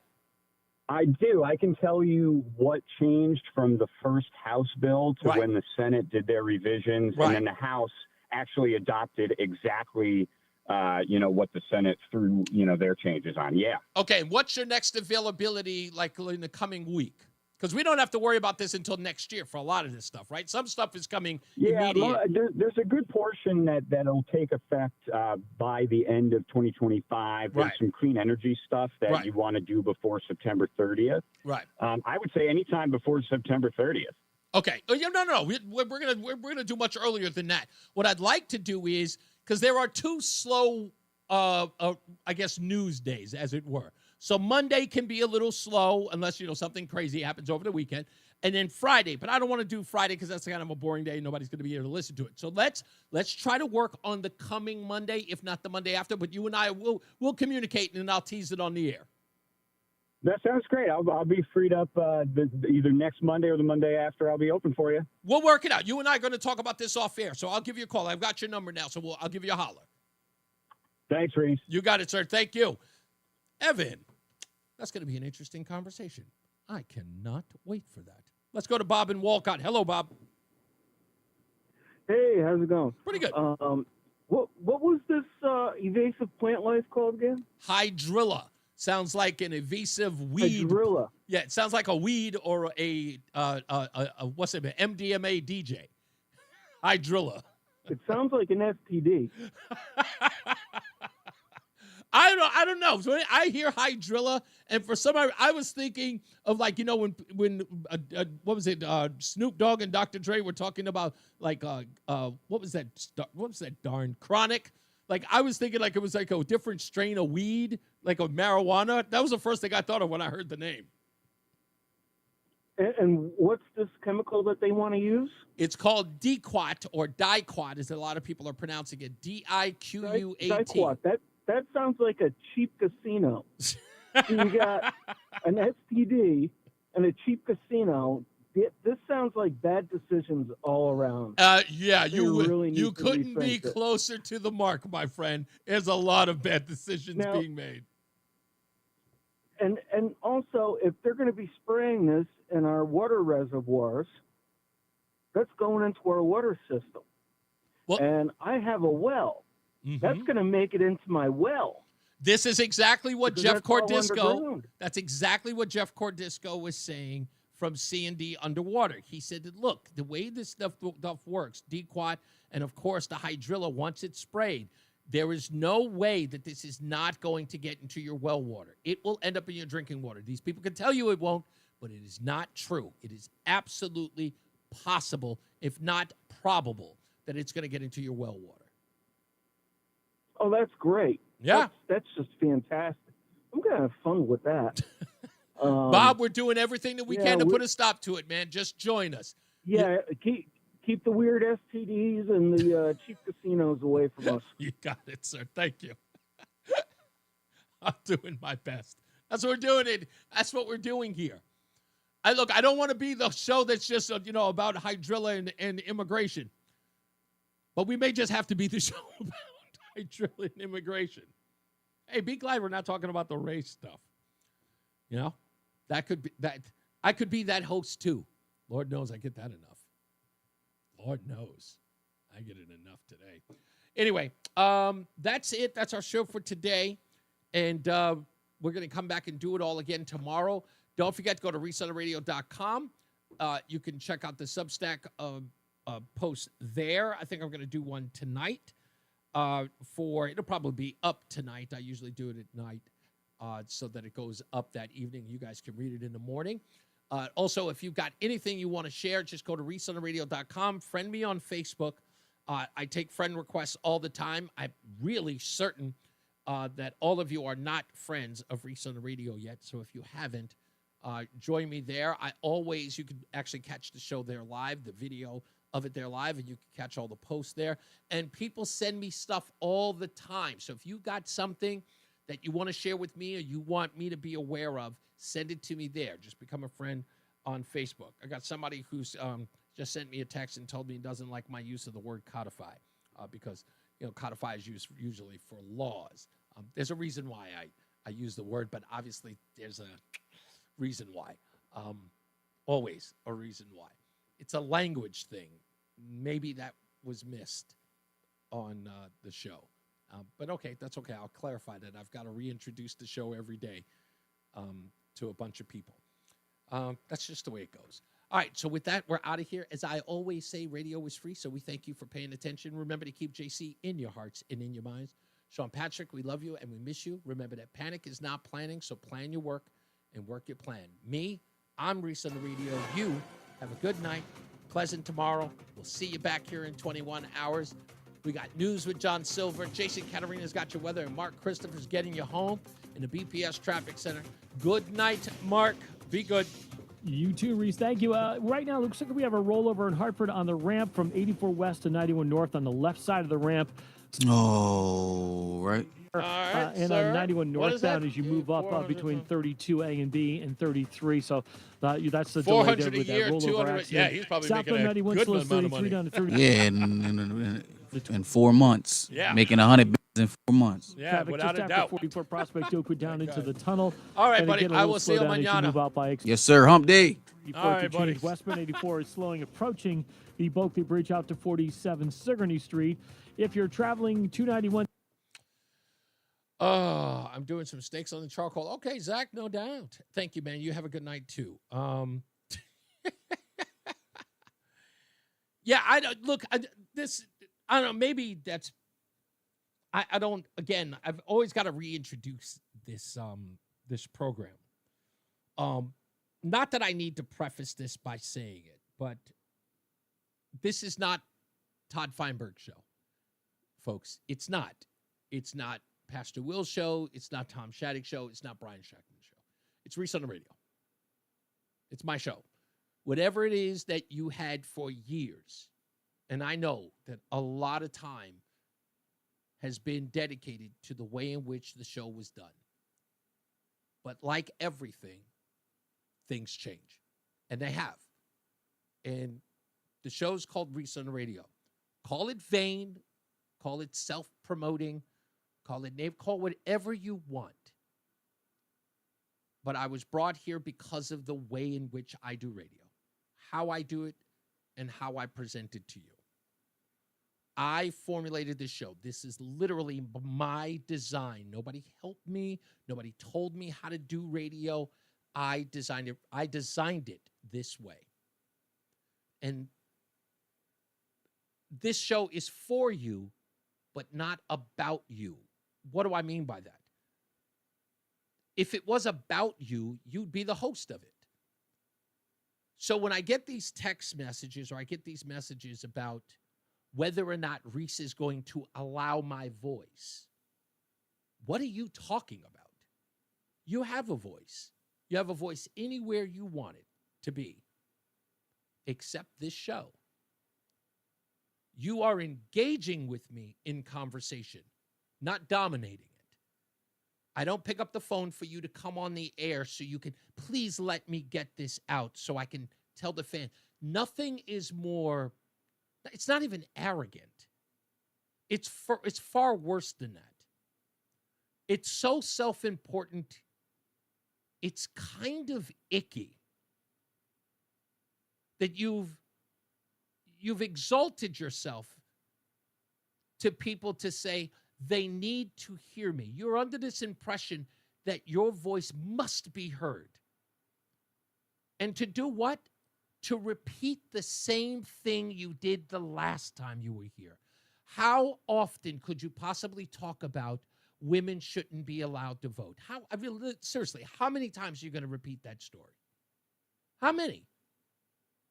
I do. I can tell you what changed from the first House bill to when the Senate did their revisions, and then the House actually adopted exactly, what the Senate threw, their changes on. Yeah. Okay. What's your next availability like in the coming week? Because we don't have to worry about this until next year for a lot of this stuff, right? Some stuff is coming immediate. There's a good portion that'll take effect by the end of 2025. There's some clean energy stuff that you want to do before September 30th. Right. I would say anytime before September 30th. Okay. No. We're gonna do much earlier than that. What I'd like to do is, because there are two slow, I guess, news days, as it were. So Monday can be a little slow unless, something crazy happens over the weekend. And then Friday. But I don't want to do Friday because that's kind of a boring day. Nobody's going to be here to listen to it. So let's try to work on the coming Monday, if not the Monday after. But you and I will communicate, and then I'll tease it on the air. That sounds great. I'll be freed up either next Monday or the Monday after. I'll be open for you. We'll work it out. You and I are going to talk about this off air. So I'll give you a call. I've got your number now, so I'll give you a holler. Thanks, Reese. You got it, sir. Thank you. Evan, that's going to be an interesting conversation. I cannot wait for that. Let's go to Bob in Walcott. Hello, Bob. Hey, how's it going? Pretty good. What was this evasive plant life called again? Hydrilla. Sounds like an evasive weed. Hydrilla. Yeah, it sounds like a weed or a what's it? MDMA DJ. Hydrilla. It sounds like an STD. I don't know. So I hear Hydrilla, and for some, I was thinking of like, when what was it? Snoop Dogg and Dr. Dre were talking about like what was that darn Chronic? Like I was thinking like it was like a different strain of weed, like of marijuana. That was the first thing I thought of when I heard the name. And what's this chemical that they want to use? It's called Diquat or Diquat, as a lot of people are pronouncing it. Diquat. Diquat. That sounds like a cheap casino. So you got an STD and a cheap casino. This sounds like bad decisions all around. Yeah, you couldn't be it. closer to the mark, my friend. There's a lot of bad decisions being made. And also, if they're going to be spraying this in our water reservoirs, that's going into our water system. Well, and I have a well. Mm-hmm. That's going to make it into my well. This is exactly what Because Jeff that's all Cordisco. underground. That's exactly what Jeff Cordisco was saying from C&D Underwater. He said that, look, the way this stuff works, Diquat and, of course, the Hydrilla, once it's sprayed, there is no way that this is not going to get into your well water. It will end up in your drinking water. These people can tell you it won't, but it is not true. It is absolutely, possible, if not probable, that it's going to get into your well water. Oh, that's great. Yeah. That's just fantastic. I'm going to have fun with that. Bob, we're doing everything that we can to we- put a stop to it, man. Just join us. Yeah, keep the weird STDs and the cheap casinos away from us. You got it, sir. Thank you. I'm doing my best. That's what we're doing. That's what we're doing here. I don't want to be the show that's just, about hydrilla and immigration. But we may just have to be the show about hydrilla and immigration. Hey, be glad we're not talking about the race stuff. That could be that. I could be that host too. Lord knows I get that enough. Lord knows I get it enough today. Anyway, that's it. That's our show for today. And we're going to come back and do it all again tomorrow. Don't forget to go to resetontheradio.com. You can check out the Substack post there. I think I'm going to do one tonight. It'll probably be up tonight. I usually do it at night so that it goes up that evening. You guys can read it in the morning. Also, if you've got anything you want to share, just go to resetontheradio.com. Friend me on Facebook. I take friend requests all the time. I'm really certain that all of you are not friends of Reese on the Radio yet. So if you haven't, join me there. You can actually catch the show there live, the video of it there live, and you can catch all the posts there. And people send me stuff all the time. So if you got something that you want to share with me or you want me to be aware of, send it to me there. Just become a friend on Facebook. I got somebody who's just sent me a text and told me he doesn't like my use of the word codify because, codify is used usually for laws. There's a reason why I use the word, but obviously there's a reason why. Always a reason why. It's a language thing. Maybe that was missed on the show. But okay, that's okay. I'll clarify that. I've got to reintroduce the show every day to a bunch of people. That's just the way it goes. All right, so with that, we're out of here. As I always say, radio is free, so we thank you for paying attention. Remember to keep JC in your hearts and in your minds. Sean Patrick, we love you and we miss you. Remember that panic is not planning, so plan your work and work your plan. Me, I'm Reese on the Radio. You have a good night, pleasant tomorrow. We'll see you back here in 21 hours. We got news with John Silver. Jason Katarina's got your weather, and Mark Christopher's getting you home in the BPS Traffic Center. Good night, Mark. Be good. You too, Reese. Thank you. Right now, it looks like we have a rollover in Hartford on the ramp from 84 West to 91 North on the left side of the ramp. Oh, right. And on 91 northbound as you move up between 32A and B and 33. So that's the delay there with that rollover accident. Yeah, he's probably Southbound making a 91 good slows amount of 33 money. down to 30. Yeah, in 4 months. Yeah. Making 100 in 4 months. Yeah, Traffic without just a after doubt. 44 Prospect Oakwood down into the tunnel. All right, And buddy. again, a I little will see you slowdown as mañana. move out by Yes, sir. Hump day. Before All it right, could buddy. change, westbound 84 is slowing, approaching the Bulkley Bridge out to 47 Sigourney Street. If you're traveling 291. I'm doing some steaks on the charcoal. Okay, Zach, no doubt. Thank you, man. You have a good night, too. Yeah, I don't know, maybe that's, I don't, again, I've always got to reintroduce this program. Not that I need to preface this by saying it, but this is not Todd Feinberg's show, folks. It's not. It's not Pastor Will's show. It's not Tom Shattuck's show. It's not Brian Shackman's show. It's Reese on the Radio. It's my show. Whatever it is that you had for years, and I know that a lot of time has been dedicated to the way in which the show was done. But like everything, things change. And they have. And the show's called Reese on the Radio. Call it vain, call it self-promoting, call it name, call whatever you want. But I was brought here because of the way in which I do radio, how I do it, and how I present it to you. I formulated this show. This is literally my design. Nobody helped me. Nobody told me how to do radio. I designed it. I designed it this way. And this show is for you, but not about you. What do I mean by that? If it was about you, you'd be the host of it. So when I get these text messages or I get these messages about whether or not Reese is going to allow my voice, what are you talking about? You have a voice. You have a voice anywhere you want it to be, except this show. You are engaging with me in conversation, not dominating it. I don't pick up the phone for you to come on the air so you can, please let me get this out so I can tell the fan. Nothing is more, it's not even arrogant. It's far worse than that. It's so self-important, it's kind of icky that you've exalted yourself to people to say they need to hear me. You're under this impression that your voice must be heard. And to do what? To repeat the same thing you did the last time you were here. How often could you possibly talk about women shouldn't be allowed to vote? Seriously, how many times are you going to repeat that story? How many?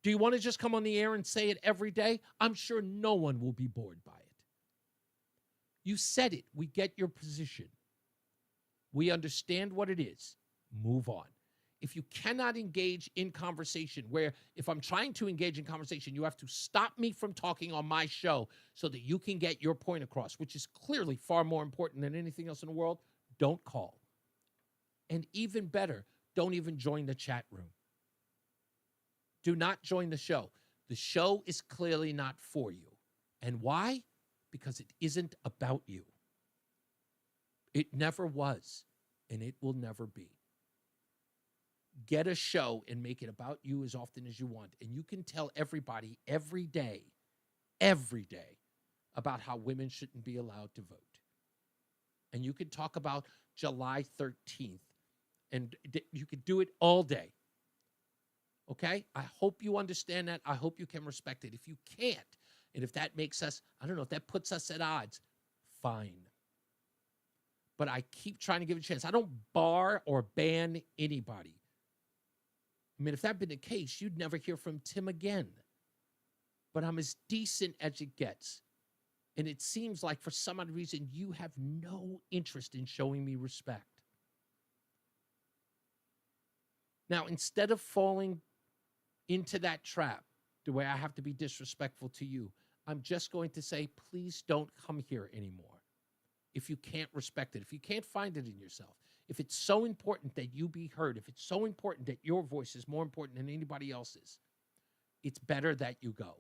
Do you want to just come on the air and say it every day? I'm sure no one will be bored by it. You said it. We get your position. We understand what it is. Move on. If you cannot engage in conversation, where if I'm trying to engage in conversation, you have to stop me from talking on my show so that you can get your point across, which is clearly far more important than anything else in the world, don't call. And even better, don't even join the chat room. Do not join the show. The show is clearly not for you. And why? Because it isn't about you. It never was, and it will never be. Get a show and make it about you as often as you want. And you can tell everybody every day, about how women shouldn't be allowed to vote. And you can talk about July 13th, and you could do it all day. Okay? I hope you understand that. I hope you can respect it. If you can't, and if that makes us, I don't know, if that puts us at odds, fine. But I keep trying to give it a chance. I don't bar or ban anybody. I mean, if that had been the case, you'd never hear from Tim again. But I'm as decent as it gets. And it seems like for some odd reason, you have no interest in showing me respect. Now, instead of falling into that trap, the way I have to be disrespectful to you, I'm just going to say, please don't come here anymore. If you can't respect it, if you can't find it in yourself, if it's so important that you be heard, if it's so important that your voice is more important than anybody else's, it's better that you go.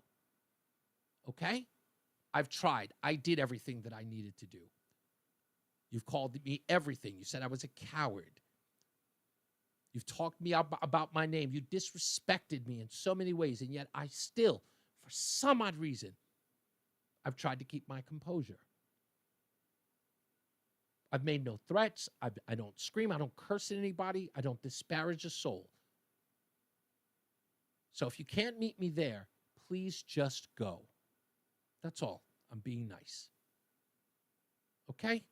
Okay? I've tried. I did everything that I needed to do. You've called me everything. You said I was a coward. You've talked me about my name. You disrespected me in so many ways, and yet I still, for some odd reason, I've tried to keep my composure. I've made no threats. I don't scream. I don't curse at anybody. I don't disparage a soul. So if you can't meet me there, please just go. That's all. I'm being nice. Okay?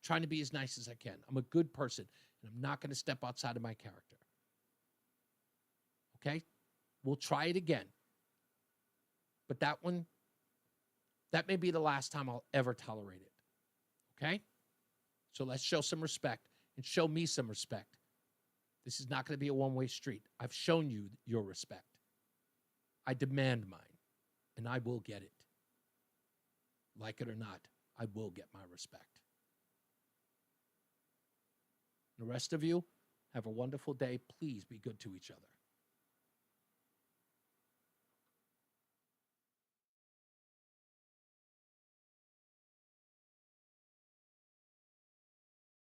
Trying to be as nice as I can. I'm a good person, and I'm not going to step outside of my character. Okay? We'll try it again. But that one, that may be the last time I'll ever tolerate it. Okay? So let's show some respect and show me some respect. This is not going to be a one-way street. I've shown you your respect. I demand mine, and I will get it. Like it or not, I will get my respect. The rest of you, have a wonderful day. Please be good to each other.